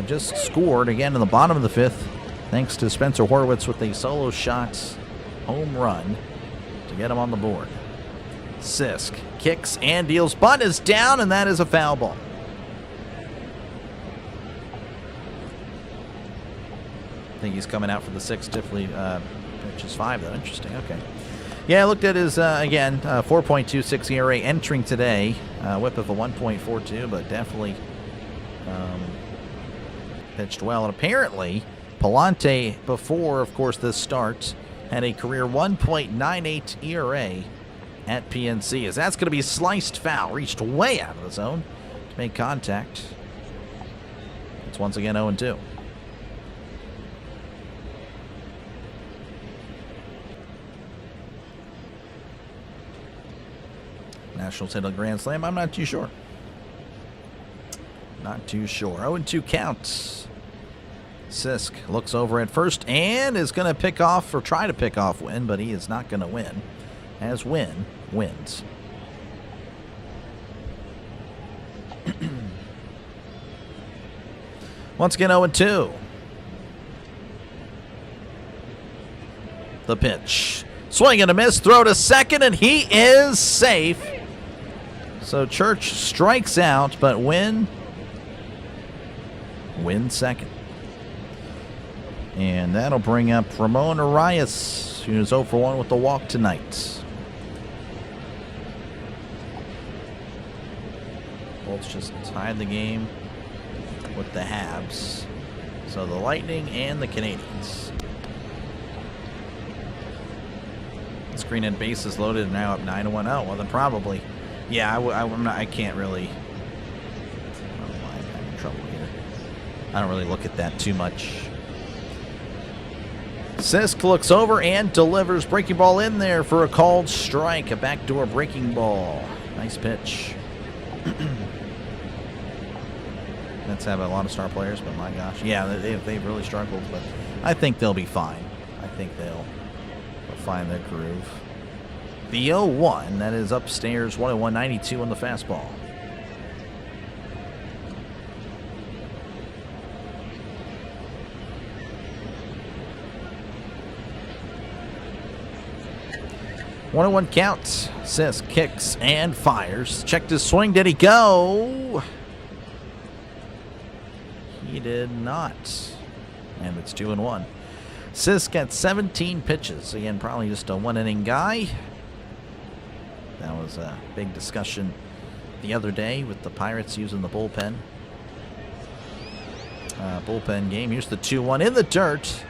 just scored again in the bottom of the 5th. Thanks to Spencer Horwitz with a solo shot home run to get him on the board. Sisk kicks and deals. Bunt is down, and that is a foul ball. I think he's coming out for the 6th. Typically pitches 5, though. Interesting. Okay. Yeah, I looked at his, again, 4.26 ERA entering today. Whip of a 1.42, but definitely pitched well. And apparently, Palante, before, of course, this start, had a career 1.98 ERA at PNC. As that's going to be sliced foul. Reached way out of the zone to make contact. It's once again 0-2. Nationals hit a grand slam? I'm not too sure. Not too sure. 0-2 counts. Sisk looks over at first and is going to pick off or try to pick off Wynn, but he is not going to win, as Wynn wins. Once again, 0-2. The pitch. Swing and a miss. Throw to second, and he is safe. So Church strikes out, but Wynn wins second. And that'll bring up Ramon Arias, who's 0 for 1 with the walk tonight. Bolts just tied the game with the Habs. So the Lightning and the Canadiens. Screen and bases loaded, now up 9-1. Oh, well then probably. Yeah, I can't really I don't really look at that too much. Sisk looks over and delivers. Breaking ball in there for a called strike. A backdoor breaking ball. Nice pitch. Mets have a lot of star players, but my gosh. Yeah, they've really struggled, but I think they'll be fine. I think they'll find their groove. The 0-1, that is upstairs, 101.92 on the fastball. One count. Sisk kicks and fires. Checked his swing. Did he go? He did not. And it's 2-1. Sisk got 17 pitches. Again, probably just a one-inning guy. That was a big discussion the other day with the Pirates using the bullpen. Bullpen game. Here's the 2-1 in the dirt.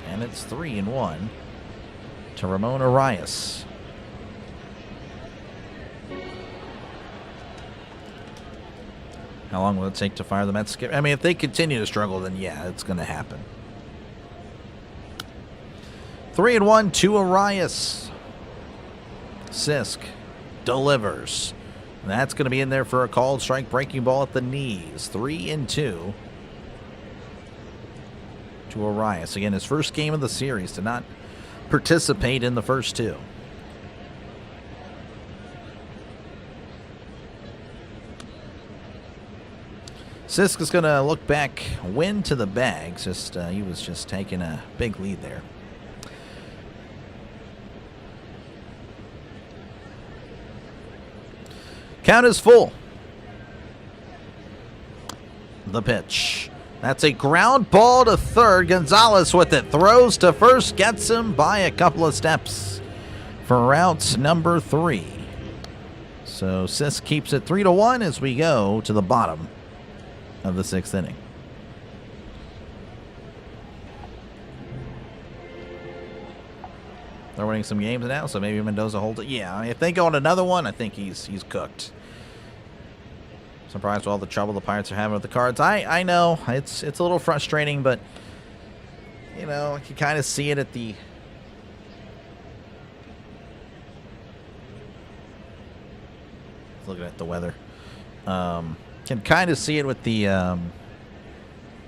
And it's 3-1 to Ramon Arias. How long will it take to fire the Mets? I mean, if they continue to struggle, then yeah, it's going to happen. 3-1 to Arias. Sisk delivers. That's going to be in there for a called strike. Breaking ball at the knees. 3-2 to Arias. Again, his first game of the series. Did not participate in the first two. Sisk is going to look back, win to the bags. He was just taking a big lead there. Count is full. The pitch. That's a ground ball to third. Gonzalez with it. Throws to first. Gets him by a couple of steps for out number 3. So Sisk keeps it 3-1 as we go to the bottom of the 6th inning. They're winning some games now, so maybe Mendoza holds it. Yeah, if they go on another one, I think he's cooked. Surprised with all the trouble the Pirates are having with the Cards. I know it's a little frustrating, but you know, you can kind of see it at the looking at the weather. Can kind of see it with the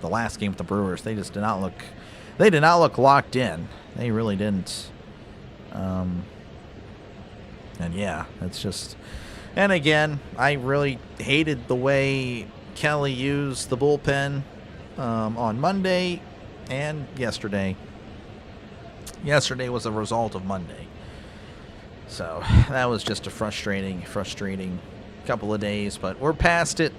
last game with the Brewers. They just did not look locked in. They really didn't. And yeah, it's just. And again, I really hated the way Kelly used the bullpen on Monday and yesterday. Yesterday was a result of Monday. So that was just a frustrating couple of days, but we're past it.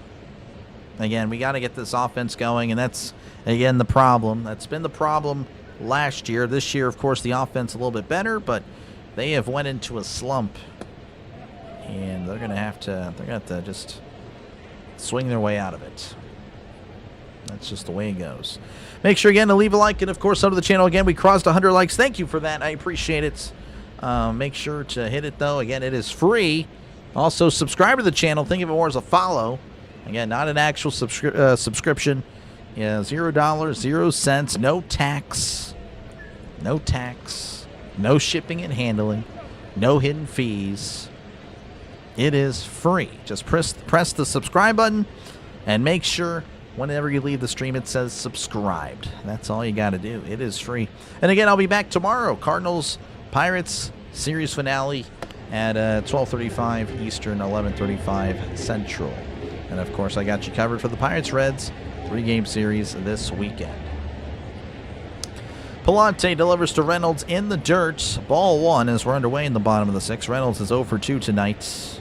Again, we got to get this offense going, and that's, again, the problem. That's been the problem last year. This year, of course, the offense a little bit better, but they have went into a slump. And they're gonna have to just swing their way out of it. That's just the way it goes. Make sure again to leave a like, and of course sub to the channel. Again, we crossed 100 likes. Thank you for that. I appreciate it. Make sure to hit it though. Again, it is free. Also, subscribe to the channel. Think of it more as a follow. Again, not an actual subscription. Yeah, $0, 0 cents, no tax, no shipping and handling, no hidden fees. It is free. Just press the subscribe button and make sure whenever you leave the stream it says subscribed. That's all you got to do. It is free. And again, I'll be back tomorrow. Cardinals Pirates series finale at 12:35 Eastern, 11:35 Central. And of course, I got you covered for the Pirates Reds 3-game series this weekend. Palante delivers to Reynolds in the dirt. Ball 1 as we're underway in the bottom of the 6th. Reynolds is 0 for 2 tonight.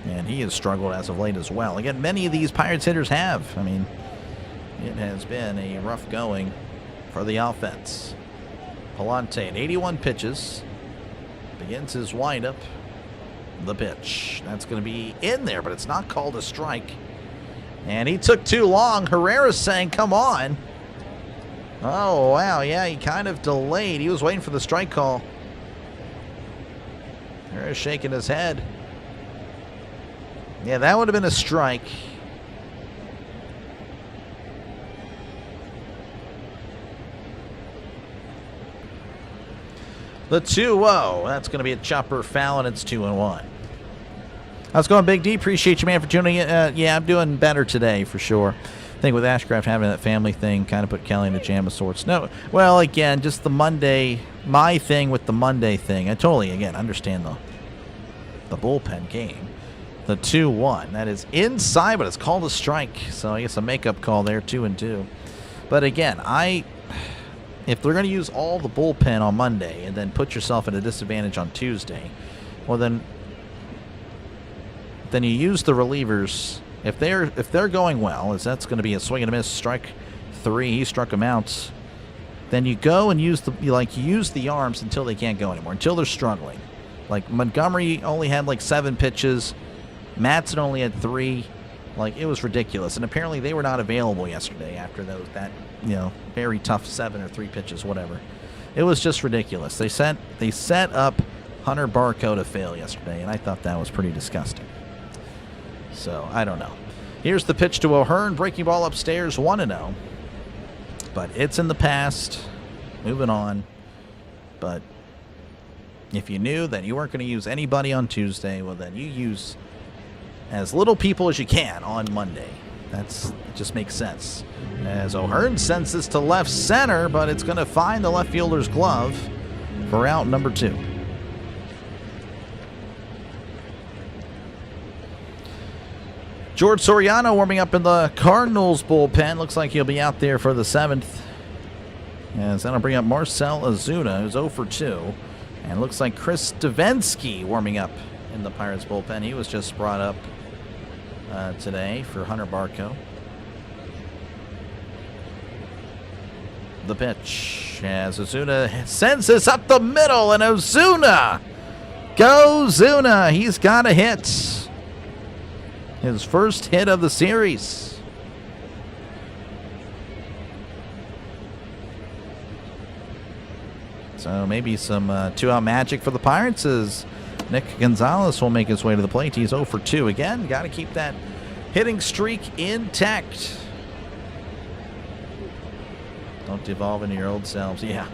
And he has struggled as of late as well. Again, many of these Pirates hitters have. I mean, it has been a rough going for the offense. Palante at 81 pitches. Begins his windup. The pitch. That's going to be in there, but it's not called a strike. And he took too long. Herrera's saying, come on. Oh, wow. Yeah, he kind of delayed. He was waiting for the strike call. Herrera's shaking his head. Yeah, that would have been a strike. The 2-0. That's going to be a chopper foul, and it's 2-1. How's it going, Big D? Appreciate you, man, for tuning in. Yeah, I'm doing better today, for sure. I think with Ashcraft having that family thing kind of put Kelly in a jam of sorts. No, well, again, just the Monday, my thing with the Monday thing. I totally, again, understand the bullpen game. The 2-1. That is inside, but it's called a strike. So I guess a makeup call there, 2-2. But again, if they're going to use all the bullpen on Monday and then put yourself at a disadvantage on Tuesday, well then you use the relievers. If they're going well, as that's going to be a swing and a miss, strike 3, he struck him out. Then you go and use the arms until they can't go anymore, until they're struggling. Like Montgomery only had like 7 pitches, Mattson only had 3. Like, it was ridiculous, and apparently they were not available yesterday after that very tough 7 or 3 pitches, whatever. It was just ridiculous. They set up Hunter Barco to fail yesterday, and I thought that was pretty disgusting. So, I don't know. Here's the pitch to O'Hearn. Breaking ball upstairs, 1-0. But it's in the past. Moving on. But if you knew that you weren't going to use anybody on Tuesday, well, then you use as little people as you can on Monday. It just makes sense. As O'Hearn sends this to left center, but it's going to find the left fielder's glove for out number 2. George Soriano warming up in the Cardinals bullpen. Looks like he'll be out there for the 7th. As that'll bring up Marcell Ozuna, who's 0 for 2. And looks like Chris Davinsky warming up in the Pirates bullpen. He was just brought up today for Hunter Barco. The pitch as Ozuna sends this up the middle, and Ozuna! Go Ozuna! He's got a hit. His first hit of the series. So maybe some 2-out magic for the Pirates as Nick Gonzalez will make his way to the plate. He's 0 for 2 again. Got to keep that hitting streak intact. Don't devolve into your old selves. Yeah.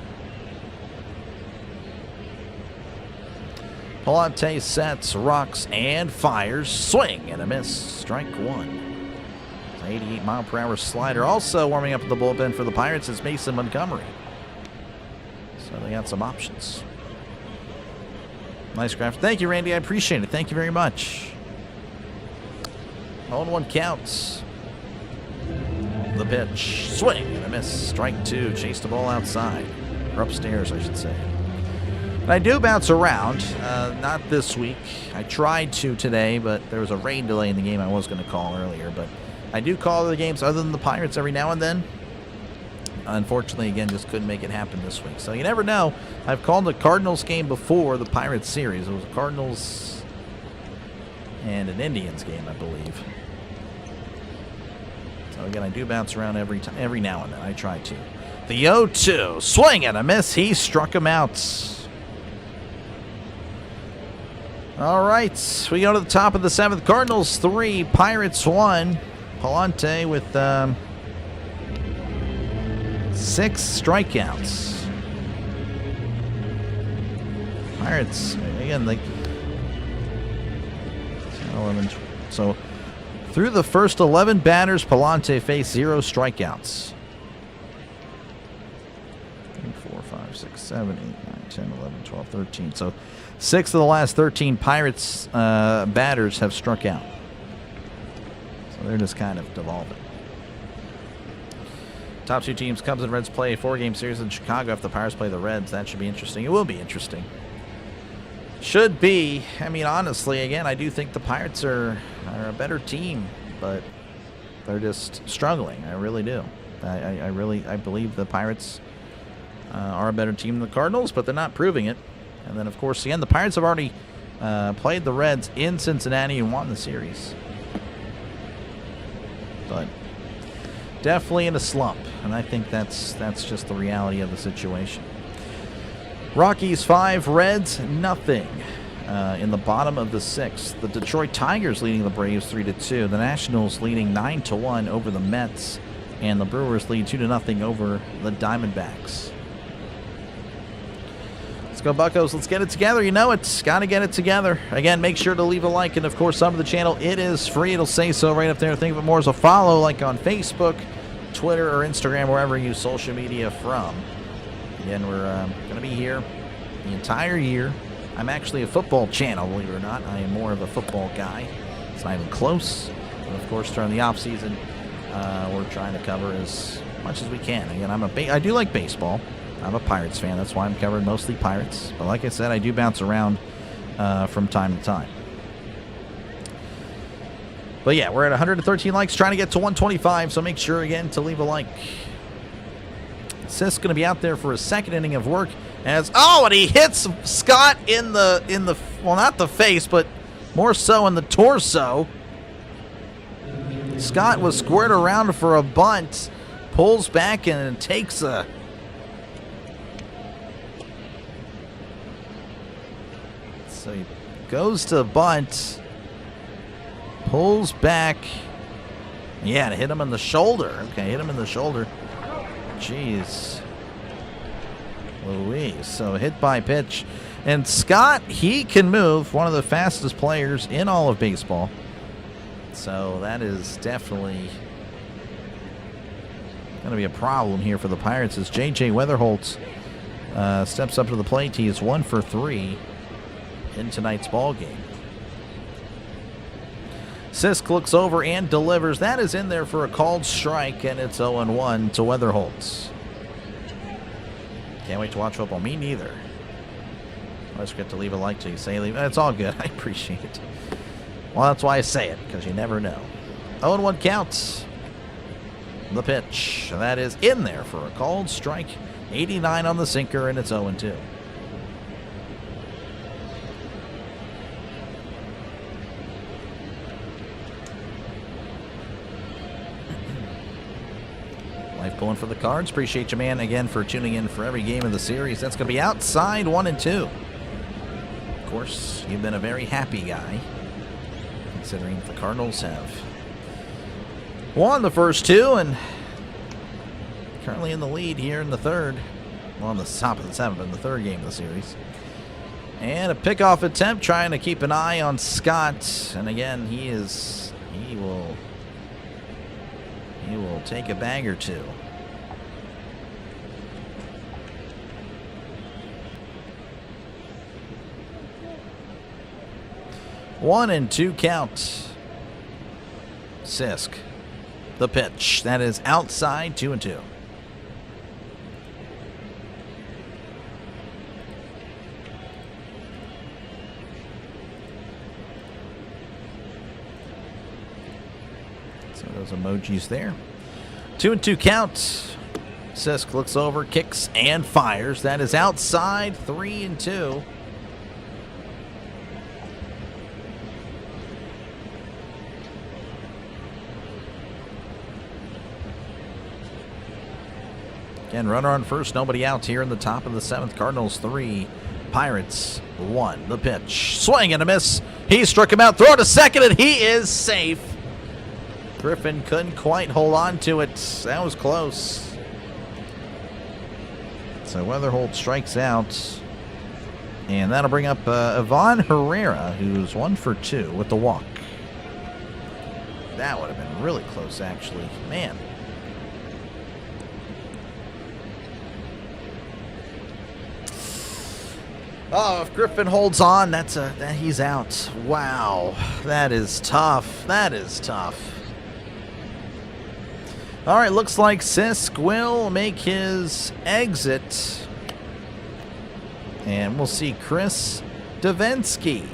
Palante sets, rocks, and fires. Swing and a miss. Strike 1. 88-mile-per-hour slider. Also warming up at the bullpen for the Pirates is Mason Montgomery. So they got some options. Nice craft. Thank you, Randy. I appreciate it. Thank you very much. 0-1 counts. The pitch. Swing and a miss. Strike 2. Chased the ball outside. Or upstairs, I should say. And I do bounce around. Not this week. I tried to today, but there was a rain delay in the game I was going to call earlier. But I do call the games other than the Pirates every now and then. Unfortunately, again, just couldn't make it happen this week. So you never know. I've called the Cardinals game before the Pirates series. It was the Cardinals and an Indians game, I believe. So again, I do bounce around every now and then. I try to. The 0-2. Swing and a miss. He struck him out. All right. We go to the top of the 7th. Cardinals 3, Pirates 1. Palante with 6 strikeouts. Pirates, again, like 11. So through the first 11 batters, Palante faced 0 strikeouts. 3, 4, 5, 6, 7, 8, 9, 10, 11, 12, 13. So 6 of the last 13 Pirates batters have struck out. So they're just kind of devolving. Top 2 teams, Cubs and Reds, play a 4-game series in Chicago if the Pirates play the Reds. That should be interesting. It will be interesting. Should be. I mean, honestly, again, I do think the Pirates are a better team, but they're just struggling. I really do. I believe the Pirates are a better team than the Cardinals, but they're not proving it. And then, of course, again, the Pirates have already played the Reds in Cincinnati and won the series. But definitely in a slump, and I think that's just the reality of the situation. Rockies 5, Reds nothing in the bottom of the 6th. The Detroit Tigers leading the Braves 3-2. The Nationals leading 9-1 over the Mets, and the Brewers lead 2-0 over the Diamondbacks. Let's go Buccos. Let's get it together. You know it's got to get it together. Again, make sure to leave a like and, of course, sub to the channel. It is free. It'll say so right up there. Think of it more as a follow, like on Facebook, Twitter, or Instagram, wherever you use social media from. Again, we're going to be here the entire year. I'm actually a football channel, believe it or not. I am more of a football guy. It's not even close. But, of course, during the off season, we're trying to cover as much as we can. Again, I do like baseball. I'm a Pirates fan. That's why I'm covering mostly Pirates. But like I said, I do bounce around from time to time. But yeah, we're at 113 likes, trying to get to 125. So make sure, again, to leave a like. Sisk going to be out there for his second inning of work. And he hits Scott in the well, not the face, but more so in the torso. Scott was squared around for a bunt, pulls back and takes a... So he goes to bunt, pulls back. Yeah, to hit him in the shoulder. Okay, hit him in the shoulder. Jeez. Louise. So hit by pitch. And Scott, he can move. One of the fastest players in all of baseball. So that is definitely going to be a problem here for the Pirates as J.J. Weatherholt steps up to the plate. He is 1 for 3 in tonight's ball game. Sisk looks over and delivers. That is in there for a called strike, and it's 0-1 to Weatherholt. Can't wait to watch football. Me neither. I always forget to leave a like till you say leave. It's all good. I appreciate it. Well, that's why I say it, because you never know. 0-1 counts. The pitch. That is in there for a called strike. 89 on the sinker, and it's 0-2. Life pulling for the Cards. Appreciate you, man, again, for tuning in for every game of the series. That's going to be outside 1-2. Of course, you've been a very happy guy, considering the Cardinals have won the first 2 and currently in the lead here in the third. Well, on the top of the 7th, but in the third game of the series. And a pickoff attempt, trying to keep an eye on Scott. And again, he will take a bag or two. One and 2 count. Sisk. The pitch. That is outside 2-2. So those emojis there. 2-2 count. Sisk looks over, kicks, and fires. That is outside 3-2. Again, runner on first, nobody out here in the top of the 7th. Cardinals 3, Pirates 1. The pitch. Swing and a miss. He struck him out. Throw to second, and he is safe. Griffin couldn't quite hold on to it. That was close. So Weatherholt strikes out. And that'll bring up Ivan Herrera, who's 1 for 2 with the walk. That would have been really close, actually. Man. Oh, if Griffin holds on, he's out. Wow. That is tough. That is tough. All right, looks like Sisk will make his exit. And we'll see Chris Davinsky.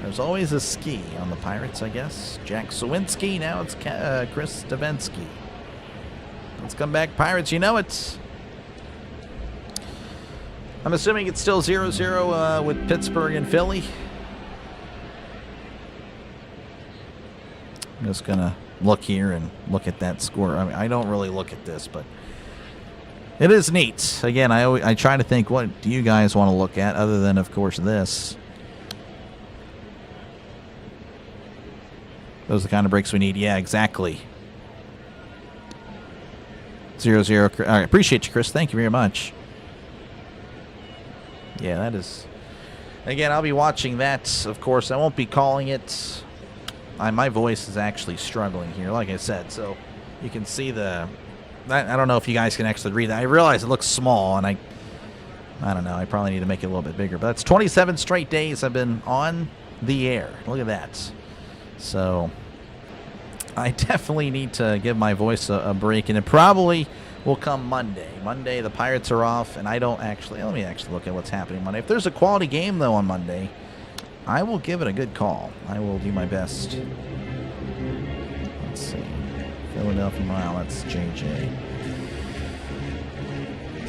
There's always a ski on the Pirates, I guess. Jack Sawinski, now it's Chris Davinsky. Let's come back, Pirates, you know it. I'm assuming it's still 0-0 with Pittsburgh and Philly. I'm just going to look here and look at that score. I mean, I don't really look at this, but it is neat. Again, I try to think, what do you guys want to look at other than, of course, this? Those are the kind of breaks we need. Yeah, exactly. 0-0. All right, appreciate you, Chris. Thank you very much. Yeah, that is. Again, I'll be watching that, of course. I won't be calling it. My voice is actually struggling here, like I said. So you can see I don't know if you guys can actually read that. I realize it looks small, and I don't know. I probably need to make it a little bit bigger. But it's 27 straight days I've been on the air. Look at that. So I definitely need to give my voice a break, and it probably will come Monday. Monday, the Pirates are off, and I don't actually... Let me actually look at what's happening Monday. If there's a quality game, though, on Monday, I will give it a good call. I will do my best. Let's see. Philadelphia, wow, that's JJ.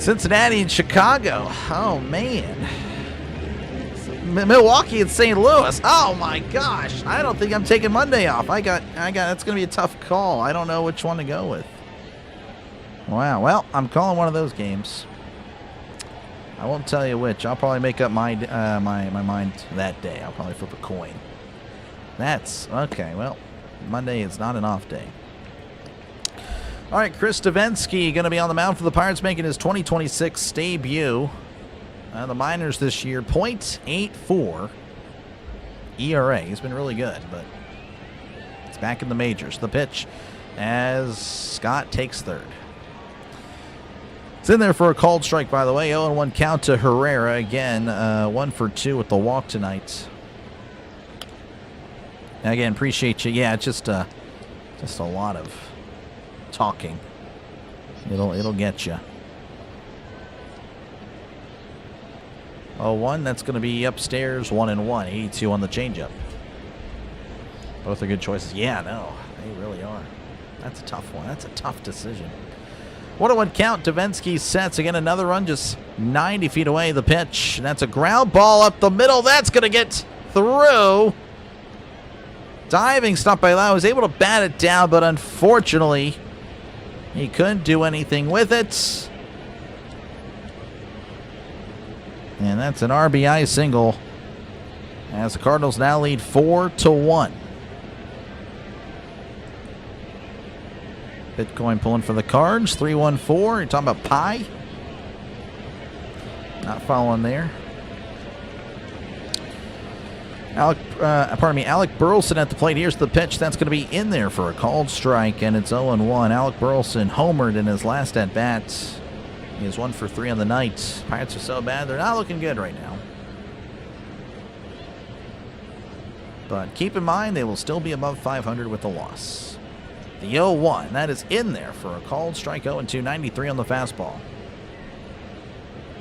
Cincinnati and Chicago. Oh, man. Milwaukee and St. Louis. Oh, my gosh. I don't think I'm taking Monday off. That's going to be a tough call. I don't know which one to go with. Wow. Well, I'm calling one of those games. I won't tell you which. I'll probably make up my mind that day. I'll probably flip a coin. That's okay. Well, Monday is not an off day. All right, Chris Davinsky going to be on the mound for the Pirates, making his 2026 debut. The minors this year, .84 ERA. He's been really good, but it's back in the majors. The pitch as Scott takes third. It's in there for a called strike, by the way. 0-1 count to Herrera. Again, 1 for 2 with the walk tonight. Again, appreciate you. Yeah, just a lot of talking. It'll get you. 0-1, that's going to be upstairs. 1-1. 82 on the changeup. Both are good choices. Yeah, no, they really are. That's a tough one. That's a tough decision. 1-1 count. Davinsky sets again. Another run just 90 feet away. The pitch. And that's a ground ball up the middle. That's going to get through. Diving stop by Lau. Was able to bat it down, but unfortunately, he couldn't do anything with it. And that's an RBI single as the Cardinals now lead 4-1. Bitcoin pulling for the Cards. 314. You're talking about Pi. Not following there. Alec Burleson at the plate. Here's the pitch. That's going to be in there for a called strike, and it's 0-1. Alec Burleson homered in his last at-bat. He is 1 for 3 on the night. Pirates are so bad, they're not looking good right now. But keep in mind, they will still be above 500 with the loss. The 0-1, that is in there for a called strike. 0-2, 93 on the fastball.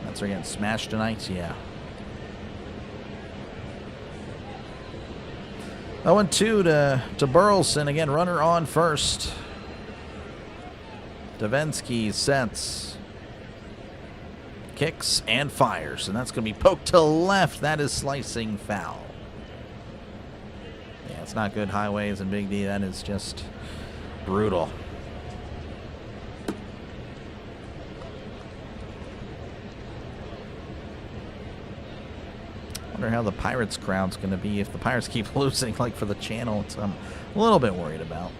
That's again smashed tonight, yeah. 0-2 to Burleson. Again, runner on first. Davinsky sets. Kicks and fires. And that's going to be poked to left. That is slicing foul. Yeah, it's not good. Highways and Big D. That is just brutal. Wonder how the Pirates crowd's going to be if the Pirates keep losing, like for the channel. It's I'm a little bit worried about.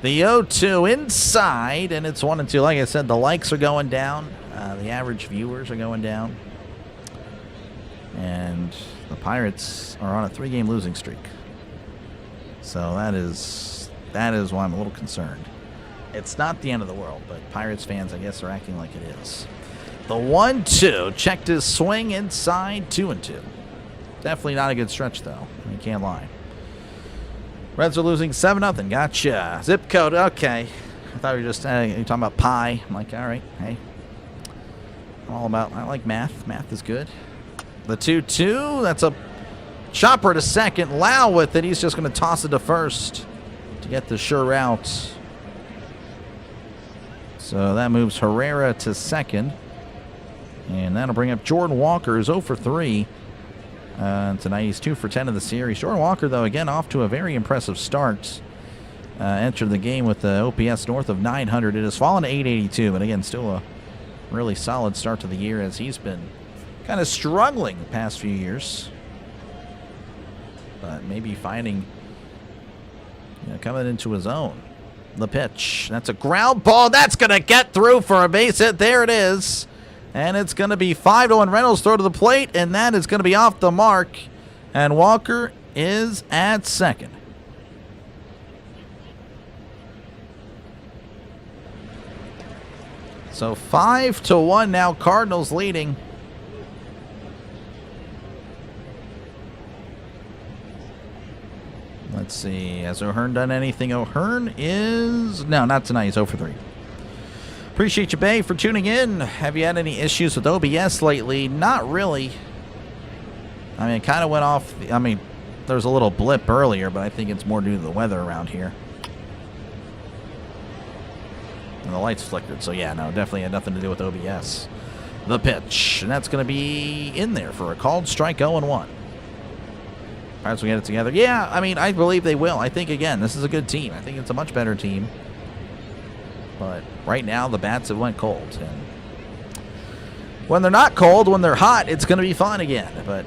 The 0-2 inside, and it's 1-2. Like I said, the likes are going down. The average viewers are going down. And the Pirates are on a 3-game losing streak. So that is why I'm a little concerned. It's not the end of the world, but Pirates fans, I guess, are acting like it is. The 1-2 checked his swing inside. 2-2. Definitely not a good stretch, though. You can't lie. Reds are losing 7-0. Gotcha. Zip code. Okay. I thought you were just you're talking about pi. I'm like, all right. Hey. I'm all about, I like math. Math is good. The 2-2. That's a chopper to second. Lau with it. He's just going to toss it to first to get the sure out. So that moves Herrera to second. And that'll bring up Jordan Walker, who's 0 for 3. Tonight he's 2 for 10 of the series. Jordan Walker, though, again off to a very impressive start. Entered the game with the OPS north of 900. It has fallen to 882, but again, still a really solid start to the year as he's been kind of struggling the past few years. But maybe finding, coming into his own. The pitch. That's a ground ball. That's going to get through for a base hit. There it is. And it's going to be 5-1 Reynolds throw to the plate, and that is going to be off the mark. And Walker is at second. So 5-1 now, Cardinals leading. Let's see, has O'Hearn done anything? O'Hearn is... no, not tonight. He's 0 for 3. Appreciate you, Bay, for tuning in. Have you had any issues with OBS lately? Not really. I mean, it kind of went off... I mean, there was a little blip earlier, but I think it's more due to the weather around here. And the lights flickered, so yeah, no, definitely had nothing to do with OBS. The pitch, and that's going to be in there for a called strike. 0-1. Pirates will get it together. Yeah, I mean, I believe they will. I think, again, this is a good team. I think it's a much better team. But right now, the bats have went cold. And when they're not cold, when they're hot, it's going to be fun again. But,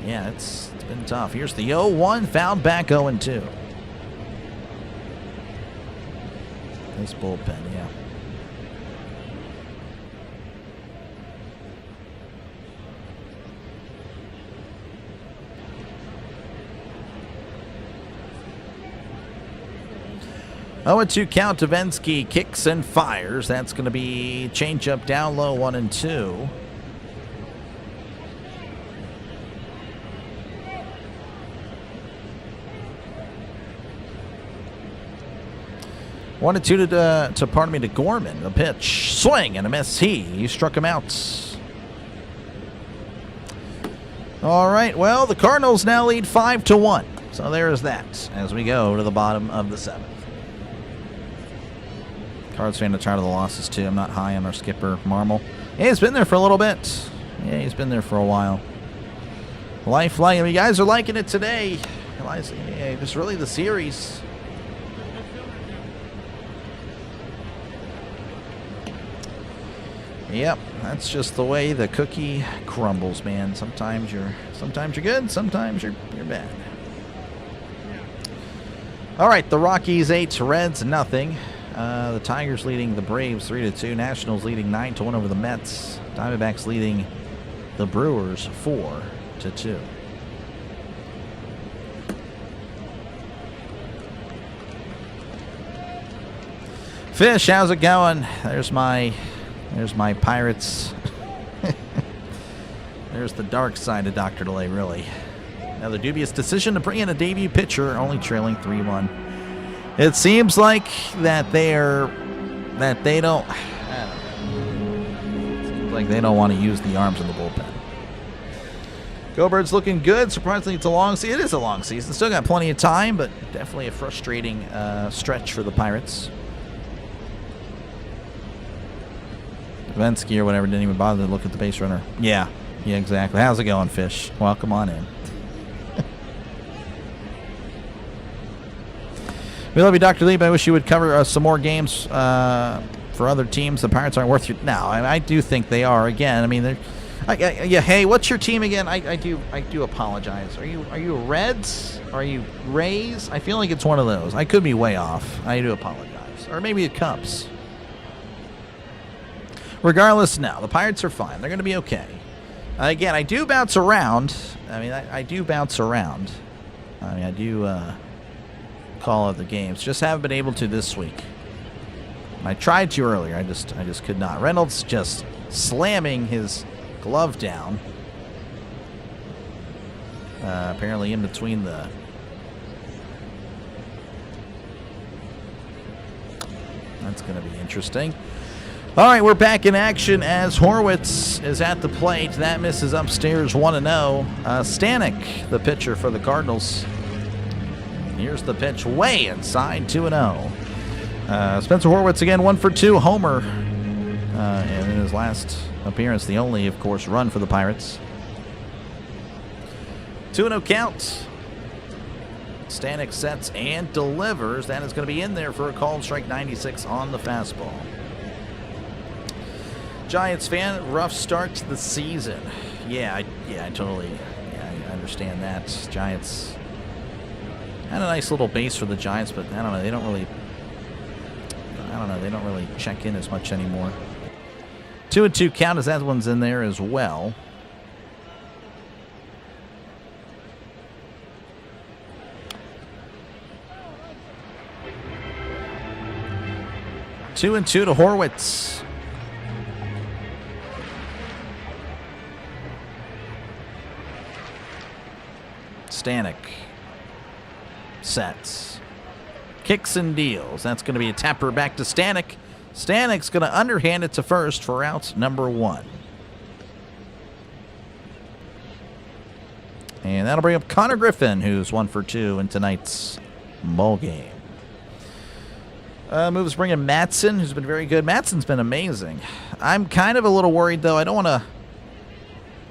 yeah, it's been tough. Here's the 0-1, fouled back 0-2. Nice bullpen, yeah. Oh, 2 count. Tavensky kicks and fires. That's going to be changeup down low, 1-2. One and two to Gorman. The pitch, swing and a miss. He struck him out. All right. Well, the Cardinals now lead 5-1. So there is that. As we go to the bottom of the 7th. Cards fan are tired of the losses too. I'm not high on our skipper Marmol. Yeah, he's been there for a little bit. Yeah, he's been there for a while. I mean, you guys are liking it today. Yeah, just really the series. Yep, that's just the way the cookie crumbles, man. Sometimes you're good, sometimes you're bad. All right, the Rockies 8, Reds nothing. The Tigers leading the Braves 3-2. Nationals leading 9-1 over the Mets. Diamondbacks leading the Brewers 4-2. Fish, how's it going? There's my Pirates. There's the dark side of Dr. DeLay, really. Another dubious decision to bring in a debut pitcher, only trailing 3-1. It seems like that they don't want to use the arms in the bullpen. Go Birds looking good. Surprisingly, it's a long season. It is a long season. Still got plenty of time, but definitely a frustrating stretch for the Pirates. Vensky or whatever didn't even bother to look at the base runner. Yeah, exactly. How's it going, Fish? Welcome on in. We love you, Dr. Lee, but I wish you would cover some more games for other teams. The Pirates aren't worth your... No, I do think they are. Again, I mean, yeah. Hey, what's your team again? I do apologize. Are you Reds? Are you Rays? I feel like it's one of those. I could be way off. I do apologize. Or maybe the Cubs. Regardless, no, the Pirates are fine. They're going to be okay. Again, I do bounce around. I mean, I do bounce around. I mean, I do call other games. Just haven't been able to this week. I tried to earlier. I just could not. Reynolds just slamming his glove down. Apparently in between the... That's going to be interesting. All right, we're back in action as Horwitz is at the plate. That misses upstairs 1-0. Stanek, the pitcher for the Cardinals. Here's the pitch way inside, 2-0. Spencer Horwitz again, 1 for 2, homer. And in his last appearance, the only, of course, run for the Pirates. 2-0 count. Stanek sets and delivers. That is going to be in there for a called strike, 96 on the fastball. Giants fan, rough start to the season. I understand that. Giants had a nice little base for the Giants, but I don't know, they don't really check in as much anymore. 2-2 count as that one's in there as well. Two and two to Horwitz. Stanek sets. Kicks and deals. That's going to be a tapper back to Stanek. Stanek's going to underhand it to first for out number 1. And that'll bring up Connor Griffin, who's 1 for 2 in tonight's ball game. Moves bring in Matson, who's been very good. Matson's been amazing. I'm kind of a little worried, though. I don't want to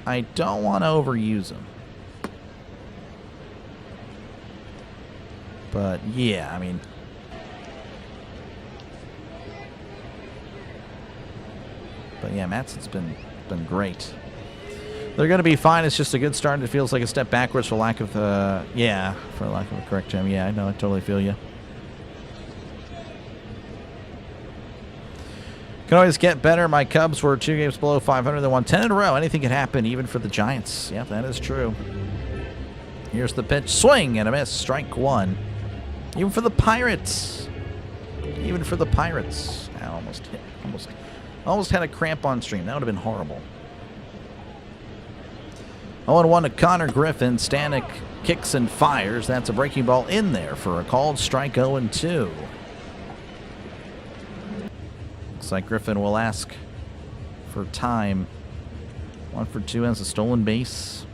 overuse him. But yeah, I mean, Matson's been great. They're going to be fine. It's just a good start. It feels like a step backwards for lack of for lack of a correct term. Yeah, I know. I totally feel you. Can always get better. My Cubs were 2 games below 500. They won 10 in a row. Anything can happen, even for the Giants. Yeah, that is true. Here's the pitch. Swing and a miss. Strike 1. Even for the Pirates. I almost had a cramp on stream. That would have been horrible. 0-1 to Connor Griffin. Stanek kicks and fires. That's a breaking ball in there for a called strike. 0-2. Looks like Griffin will ask for time. 1 for 2 has a stolen base.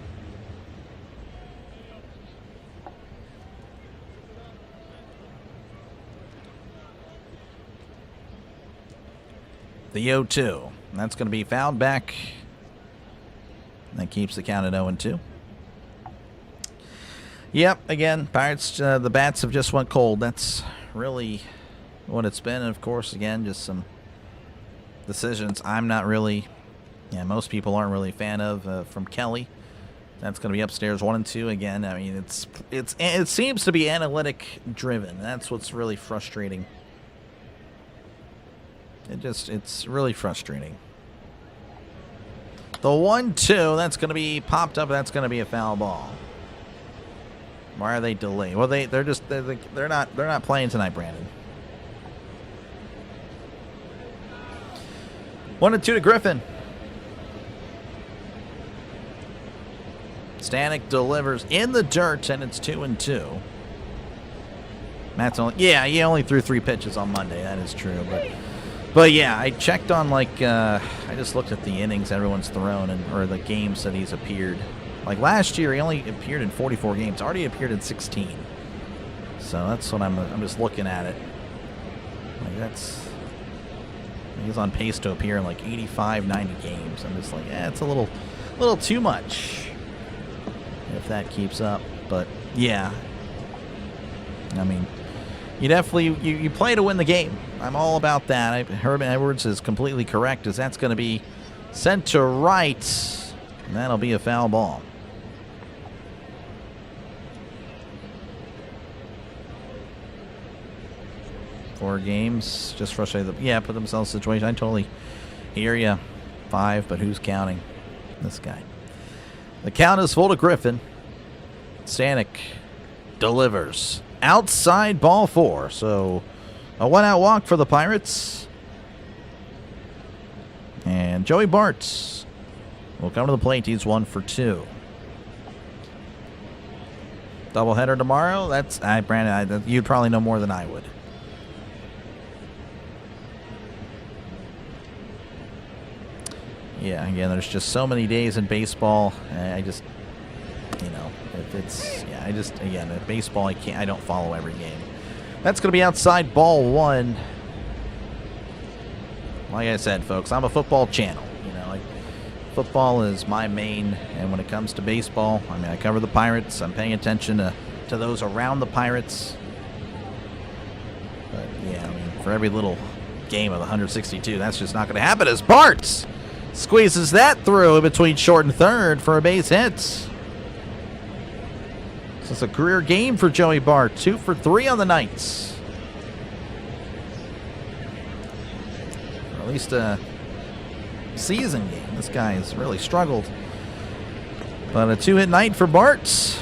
The 0-2. That's going to be fouled back. That keeps the count at 0-2. Yep, again, Pirates, the bats have just went cold. That's really what it's been. And, of course, again, just some decisions I'm not really, most people aren't really a fan of from Kelly. That's going to be upstairs 1-2 again. I mean, it seems to be analytic driven. That's what's really frustrating. It's really frustrating. The 1-2, that's going to be popped up. That's going to be a foul ball. Why are they delayed? Well, they're not playing tonight, Brandon. 1-2 to Griffin. Stanek delivers in the dirt, and it's 2-2. Matt's he only threw 3 pitches on Monday. That is true, but yeah, I checked on I just looked at the innings everyone's thrown or the games that he's appeared. Like last year, he only appeared in 44 games. Already appeared in 16. So that's what I'm just looking at it. He's on pace to appear in 85, 90 games. I'm just it's a little too much if that keeps up. But yeah, I mean, you definitely you play to win the game. I'm all about that. Herman Edwards is completely correct, as that's going to be sent to right, and that'll be a foul ball. Four games, just frustrated. Put themselves in a situation. I totally hear you. 5, but who's counting? This guy. The count is full to Griffin. Stanek delivers. Outside ball 4, so a 1-out walk for the Pirates. And Joey Bartz will come to the plate. He's 1 for 2. Doubleheader tomorrow. That's Brandon. You'd probably know more than I would. Yeah, again, there's just so many days in baseball. Baseball, I don't follow every game. That's going to be outside ball 1. Like I said, folks, I'm a football channel. Football is my main, and when it comes to baseball, I cover the Pirates. I'm paying attention to those around the Pirates. But yeah, for every little game of 162, that's just not going to happen. As Bartz squeezes that through in between short and third for a base hit. So it's a career game for Joey Bart. 2 for 3 on the night. Or at least season game. This guy has really struggled. But a 2-hit night for Bart.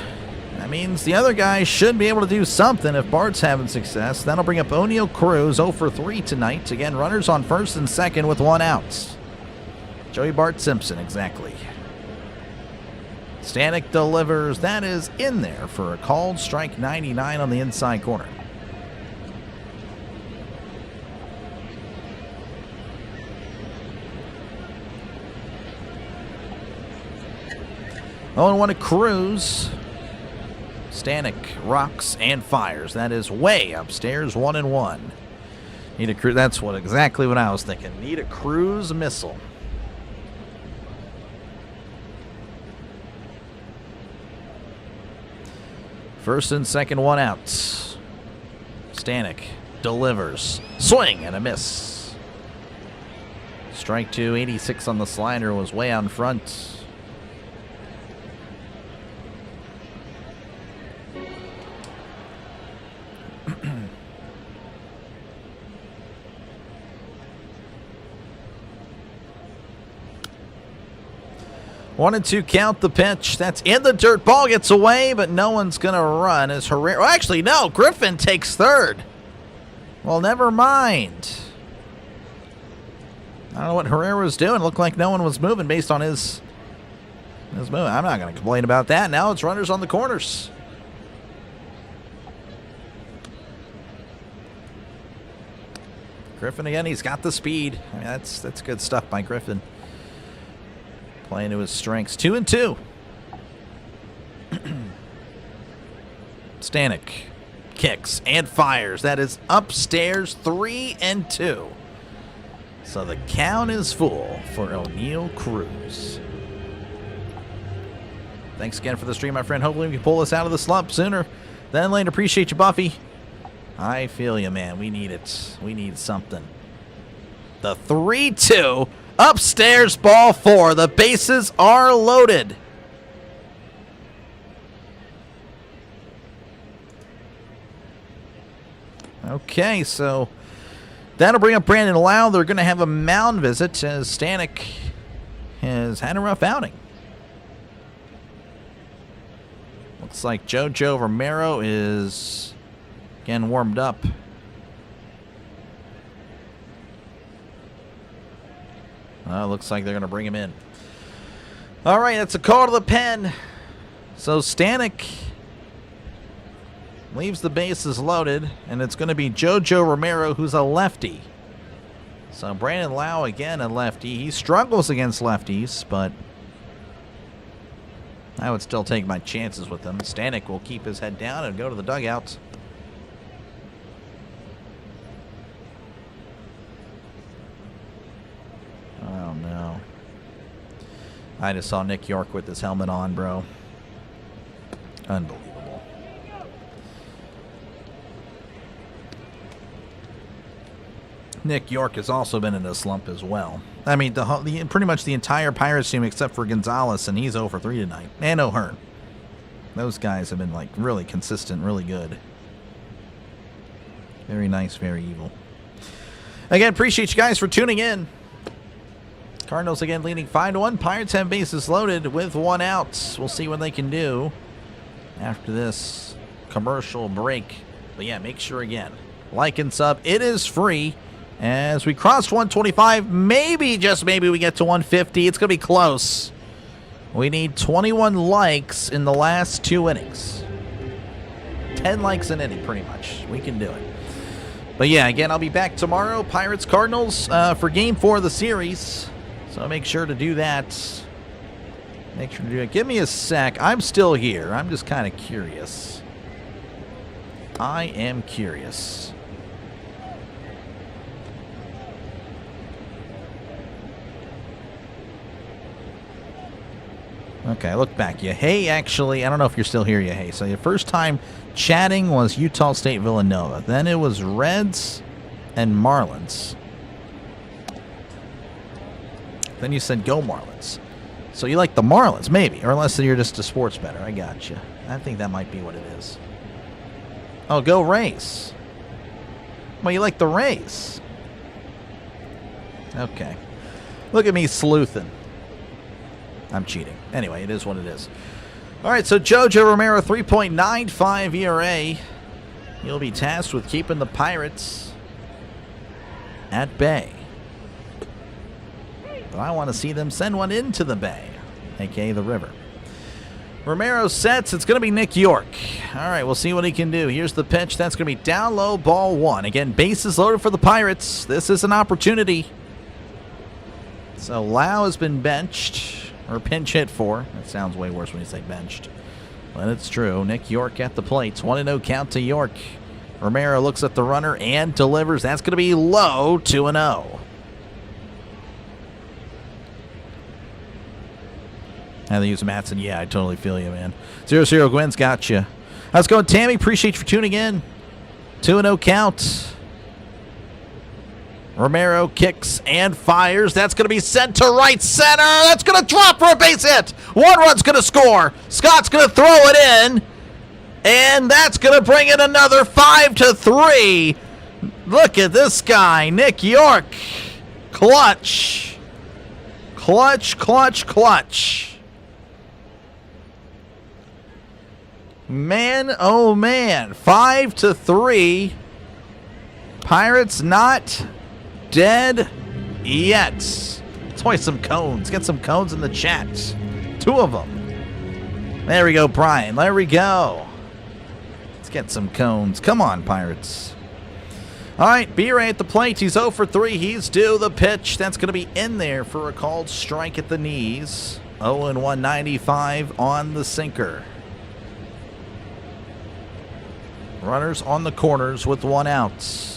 That means the other guy should be able to do something if Bart's having success. That'll bring up O'Neill Cruz, 0 for 3 tonight. Again, runners on first and second with 1 out. Joey Bart Simpson, exactly. Stanek delivers. That is in there for a called strike 99 on the inside corner. Oh, 1 to Cruz. Stanek rocks and fires. That is way upstairs, 1-1. Need a Cruz. That's exactly what I was thinking. Need a Cruz missile. First and second, 1 out. Stanek delivers. Swing and a miss. Strike 2, 86 on the slider, was way out in front. One and 2 count the pitch. That's in the dirt. Ball gets away, but no one's going to run as Herrera. Well, actually, no. Griffin takes third. Well, never mind. I don't know what Herrera was doing. It looked like no one was moving based on his movement. I'm not going to complain about that. Now it's runners on the corners. Griffin again. He's got the speed. I mean, that's good stuff by Griffin. Playing to his strengths. 2 and 2. Stanek kicks and fires. That is upstairs. 3 and 2. So the count is full for O'Neill Cruz. Thanks again for the stream, my friend. Hopefully we can pull us out of the slump sooner than later. Appreciate you, Buffy. I feel you, man. We need it. We need something. The 3-2. Upstairs, ball 4. The bases are loaded. Okay, so that'll bring up Brandon Lau. They're going to have a mound visit as Stanek has had a rough outing. Looks like JoJo Romero is again warmed up. Looks like they're going to bring him in. All right, that's a call to the pen. So Stanek leaves the bases loaded, and it's going to be JoJo Romero, who's a lefty. So Brandon Lau, again, a lefty. He struggles against lefties, but I would still take my chances with him. Stanek will keep his head down and go to the dugout. Oh, no. I just saw Nick York with his helmet on, bro. Unbelievable. Nick York has also been in a slump as well. I mean, pretty much the entire Pirates team except for Gonzalez, and he's 0 for 3 tonight. And O'Hearn. Those guys have been, like, really consistent, really good. Very nice, very evil. Again, appreciate you guys for tuning in. Cardinals again leading 5-1. Pirates have bases loaded with 1 out. We'll see what they can do after this commercial break. But yeah, make sure again, like and sub. It is free. As we cross 125, maybe, just maybe, we get to 150. It's going to be close. We need 21 likes in the last 2 innings. 10 likes an inning, pretty much. We can do it. But yeah, again, I'll be back tomorrow. Pirates Cardinals for Game 4 of the series. So make sure to do that. Make sure to do it. Give me a sec. I'm still here. I'm just kind of curious. I am curious. Okay, look back. Yahey, actually, I don't know if you're still here, Yahey. So your first time chatting was Utah State Villanova. Then it was Reds and Marlins. Then you said go Marlins. So you like the Marlins, maybe. Or unless you're just a sports bettor. I got you. I think that might be what it is. Oh, go Rays. Well, you like the Rays. Okay. Look at me sleuthing. I'm cheating. Anyway, it is what it is. All right, so Jojo Romero, 3.95 ERA. He'll be tasked with keeping the Pirates at bay. But I want to see them send one into the bay, a.k.a. the river. Romero sets. It's going to be Nick York. All right, we'll see what he can do. Here's the pitch. That's going to be down low, ball one. Again, bases loaded for the Pirates. This is an opportunity. So Lau has been benched, or pinch hit for. That sounds way worse when you say benched. But it's true. Nick York at the plate. 1-0 count to York. Romero looks at the runner and delivers. That's going to be low, 2-0. And they use Matson. Yeah, I totally feel you, man. 0-0 Gwen's got you. How's it going, Tammy? Appreciate you for tuning in. 2-0 count. Romero kicks and fires. That's going to be sent to right center. That's going to drop for a base hit. One run's going to score. Scott's going to throw it in. And that's going to bring in another 5-3. Look at this guy, Nick York. Clutch. Clutch, clutch, clutch. Man, oh man. 5-3. Pirates not dead yet. Let's hoist some cones. Get some cones in the chat. 2 of them. There we go, Brian. There we go. Let's get some cones. Come on, Pirates. All right, B-Ray at the plate. He's 0 for 3. He's due the pitch. That's going to be in there for a called strike at the knees. 0-195 on the sinker. Runners on the corners with 1 out.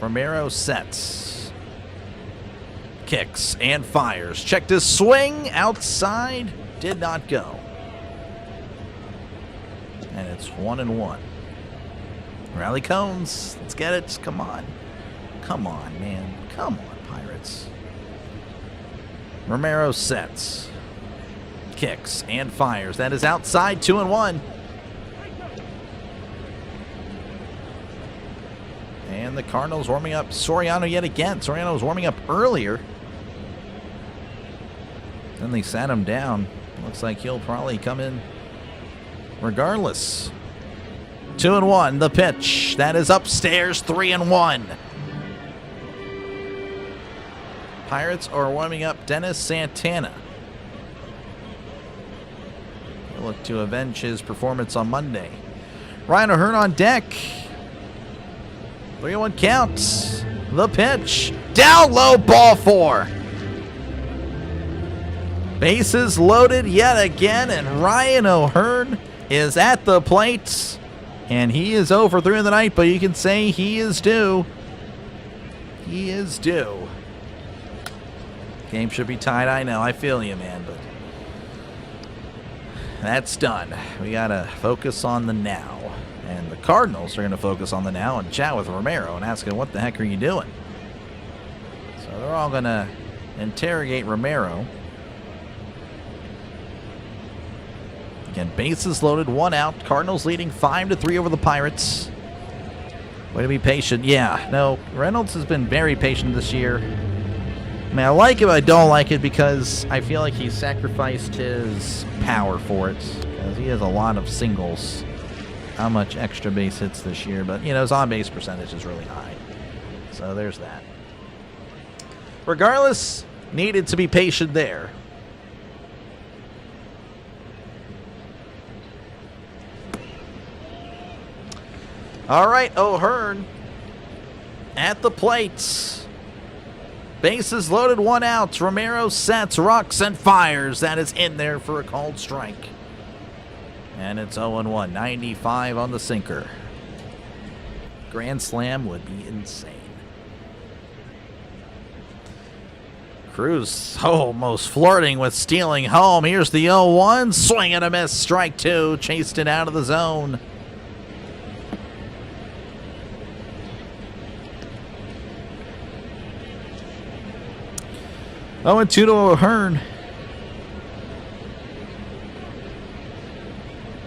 Romero sets. Kicks and fires. Checked his swing. Outside. Did not go. And it's 1-1. Rally cones. Let's get it. Come on. Come on, man. Come on, Pirates. Romero sets. Kicks and fires. That is outside. 2-1. And the Cardinals warming up Soriano yet again. Soriano was warming up earlier. Then they sat him down. Looks like he'll probably come in regardless. 2-1, the pitch. That is upstairs, 3-1. Pirates are warming up Dennis Santana. He'll look to avenge his performance on Monday. Ryan O'Hearn on deck. 3-1 counts. The pitch. Down low, ball 4. Bases loaded yet again, and Ryan O'Hearn is at the plate. And he is 0 for 3 in the night, but you can say he is due. He is due. Game should be tied. I know. I feel you, man, but that's done. We got to focus on the now. And the Cardinals are going to focus on the now and chat with Romero and ask him, what the heck are you doing? So they're all going to interrogate Romero. Again, bases loaded, 1 out. Cardinals leading 5-3 over the Pirates. Way to be patient. Yeah, no, Reynolds has been very patient this year. I mean, I like it, but I don't like it because I feel like he sacrificed his power for it. Because he has a lot of singles. How much extra base hits this year, but you know, his on-base percentage is really high. So there's that. Regardless, needed to be patient there. All right, O'Hearn at the plate. Bases loaded, 1 out. Romero sets, rocks, and fires. That is in there for a called strike. And it's 0-1. 95 on the sinker. Grand slam would be insane. Cruz almost flirting with stealing home. Here's the 0-1. Swing and a miss. Strike 2. Chased it out of the zone. Oh, and 2 to O'Hearn.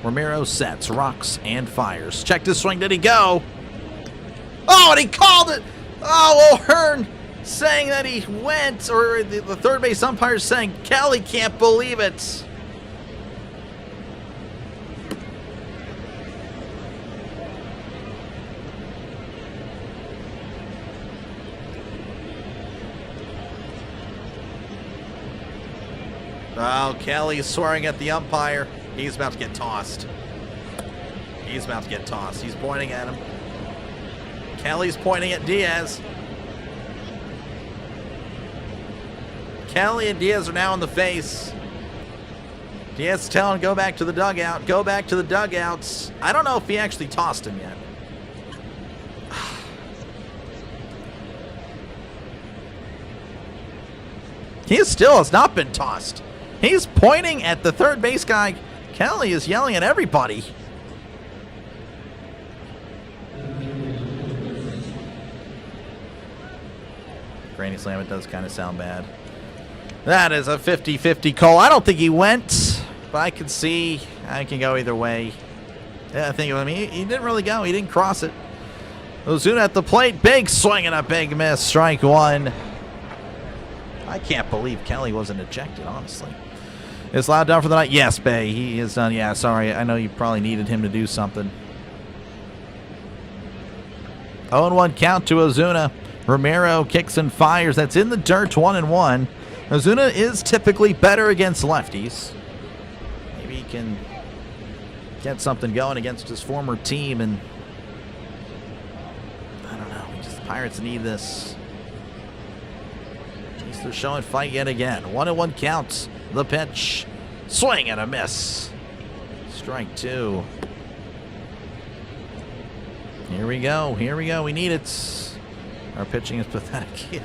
Romero sets, rocks, and fires. Checked his swing. Did he go? Oh, and he called it. Oh, O'Hearn saying that he went, or the third base umpire saying, Kelly can't believe it. Oh, Kelly's swearing at the umpire. He's about to get tossed. He's about to get tossed. He's pointing at him. Kelly's pointing at Diaz. Kelly and Diaz are now in the face. Diaz is telling him, go back to the dugout. Go back to the dugouts. I don't know if he actually tossed him yet. He still has not been tossed. He's pointing at the third base guy. Kelly is yelling at everybody. Granny Slam, it does kind of sound bad. That is a 50-50 call. I don't think he went, but I can see. I can go either way. Yeah, I mean, he didn't really go. He didn't cross it. Ozuna at the plate. Big swing and a big miss. Strike one. I can't believe Kelly wasn't ejected, honestly. Is Loud done for the night? Yes, Bay. He is done. Yeah, sorry. I know you probably needed him to do something. 0-1 count to Ozuna. Romero kicks and fires. That's in the dirt, 1-1. Ozuna is typically better against lefties. Maybe he can get something going against his former team, and I don't know. The Pirates need this. At least they're showing fight yet again. 1-1 counts. The pitch. Swing and a miss. Strike two. Here we go. Here we go. We need it. Our pitching is pathetic.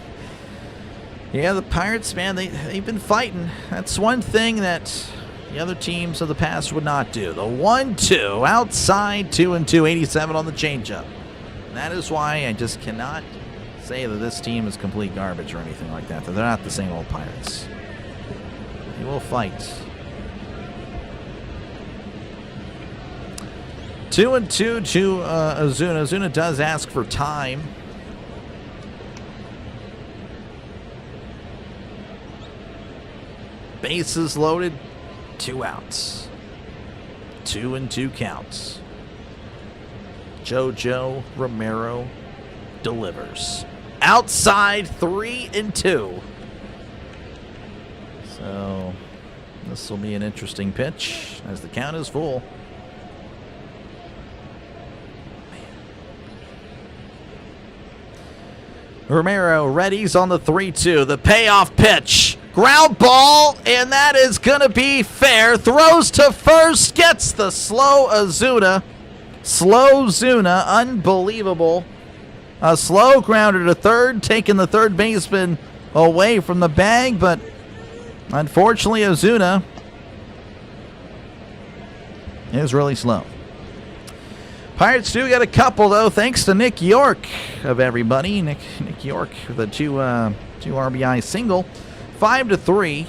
Yeah, the Pirates, man, they've been fighting. That's one thing that the other teams of the past would not do. The 1-2 outside, 2-2, 87 on the changeup. And that is why I just cannot say that this team is complete garbage or anything like that. That they're not the same old Pirates. They will fight. 2-2 to Ozuna. Ozuna does ask for time. Bases loaded, 2 outs. 2-2 counts. JoJo Romero delivers. Outside, 3-2. So this will be an interesting pitch as the count is full. Romero readies on the 3-2. The payoff pitch. Ground ball, and that is going to be fair. Throws to first, gets the slow Ozuna. Slow Zuna, unbelievable. A slow grounder to third, taking the third baseman away from the bag, but unfortunately Ozuna is really slow. Pirates do get a couple, though, thanks to Nick York of everybody. Nick York with a two RBI single. 5-3.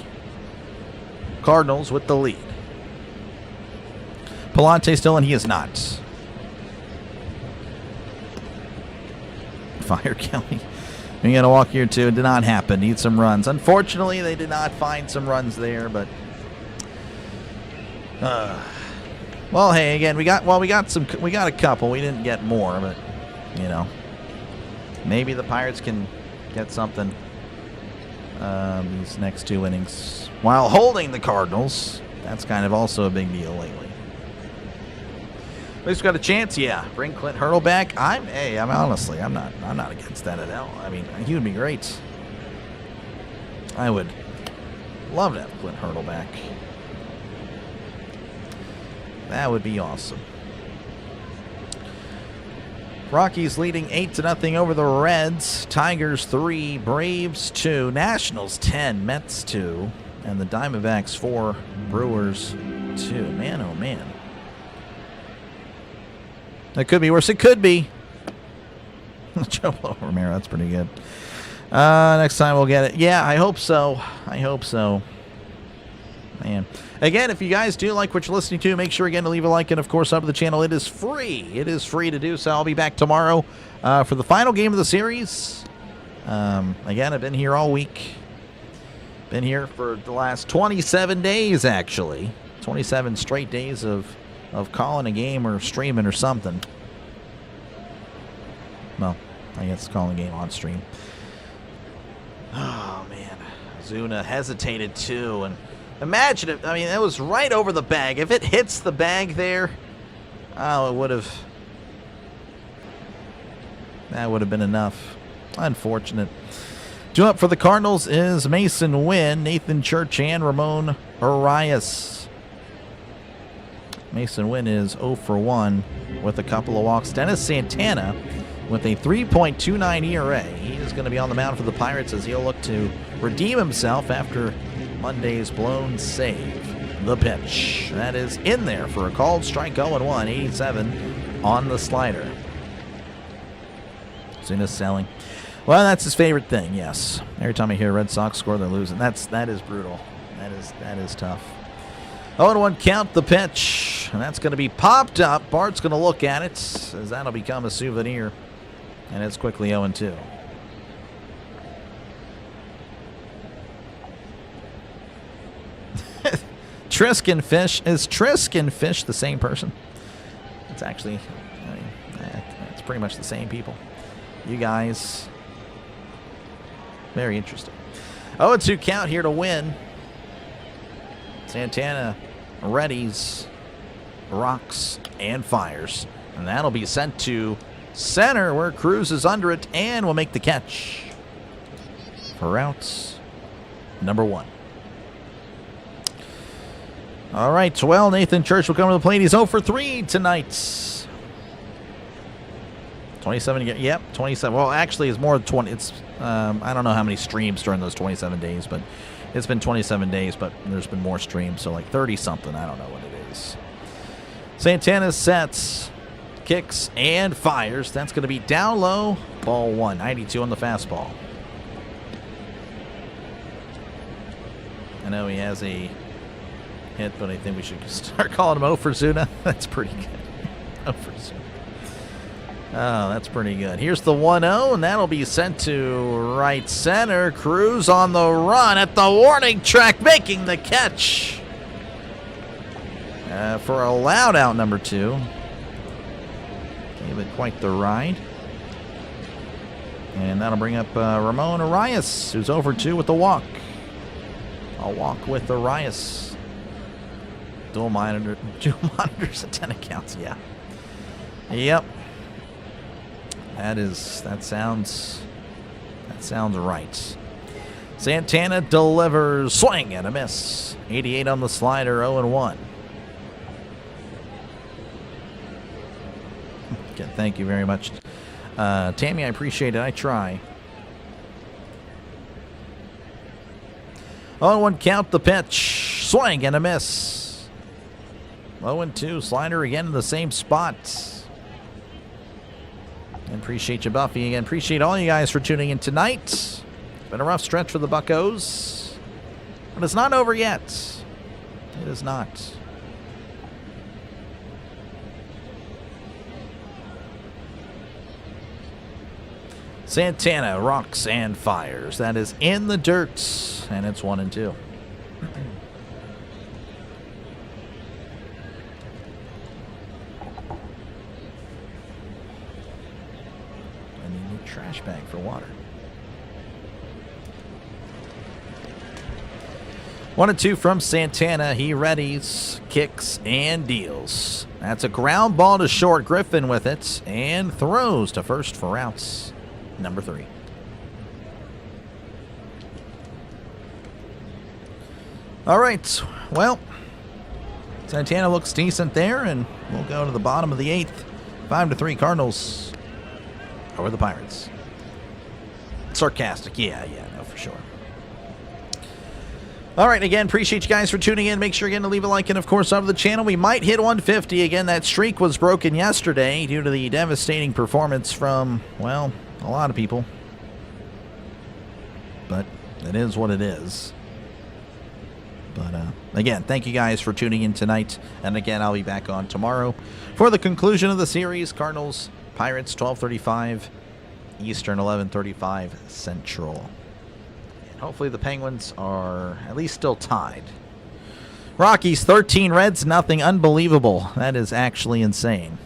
Cardinals with the lead. Palante still in. He is not. Fire Kelly. We got to walk here too. It did not happen. Need some runs. Unfortunately, they did not find some runs there, but well, hey, again, we got a couple. We didn't get more, but you know, maybe the Pirates can get something these next 2 innings while holding the Cardinals. That's kind of also a big deal lately. At least we got a chance, yeah. Bring Clint Hurdle back. I'm not against that at all. I mean, he would be great. I would love to have Clint Hurdle back. That would be awesome. Rockies leading 8-0 over the Reds. Tigers 3, Braves 2, Nationals 10, Mets 2, and the Diamondbacks 4, Brewers 2. Man, oh man. That could be worse. It could be. Joe Romero, that's pretty good. Next time we'll get it. Yeah, I hope so. I hope so. Man. Again, if you guys do like what you're listening to, make sure again to leave a like and, of course, sub to the channel. It is free. It is free to do so. I'll be back tomorrow for the final game of the series. Again, I've been here all week. Been here for the last 27 days, actually. 27 straight days of calling a game or streaming or something. Well, I guess calling a game on stream. Oh, man. Zuna hesitated, too. And imagine it. I mean, it was right over the bag. If it hits the bag there, oh, it would have... That would have been enough. Unfortunate. Due up for the Cardinals is Mason Wynn, Nathan Church, and Ramon Arias. Mason Wynn is 0 for 1 with a couple of walks. Dennis Santana with a 3.29 ERA. He is going to be on the mound for the Pirates as he'll look to redeem himself after Monday's blown save. The pitch. That is in there for a called strike. 0-1, 87 on the slider. Zuna's selling. Well, that's his favorite thing, yes. Every time I hear Red Sox score, they're losing. That is brutal. That is tough. 0-1 count, the pitch. And that's going to be popped up. Bart's going to look at it as that'll become a souvenir. And it's quickly 0-2. Triskin Fish. Is Triskin Fish the same person? It's actually, I mean, it's pretty much the same people. You guys, very interesting. 0-2 count here to win. Santana readies, rocks, and fires. And that'll be sent to center where Cruz is under it and will make the catch for outs number 1. All right, well, Nathan Church will come to the plate. He's 0 for 3 tonight. 27, yep, 27. Well, actually, it's more than 20. It's, I don't know how many streams during those 27 days, but it's been 27 days, but there's been more streams, so like 30-something. I don't know what it is. Santana sets, kicks, and fires. That's going to be down low. Ball 1, 92 on the fastball. I know he has a hit, but I think we should start calling him 0 for Zuna. That's pretty good. 0 for Zuna. Oh, that's pretty good. Here's the 1-0, and that'll be sent to right center. Cruz on the run at the warning track, making the catch for a loud out number 2. Gave it quite the ride. And that'll bring up Ramon Arias, who's over 2 with the walk. I'll walk with Arias. Dual monitors at 10 accounts, yeah. Yep. That sounds right. Santana delivers, swing and a miss. 88 on the slider, 0-1. Okay, thank you very much, Tammy. I appreciate it. I try. 0-1 count, the pitch, swing and a miss. 0-2 slider again in the same spot. And appreciate you, Buffy. Again, appreciate all you guys for tuning in tonight. It's been a rough stretch for the Buccos, but it's not over yet. It is not. Santana rocks and fires. That is in the dirt, and it's 1-2. Trash bag for water. 1-2 from Santana. He readies, kicks, and deals. That's a ground ball to short. Griffin with it and throws to first for outs number 3. All right. Well, Santana looks decent there, and we'll go to the bottom of the 8th. 5-3 Cardinals over the Pirates. Sarcastic, yeah, no, for sure. All right, again, appreciate you guys for tuning in. Make sure again to leave a like and, of course, sub to the channel. We might hit 150. Again, that streak was broken yesterday due to the devastating performance from, well, a lot of people. But it is what it is. But, again, thank you guys for tuning in tonight. And, again, I'll be back on tomorrow for the conclusion of the series. Cardinals, Pirates, 12:35 Eastern, 11:35 Central. And hopefully the Penguins are at least still tied. Rockies 13, Reds nothing. Unbelievable. That is actually insane.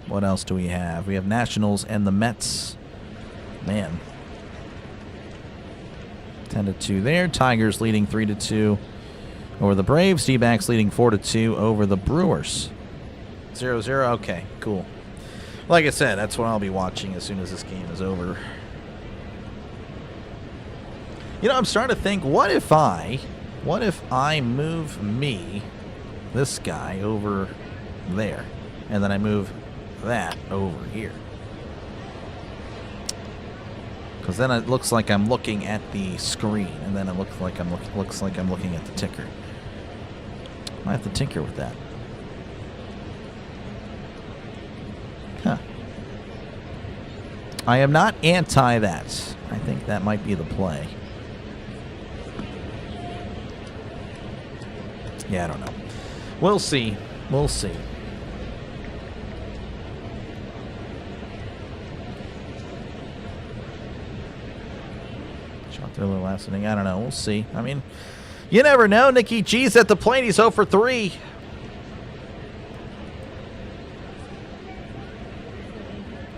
What else do we have? We have Nationals and the Mets. Man. 10-2 there. Tigers leading 3-2 over the Braves. D-backs leading 4-2 over the Brewers. 0-0. Okay, cool. Like I said, that's what I'll be watching as soon as this game is over. You know, I'm starting to think, what if I move this guy over there, and then I move that over here? Because then it looks like I'm looking at the screen, and then it looks like I'm looking at the ticker. I have to tinker with that. Huh. I am not anti that. I think that might be the play. Yeah, I don't know. We'll see. We'll see. Shot through the last inning. I don't know. We'll see. I mean, you never know. Nicky G's at the plate. He's 0 for 3.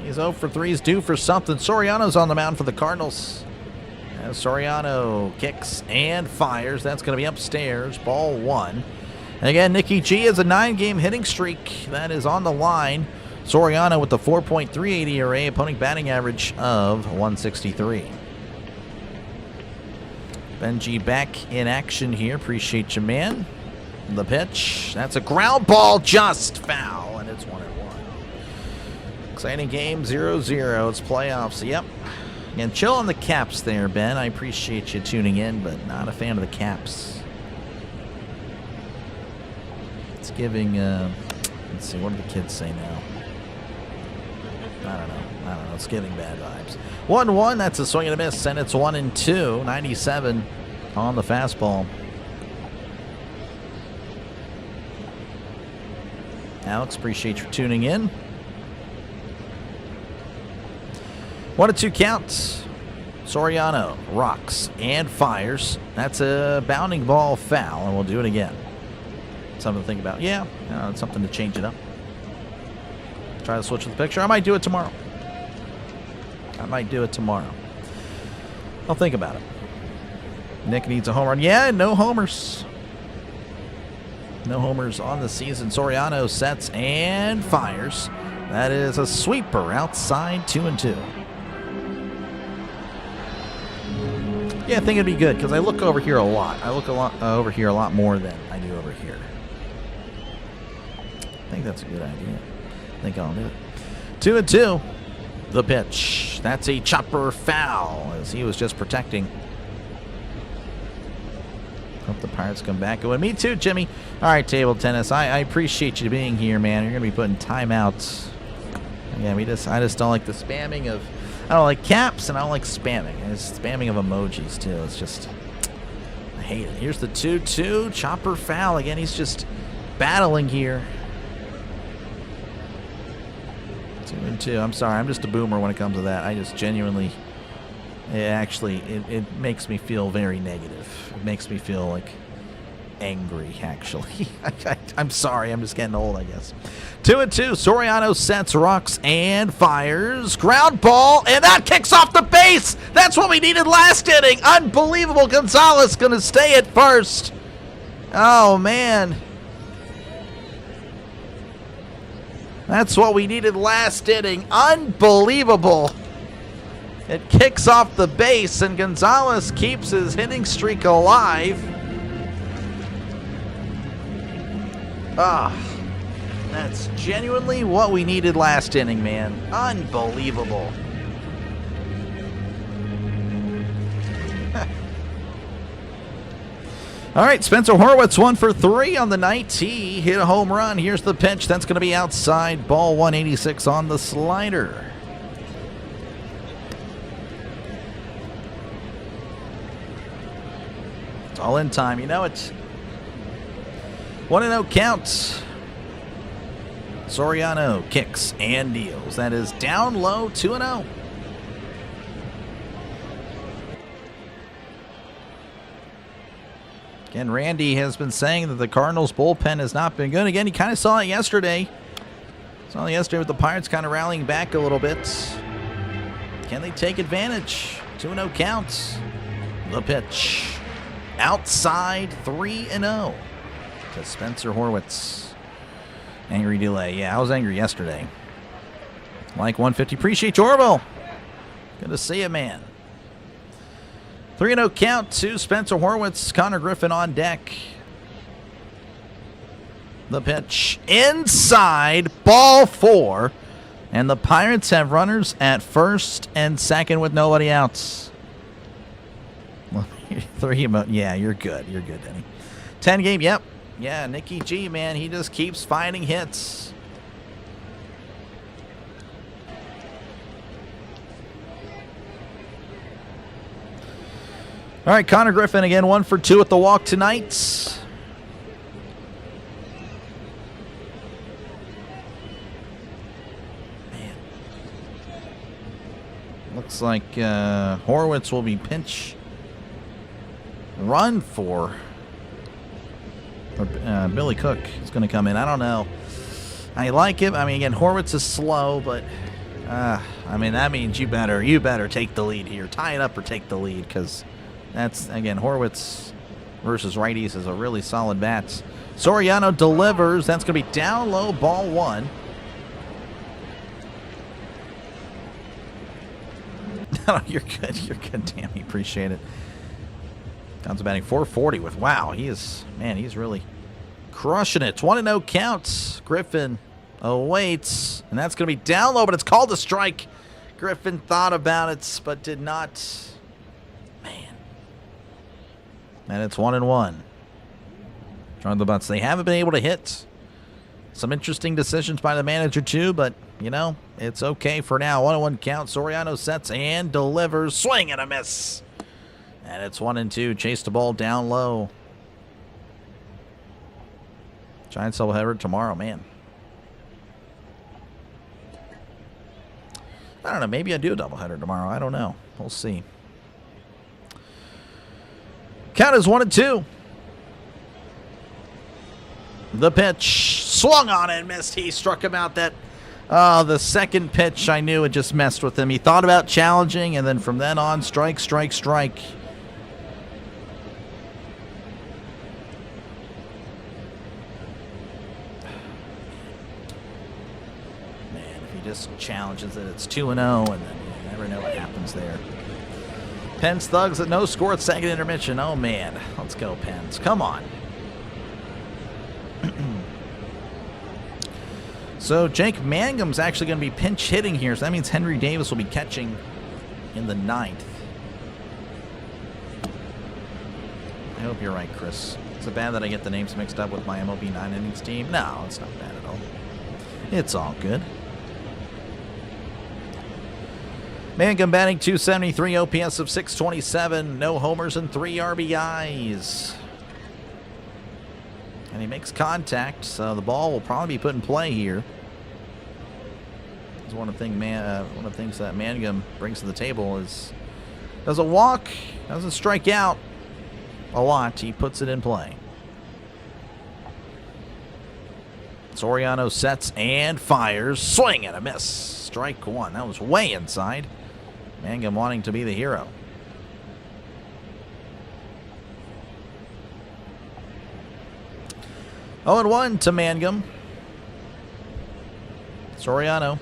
He's 0 for 3. He's due for something. Soriano's on the mound for the Cardinals. As Soriano kicks and fires. That's going to be upstairs. Ball 1. And again, Nicky G has a 9-game hitting streak. That is on the line. Soriano with the 4.38 ERA, opponent batting average of 163. Benji back in action here. Appreciate you, man. The pitch. That's a ground ball, just foul, and it's 1-1. Exciting game, 0-0. It's playoffs. Yep. And chill on the Caps there, Ben. I appreciate you tuning in, but not a fan of the Caps. It's giving, let's see, what do the kids say now? I don't know. It's giving bad vibes. 1-1, that's a swing and a miss, and it's 1-2. 97 on the fastball. Alex, appreciate you tuning in. 1-2 count. Soriano rocks and fires. That's a bounding ball foul, and we'll do it again. Something to think about. Yeah, it's something to change it up. Try to switch with the picture. I might do it tomorrow. I'll think about it. Nick needs a home run. Yeah, no homers. No homers on the season. Soriano sets and fires. That is a sweeper outside, 2-2. Yeah, I think it'd be good because I look over here a lot. I look over here a lot more than I do over here. I think that's a good idea. I think I'll do it. 2-2. The pitch. That's a chopper foul as he was just protecting. Hope the Pirates come back. Well, me too, Jimmy. All right, table tennis. I appreciate you being here, man. You're gonna be putting timeouts. Yeah, I just don't like the spamming of. I don't like caps and I don't like spamming. And it's spamming of emojis too. It's just, I hate it. Here's the 2-2 chopper foul again. He's just battling here. 2-2. I'm sorry. I'm just a boomer when it comes to that. I just genuinely, it makes me feel very negative. It makes me feel like angry, actually. I'm sorry. I'm just getting old, I guess. 2-2. Soriano sets, rocks, and fires. Ground ball, and that kicks off the base. That's what we needed last inning. Unbelievable. Gonzalez going to stay at first. Oh, man. That's what we needed last inning. Unbelievable. It kicks off the base, and Gonzalez keeps his hitting streak alive. That's genuinely what we needed last inning, man. Unbelievable. All right, Spencer Horwitz 1 for 3 on the night. He hit a home run. Here's the pitch. That's going to be outside. Ball 186 on the slider. It's all in time. You know it. 1-0 counts. Soriano kicks and deals. That is down low, 2-0. Again, Randy has been saying that the Cardinals bullpen has not been good. Again, he kind of saw it yesterday. Saw it yesterday with the Pirates kind of rallying back a little bit. Can they take advantage? 2-0 counts. The pitch. Outside, 3-0 to Spencer Horwitz. Angry delay. Yeah, I was angry yesterday. Like 150. Appreciate your Orville. Good to see you, man. 3-0 count to Spencer Horwitz. Connor Griffin on deck. The pitch inside, ball 4. And the Pirates have runners at first and second with nobody outs. 3, yeah, you're good. You're good, Denny. 10 game, yep. Yeah, Nicky G, man, he just keeps finding hits. All right, Connor Griffin again, 1 for 2 at the walk tonight. Man. Looks like Horwitz will be pinch run for Billy Cook is going to come in. I don't know. I like him. I mean, again, Horwitz is slow, but I mean, that means you better take the lead here. Tie it up or take the lead, because that's, again, Horwitz versus righties is a really solid bat. Soriano delivers. That's going to be down low, ball 1. No, you're good. You're good, Tammy. Appreciate it. Down to batting 440 with, wow, he's really crushing it. 1-0 counts. Griffin awaits, and that's going to be down low, but it's called a strike. Griffin thought about it, but did not. Man. And it's 1-1. Trying the butts. They haven't been able to hit. Some interesting decisions by the manager, too, but, you know, it's okay for now. 1-1 count. Soriano sets and delivers. Swing and a miss. And it's 1-2. Chase the ball down low. Giants doubleheader tomorrow, man. I don't know. Maybe I do a doubleheader tomorrow. I don't know. We'll see. Count is 1-2. The pitch. Swung on and missed. He struck him out. That the second pitch, I knew it just messed with him. He thought about challenging, and then from then on, strike, strike, strike. Just challenges it. It's 2-0, and then you never know what happens there. Pens thugs at no score at second intermission. Oh, man. Let's go, Pens. Come on. So Jake Mangum's actually going to be pinch hitting here, so that means Henry Davis will be catching in the 9th. I hope you're right, Chris. Is it bad that I get the names mixed up with my MLB 9 innings team? No, it's not bad at all. It's all good. Mangum batting .273, OPS of .627, no homers and 3 RBIs. And he makes contact, so the ball will probably be put in play here. It's one of the things that Mangum brings to the table is doesn't walk, doesn't strike out a lot. He puts it in play. Soriano sets and fires. Swing and a miss. Strike 1. That was way inside. Mangum wanting to be the hero. Oh, and 1 to Mangum. Soriano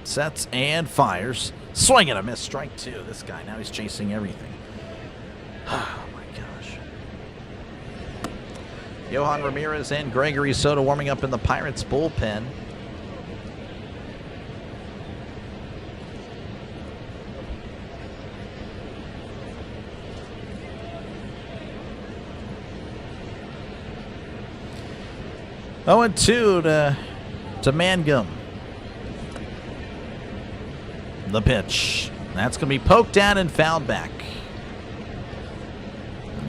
sets and fires. Swing and a miss. Strike 2. This guy, now he's chasing everything. Oh, my gosh. Johan Ramirez and Gregory Soto warming up in the Pirates bullpen. Oh, and 2 to Mangum. The pitch. That's going to be poked down and fouled back.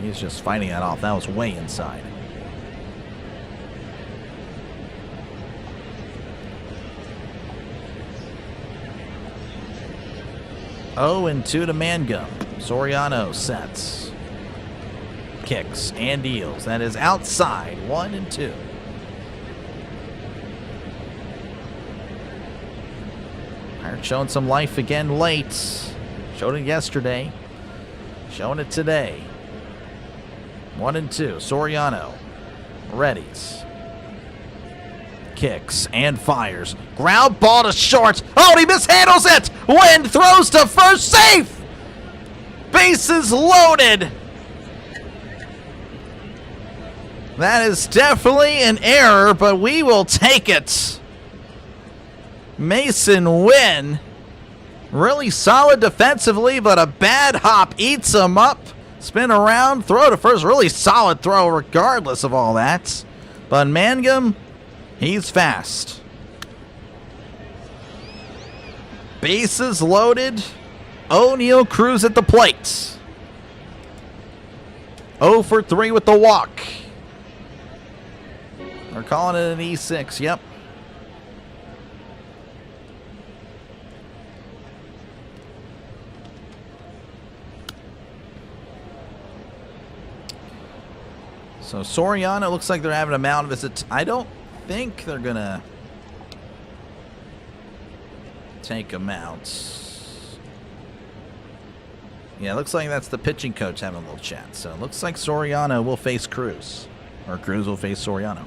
He's just fighting that off. That was way inside. 0-2 to Mangum. Soriano sets. Kicks and deals. That is outside. 1-2. Pirates showing some life again late. Showed it yesterday. Showing it today. 1-2. Soriano. Readies. Kicks and fires. Ground ball to short. Oh, and he mishandles it. Wind throws to first. Safe. Bases loaded. That is definitely an error, but we will take it. Mason Wynn. Really solid defensively, but a bad hop eats him up. Spin around, throw to first. Really solid throw regardless of all that. But Mangum, he's fast. Bases loaded. O'Neal Cruz at the plate. 0 for 3 with the walk. They're calling it an E6, yep. So Soriano looks like they're having a mound visit. I don't think they're going to take him out. Yeah, it looks like that's the pitching coach having a little chat. So it looks like Soriano will face Cruz. Or Cruz will face Soriano.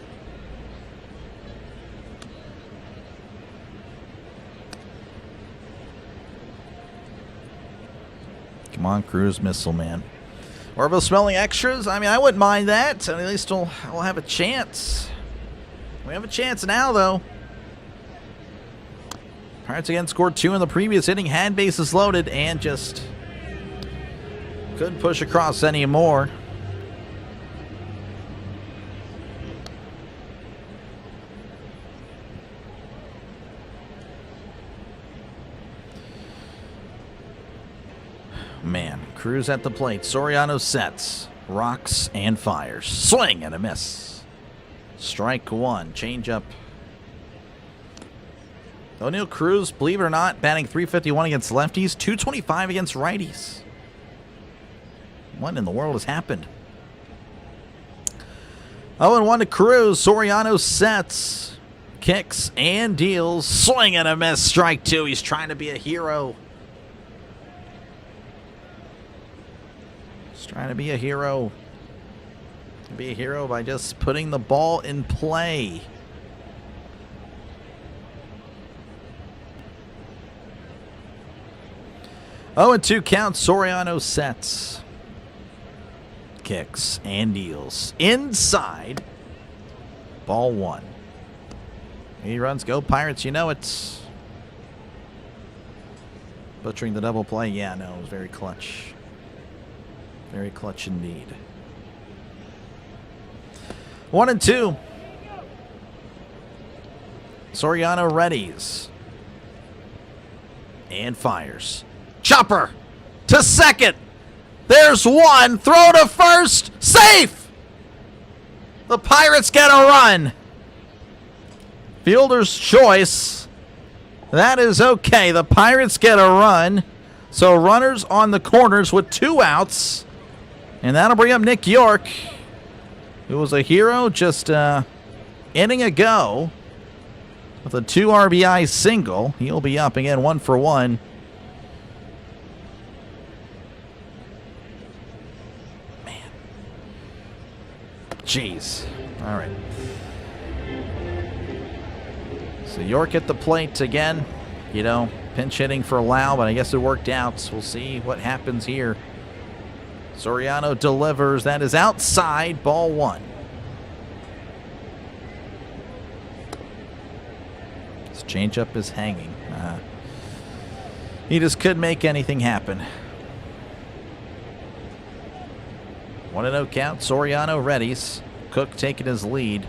Come on, Cruz, missile man. Orville smelling extras. I mean, I wouldn't mind that. At least we'll have a chance. We have a chance now, though. Pirates again scored 2 in the previous inning. Had bases loaded and just couldn't push across anymore. Man, Cruz at the plate. Soriano sets, rocks, and fires. Swing and a miss. Strike 1. Change up. O'Neal Cruz, believe it or not, batting .351 against lefties, .225 against righties. What in the world has happened? 0-1 to Cruz. Soriano sets, kicks, and deals. Swing and a miss. Strike 2. He's trying to be a hero. Trying to be a hero. Be a hero by just putting the ball in play. Oh, and 2 count. Soriano sets. Kicks and deals. Inside. Ball 1. 80 runs. Go Pirates. You know it's butchering the double play. Yeah, no, it was very clutch. Very clutch indeed. 1-2. Soriano readies. And fires. Chopper to second. There's 1. Throw to first. Safe. The Pirates get a run. Fielder's choice. That is okay. The Pirates get a run. So runners on the corners with 2 outs. And that'll bring up Nick York, who was a hero just inning ago with a 2 RBI single. He'll be up again 1 for 1. Man. Jeez. All right. So York at the plate again. You know, pinch hitting for Lau, but I guess it worked out. So we'll see what happens here. Soriano delivers. That is outside. Ball 1. This changeup is hanging. He just couldn't make anything happen. 1-0 count. Soriano readies. Cook taking his lead.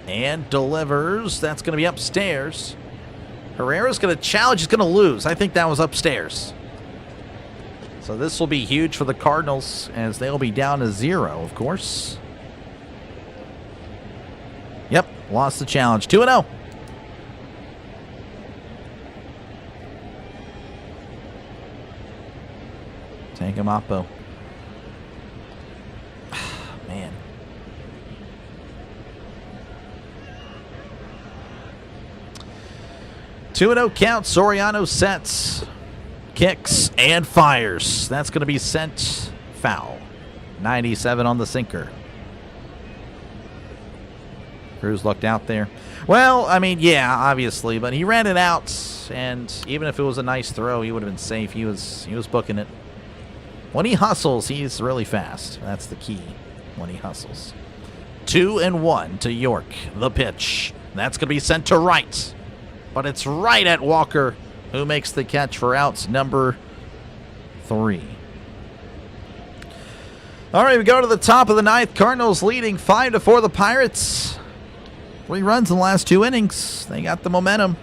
And delivers. That's going to be upstairs. Herrera's going to challenge. He's going to lose. I think that was upstairs. So this will be huge for the Cardinals as they'll be down to 0, of course. Yep, lost the challenge. 2-0. Take him, Oppo. Man. Two 2-0 count. Soriano sets, kicks, and fires. That's going to be sent foul. 97 on the sinker. Cruz looked out there. Well, I mean, yeah, obviously, but he ran it out, and even if it was a nice throw, he would have been safe. He was booking it. When he hustles, he's really fast. That's the key. When he hustles. 2-1 to York. The pitch. That's going to be sent to right. But it's right at Walker, who makes the catch for outs number 3. All right, we go to the top of the ninth. Cardinals leading 5-4 the Pirates. 3 runs in the last 2 innings. They got the momentum.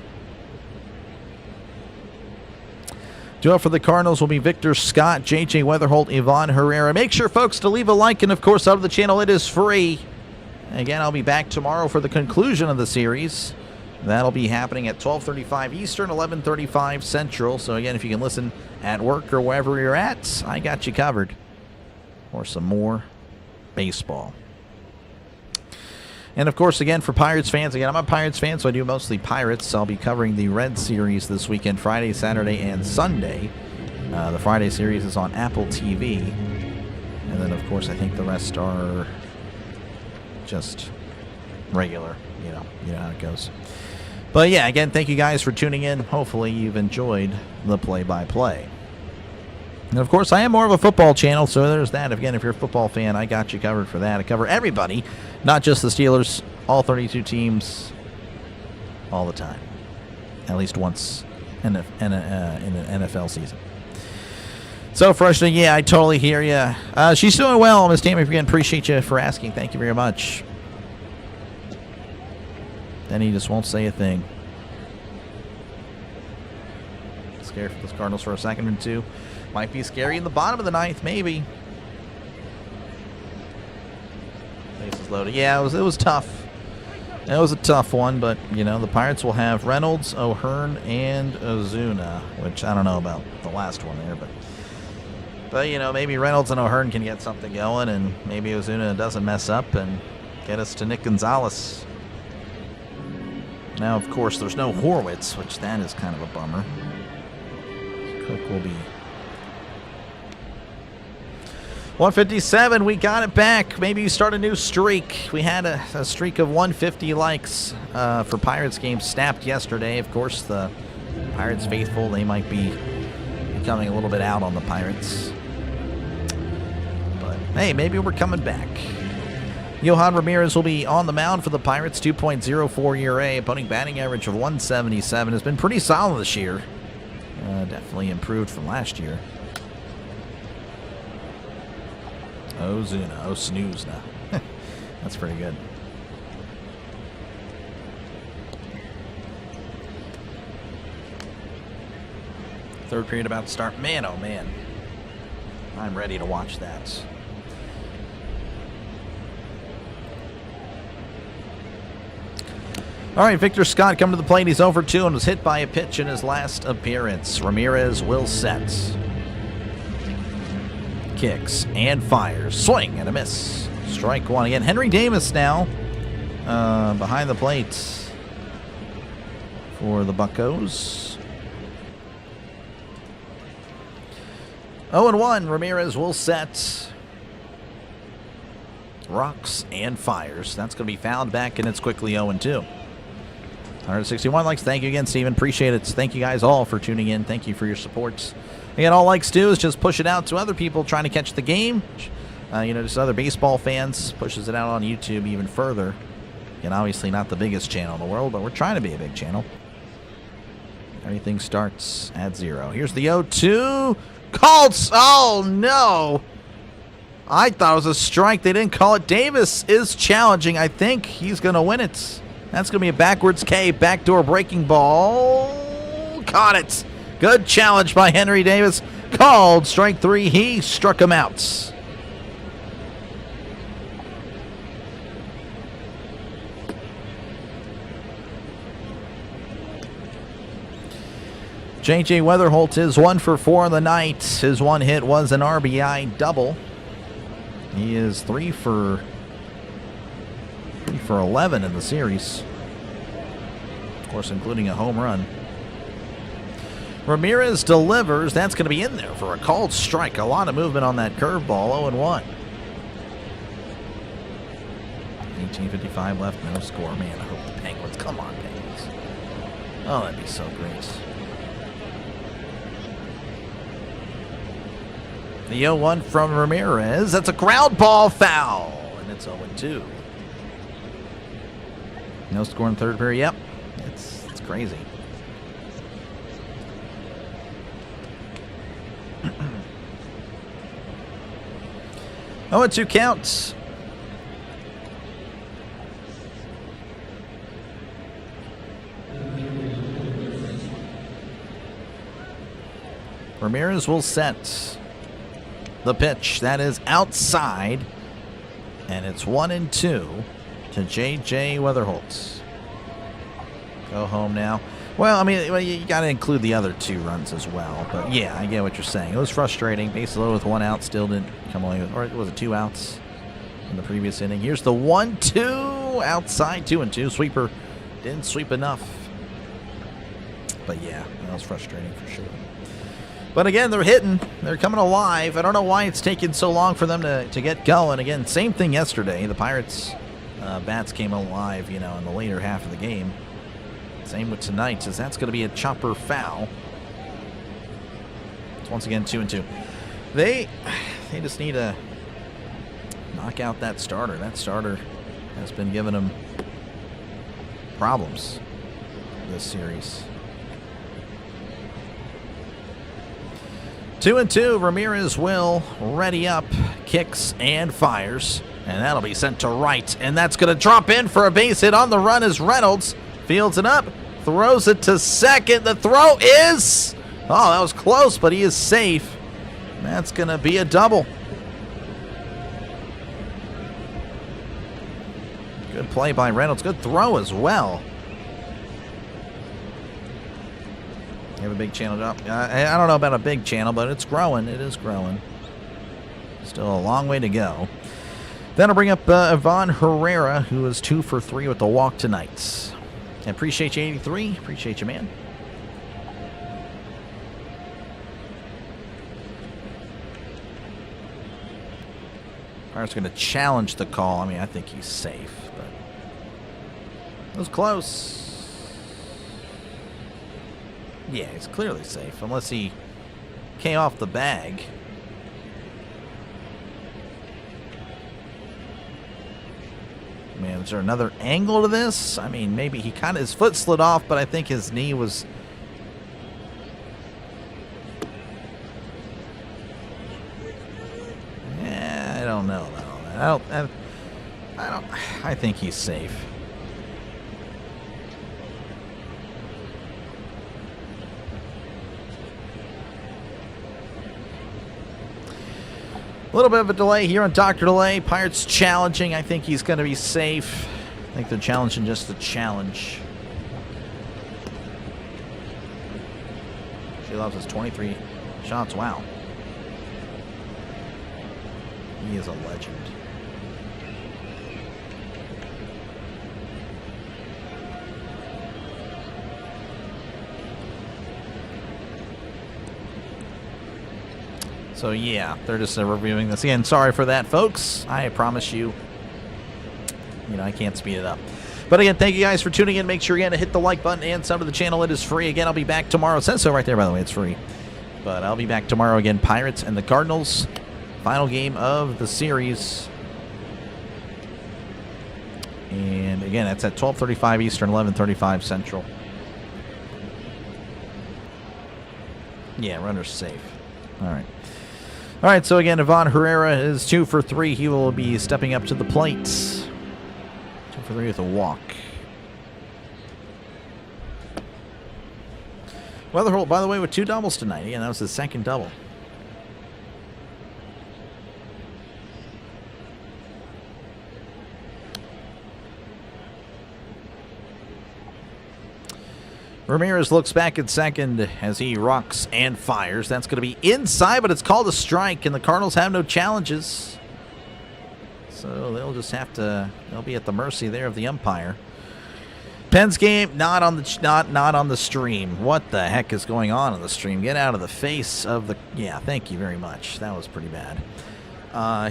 Due up for the Cardinals will be Victor Scott, J.J. Weatherholt, Ivan Herrera. Make sure, folks, to leave a like, and, of course, out of the channel, it is free. Again, I'll be back tomorrow for the conclusion of the series. That'll be happening at 12:35 Eastern, 11:35 Central. So, again, if you can listen at work or wherever you're at, I got you covered. Or some more baseball. And, of course, again, for Pirates fans, again, I'm a Pirates fan, so I do mostly Pirates. I'll be covering the Red Series this weekend, Friday, Saturday, and Sunday. The Friday series is on Apple TV. And then, of course, I think the rest are just regular. You know how it goes. But, yeah, again, thank you guys for tuning in. Hopefully you've enjoyed the play-by-play. And, of course, I am more of a football channel, so there's that. Again, if you're a football fan, I got you covered for that. I cover everybody, not just the Steelers, all 32 teams, all the time. At least once in an NFL season. So frustrating. Yeah, I totally hear you. She's doing well, Miss Tammy. Again, appreciate you for asking. Thank you very much. Then he just won't say a thing. Scared for the Cardinals for a second or two. Might be scary in the bottom of the ninth, maybe. Bases loaded. Yeah, it was tough. It was a tough one, but, you know, the Pirates will have Reynolds, O'Hearn, and Ozuna, which I don't know about the last one there, but you know, maybe Reynolds and O'Hearn can get something going, and maybe Ozuna doesn't mess up and get us to Nick Gonzalez. Now, of course, there's no Horwitz, which that is kind of a bummer. Cook will be 157, we got it back. Maybe you start a new streak. We had a streak of 150 likes for Pirates games snapped yesterday. Of course, the Pirates faithful, they might be becoming a little bit out on the Pirates. But, hey, maybe we're coming back. Yohan Ramirez will be on the mound for the Pirates, 2.04 ERA, opponent batting average of 177. Has been pretty solid this year. Definitely improved from last year. Ozuna. Oh, snooze now. That's pretty good. Third period about to start. Man, oh man. I'm ready to watch that. All right, Victor Scott coming to the plate. He's over 2 and was hit by a pitch in his last appearance. Ramirez will set. Kicks and fires. Swing and a miss. Strike 1 again. Henry Davis now behind the plate for the Buccos. 0-1. Ramirez will set. Rocks and fires. That's going to be fouled back, and it's quickly 0-2. 161 likes. Thank you again, Steven. Appreciate it. Thank you guys all for tuning in. Thank you for your support. Again, all likes do is just push it out to other people trying to catch the game. You know, just other baseball fans. Pushes it out on YouTube even further. And obviously not the biggest channel in the world, but we're trying to be a big channel. Everything starts at 0. Here's the 0-2. Called. Oh, no. I thought it was a strike. They didn't call it. Davis is challenging. I think he's going to win it. That's going to be a backwards K. Backdoor breaking ball. Caught it. Good challenge by Henry Davis. Called strike 3. He struck him out. J.J. Weatherholt is 1 for 4 on the night. His one hit was an RBI double. He is 3 for 11 in the series. Of course, including a home run. Ramirez delivers. That's going to be in there for a called strike. A lot of movement on that curveball. 0-1. 18:55 left. No score. Man, I hope the Penguins. Come on, Penguins. Oh, that'd be so great. The 0-1 from Ramirez. That's a ground ball foul. And it's 0-2. No score in third period. Yep. It's crazy. Oh, 2 counts. Ramirez will set the pitch. That is outside. And it's 1-2 to J.J. Weatherholt. Go home now. Well, I mean, you got to include the other 2 runs as well. But yeah, I get what you're saying. It was frustrating. Bases loaded with 1 out, still didn't come away with, or was it 2 outs in the previous inning? Here's the 1-2 outside, 2-2. Sweeper didn't sweep enough. But yeah, that was frustrating for sure. But again, they're hitting. They're coming alive. I don't know why it's taking so long for them to get going. Again, same thing yesterday. The Pirates' bats came alive, in the later half of the game. Same with tonight, as that's going to be a chopper foul. It's once again 2-2. They just need to knock out that starter. That starter has been giving them problems this series. 2-2. Ramirez will ready up, kicks and fires, and that'll be sent to right, and that's going to drop in for a base hit on the run as Reynolds fields it up, throws it to second. The throw is, oh, that was close, but he is safe. That's going to be a double. Good play by Reynolds. Good throw as well. You have a big channel drop. I don't know about a big channel, but it's growing. It is growing. Still a long way to go. Then I'll bring up Ivan Herrera, who is 2 for 3 with the walk tonight. I appreciate you, 83. Appreciate you, man. Pirates going to challenge the call. I mean, I think he's safe, but it was close. Yeah, he's clearly safe, unless he came off the bag. Man, is there another angle to this? I mean, maybe he kind of, his foot slid off, but I think his knee was... Yeah, I don't know about that. I think he's safe. A little bit of a delay here on Dr. Delay. Pirates challenging. I think he's going to be safe. I think they're challenging just the challenge. She loves his 23 shots. Wow. He is a legend. So yeah, they're just reviewing this again. Sorry for that, folks. I promise you, I can't speed it up. But again, thank you guys for tuning in. Make sure again to hit the like button and sub to the channel. It is free. Again, I'll be back tomorrow. It says so right there, by the way. It's free. But I'll be back tomorrow again. Pirates and the Cardinals. Final game of the series. And again, that's at 12:35 Eastern, 11:35 Central. Yeah, runner's safe. All right. All right, so again, Ivan Herrera is 2 for 3. He will be stepping up to the plate. 2 for 3 with a walk. Weatherholt, by the way, with 2 doubles tonight. Again, that was his second double. Ramirez looks back at second as he rocks and fires. That's going to be inside, but it's called a strike, and the Cardinals have no challenges. So they'll just have to, they'll be at the mercy there of the umpire. Penn's game, not on the stream. What the heck is going on the stream? Get out of the face of the, yeah, thank you very much. That was pretty bad.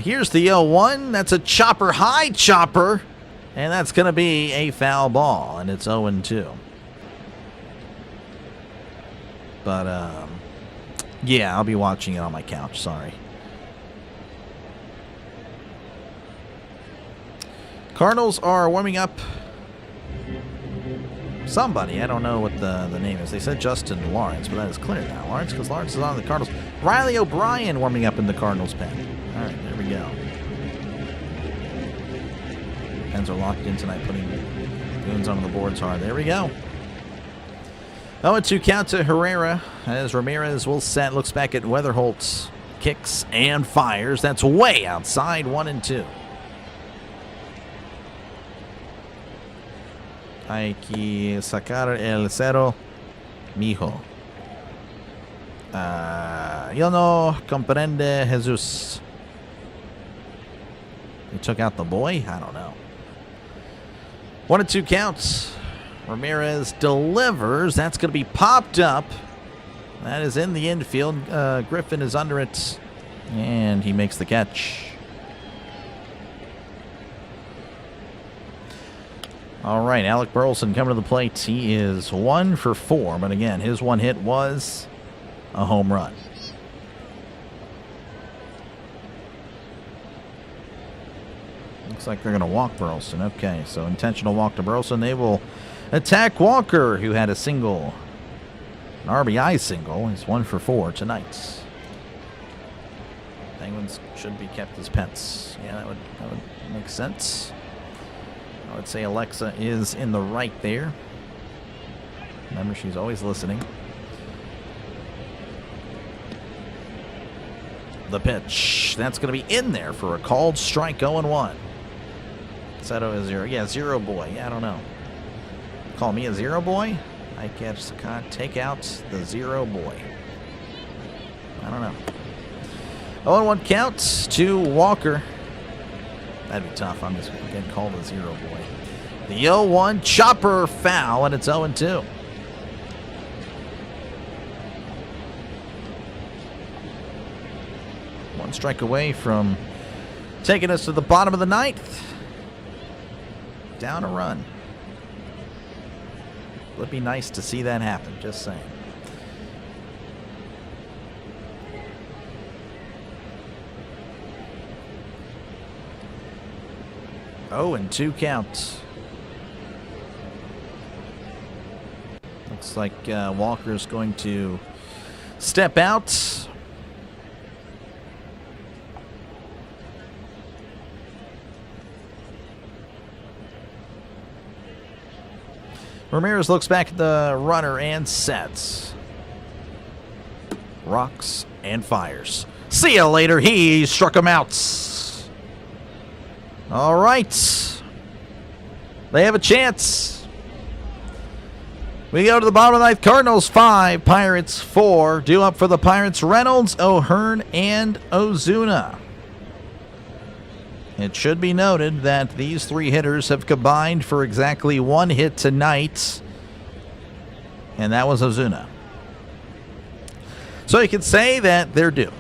Here's the 0-1. That's a chopper, high chopper, and that's going to be a foul ball, and it's 0-2. But, yeah, I'll be watching it on my couch. Sorry. Cardinals are warming up somebody. I don't know what the name is. They said Justin Lawrence, but that is clear now. Lawrence, because Lawrence is on the Cardinals. Riley O'Brien warming up in the Cardinals pen. All right, there we go. Pens are locked in tonight, putting goons on the boards hard. There we go. 0-2 count to Herrera as Ramirez will set. Looks back at Weatherholtz. Kicks and fires. That's way outside. 1-2. Hay que sacar el cero, mijo. Yo no comprende Jesus. He took out the boy? I don't know. 1-2 counts. Ramirez delivers. That's going to be popped up. That is in the infield. Griffin is under it, and he makes the catch. All right, Alec Burleson coming to the plate. He is 1 for 4, but again, his one hit was a home run. Looks like they're going to walk Burleson. Okay, so intentional walk to Burleson. They will attack Walker, who had a single, an RBI single. He's 1 for 4 tonight. Penguins should be kept as pets. Yeah, that would make sense. I would say Alexa is in the right there. Remember, she's always listening. The pitch. That's going to be in there for a called strike. 0-1. Seto is 0. Yeah, 0 boy. Yeah, I don't know. Call me a 0 boy? I can't take out the 0 boy. I don't know. 0-1 counts to Walker. That'd be tough. I'm just getting called a 0 boy. The 0-1 chopper foul, and it's 0-2. One strike away from taking us to the bottom of the ninth. Down a run. Would be nice to see that happen, just saying. Oh, and 2 counts. Looks like Walker's going to step out. Ramirez looks back at the runner and sets. Rocks and fires. See ya later. He struck him out. All right. They have a chance. We go to the bottom of the ninth. Cardinals 5, Pirates 4. Due up for the Pirates, Reynolds, O'Hearn, and Ozuna. It should be noted that these 3 hitters have combined for exactly 1 hit tonight, and that was Ozuna. So you can say that they're due.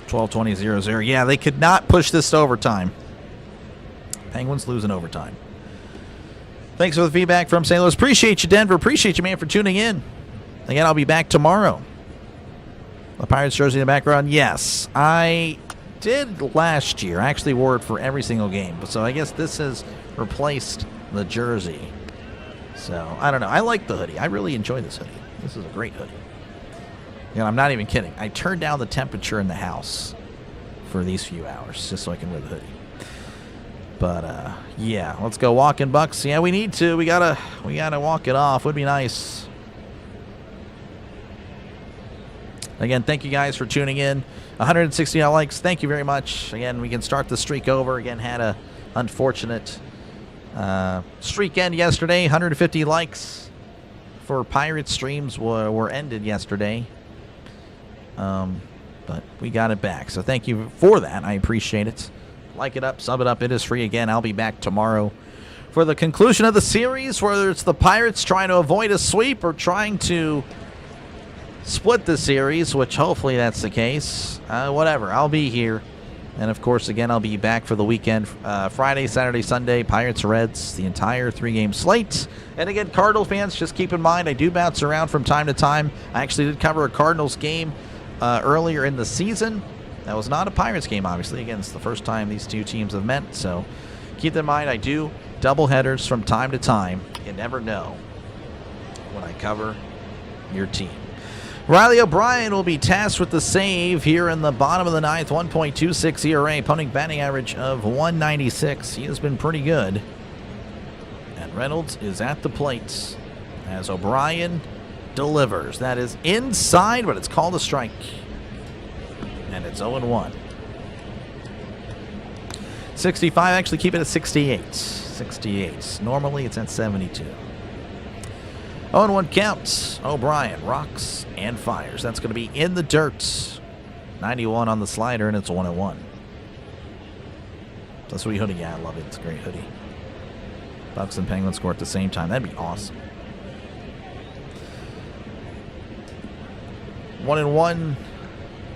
12-20-0-0. Yeah, they could not push this to overtime. Penguins lose in overtime. Thanks for the feedback from St. Louis. Appreciate you, Denver. Appreciate you, man, for tuning in. Again, I'll be back tomorrow. The Pirates jersey in the background. Yes, I did last year. I actually wore it for every single game. So I guess this has replaced the jersey. So, I don't know. I like the hoodie. I really enjoy this hoodie. This is a great hoodie. And I'm not even kidding. I turned down the temperature in the house for these few hours just so I can wear the hoodie. But yeah, let's go walking Bucks. Yeah, we need to. We gotta walk it off. Would be nice. Again, thank you guys for tuning in. 160 likes. Thank you very much. Again, we can start the streak over. Again, had a unfortunate Streak end yesterday, 150 likes for Pirates streams were ended yesterday. But we got it back, so thank you for that. I appreciate it. Like it up, sub it up. It is free again. I'll be back tomorrow for the conclusion of the series, whether it's the Pirates trying to avoid a sweep or trying to split the series, which hopefully that's the case. Whatever, I'll be here. And, of course, again, I'll be back for the weekend, Friday, Saturday, Sunday, Pirates, Reds, the entire 3-game slate. And, again, Cardinal fans, just keep in mind, I do bounce around from time to time. I actually did cover a Cardinals game earlier in the season. That was not a Pirates game, obviously. Again, it's the first time these two teams have met. So keep in mind, I do double headers from time to time. You never know when I cover your team. Riley O'Brien will be tasked with the save here in the bottom of the ninth. 1.26 ERA, opponent batting average of 196. He has been pretty good. And Reynolds is at the plate as O'Brien delivers. That is inside, but it's called a strike. And it's 0-1. 65, actually keep it at 68. 68. Normally it's at 72. 0-1 counts. O'Brien rocks and fires. That's going to be in the dirt. 91 on the slider, and it's 1-1. That's a sweet hoodie. Yeah, I love it. It's a great hoodie. Bucks and Penguins score at the same time. That'd be awesome. 1-1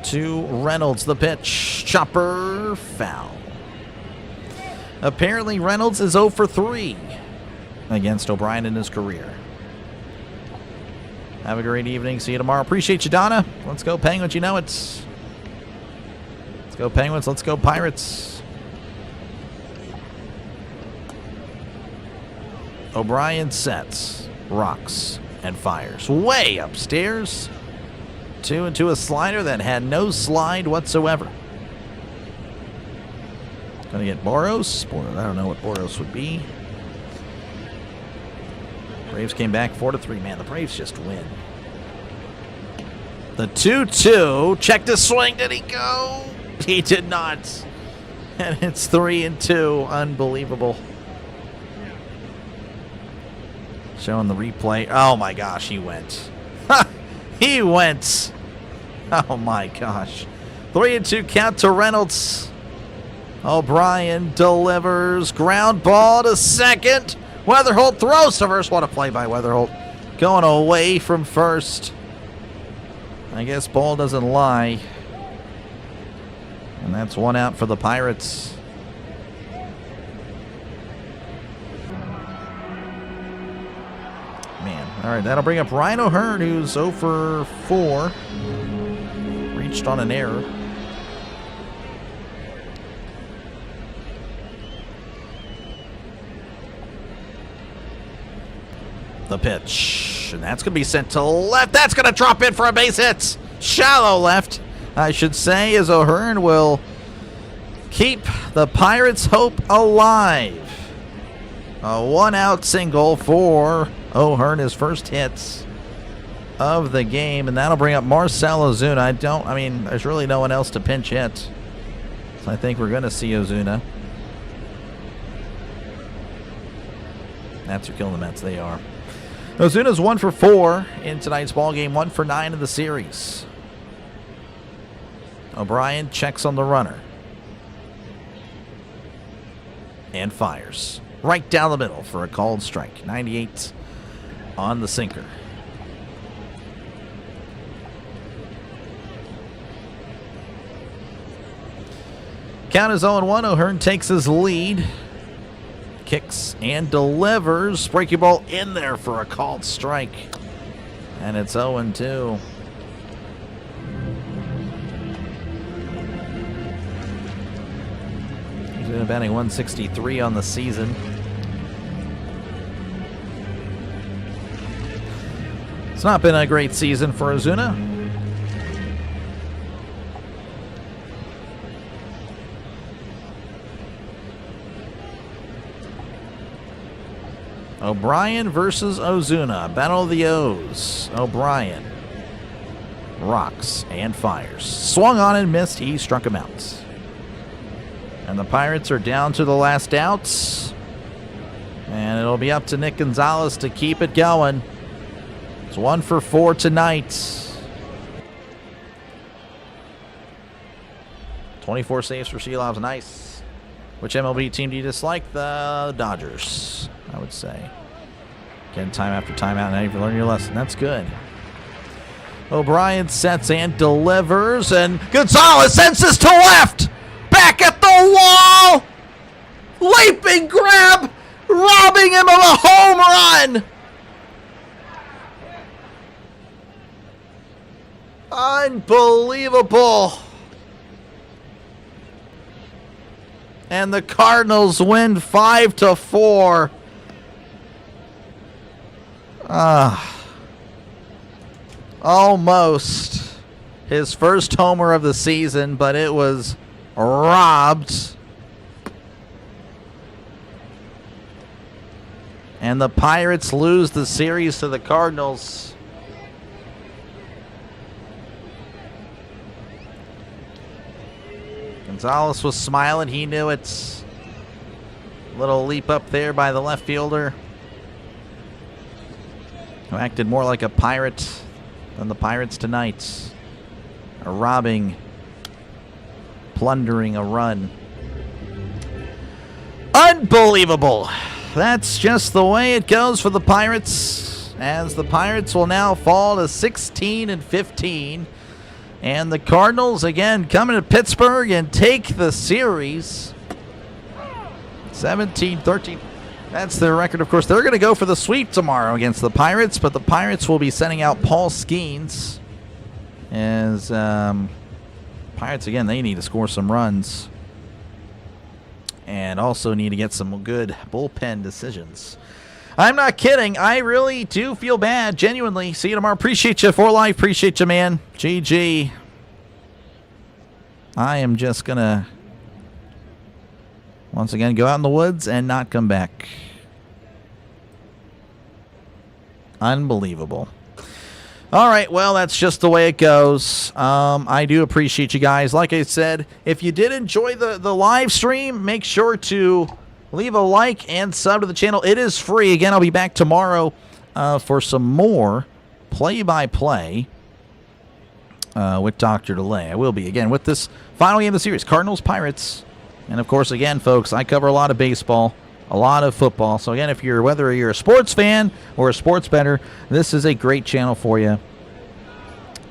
to Reynolds. The pitch. Chopper foul. Apparently Reynolds is 0 for 3 against O'Brien in his career. Have a great evening. See you tomorrow. Appreciate you, Donna. Let's go Penguins. You know it. Let's go Penguins. Let's go Pirates. O'Brien sets, rocks, and fires. Way upstairs. 2-2 a slider that had no slide whatsoever. Gonna get Boros. I don't know what Boros would be. Braves came back 4-3. Man, the Braves just win. The 2-2. Check the swing. Did he go? He did not. And it's 3-2. Unbelievable. Showing the replay. Oh my gosh, he went. He went. Oh my gosh. 3-2 count to Reynolds. O'Brien delivers. Ground ball to second. Weatherholt throws to first. What a play by Weatherholt. Going away from first. I guess ball doesn't lie. And that's one out for the Pirates. Man. All right, that'll bring up Ryan O'Hearn, who's 0 for 4. Reached on an error. The pitch, and that's going to be sent to left. That's going to drop in for a base hit. Shallow left, I should say, as O'Hearn will keep the Pirates' hope alive. A one-out single for O'Hearn, his first hits of the game, and that'll bring up Marcell Ozuna. I mean, there's really no one else to pinch hit, so I think we're going to see Ozuna. Nats are killing the Mets. They are. Ozuna's 1 for 4 in tonight's ballgame, 1 for 9 in the series. O'Brien checks on the runner. And fires. Right down the middle for a called strike. 98 on the sinker. Count is 0-1. O'Hearn takes his lead. Kicks and delivers. Breaking ball in there for a called strike. And it's 0-2. He's been batting 163 on the season. It's not been a great season for Ozuna. O'Brien versus Ozuna. Battle of the O's. O'Brien rocks and fires. Swung on and missed. He struck him out. And the Pirates are down to the last outs. And it'll be up to Nick Gonzalez to keep it going. It's 1 for 4 tonight. 24 saves for Shelov's. Nice. Which MLB team do you dislike? The Dodgers, I would say. Getting time after time out. Now you've learned your lesson. That's good. O'Brien sets and delivers. And Gonzalez sends this to left. Back at the wall. Leaping grab. Robbing him of a home run. Unbelievable. And the Cardinals win 5-4. Almost his first homer of the season, but it was robbed. And the Pirates lose the series to the Cardinals. Gonzalez was smiling. He knew it. Little leap up there by the left fielder, who acted more like a Pirate than the Pirates tonight. Robbing, plundering a run. Unbelievable. That's just the way it goes for the Pirates, as the Pirates will now fall to 16-15. And the Cardinals, again, coming to Pittsburgh and take the series. 17-13. That's their record, of course. They're going to go for the sweep tomorrow against the Pirates, but the Pirates will be sending out Paul Skeens. As Pirates, again, they need to score some runs. And also need to get some good bullpen decisions. I'm not kidding. I really do feel bad. Genuinely. See you tomorrow. Appreciate you for life. Appreciate you, man. GG. I am just going to, once again, go out in the woods and not come back. Unbelievable. All right, well, that's just the way it goes. I do appreciate you guys. Like I said, if you did enjoy the live stream, make sure to leave a like and sub to the channel. It is free. Again, I'll be back tomorrow for some more play-by-play with Dr. DeLay. I will be, again, with this final game of the series, Cardinals-Pirates. And, of course, again, folks, I cover a lot of baseball, a lot of football. So, again, whether you're a sports fan or a sports bettor, this is a great channel for you.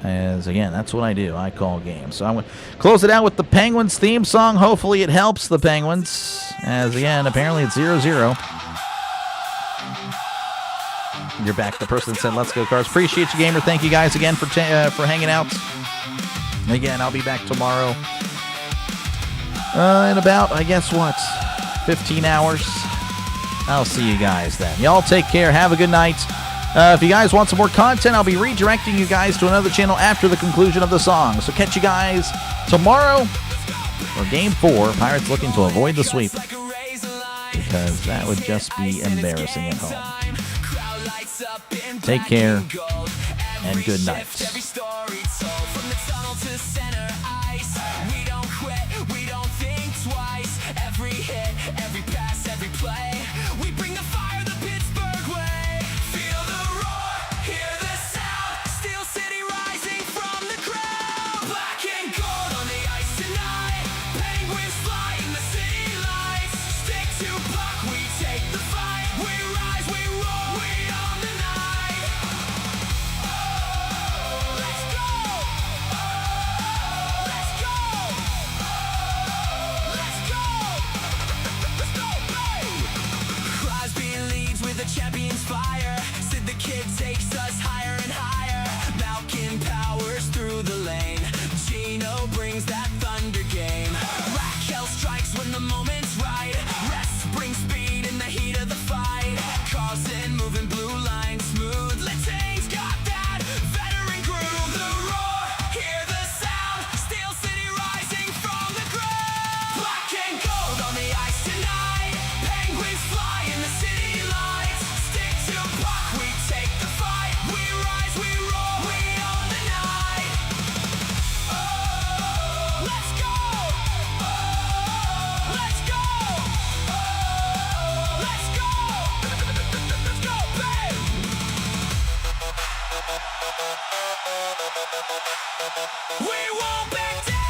As, again, that's what I do. I call games. So I'm going to close it out with the Penguins theme song. Hopefully it helps the Penguins. As, again, apparently it's 0-0. You're back. The person that said, let's go, Cards. Appreciate you, gamer. Thank you guys again for hanging out. Again, I'll be back tomorrow in about, I guess, 15 hours. I'll see you guys then. Y'all take care. Have a good night. If you guys want some more content, I'll be redirecting you guys to another channel after the conclusion of the song. So catch you guys tomorrow for Game 4. Pirates looking to avoid the sweep, because that would just be embarrassing at home. Take care and good night. Every hit, every pass, every play, we bring the fire the Pittsburgh way. Feel the roar, hear the sound, Steel City rising from the crowd. Black and gold on the ice tonight, Penguins fly in the city lights. Stick to puck, we take the fight. We rise, we roar, we own the night. Oh, let's go! Oh, let's go! We won't back down.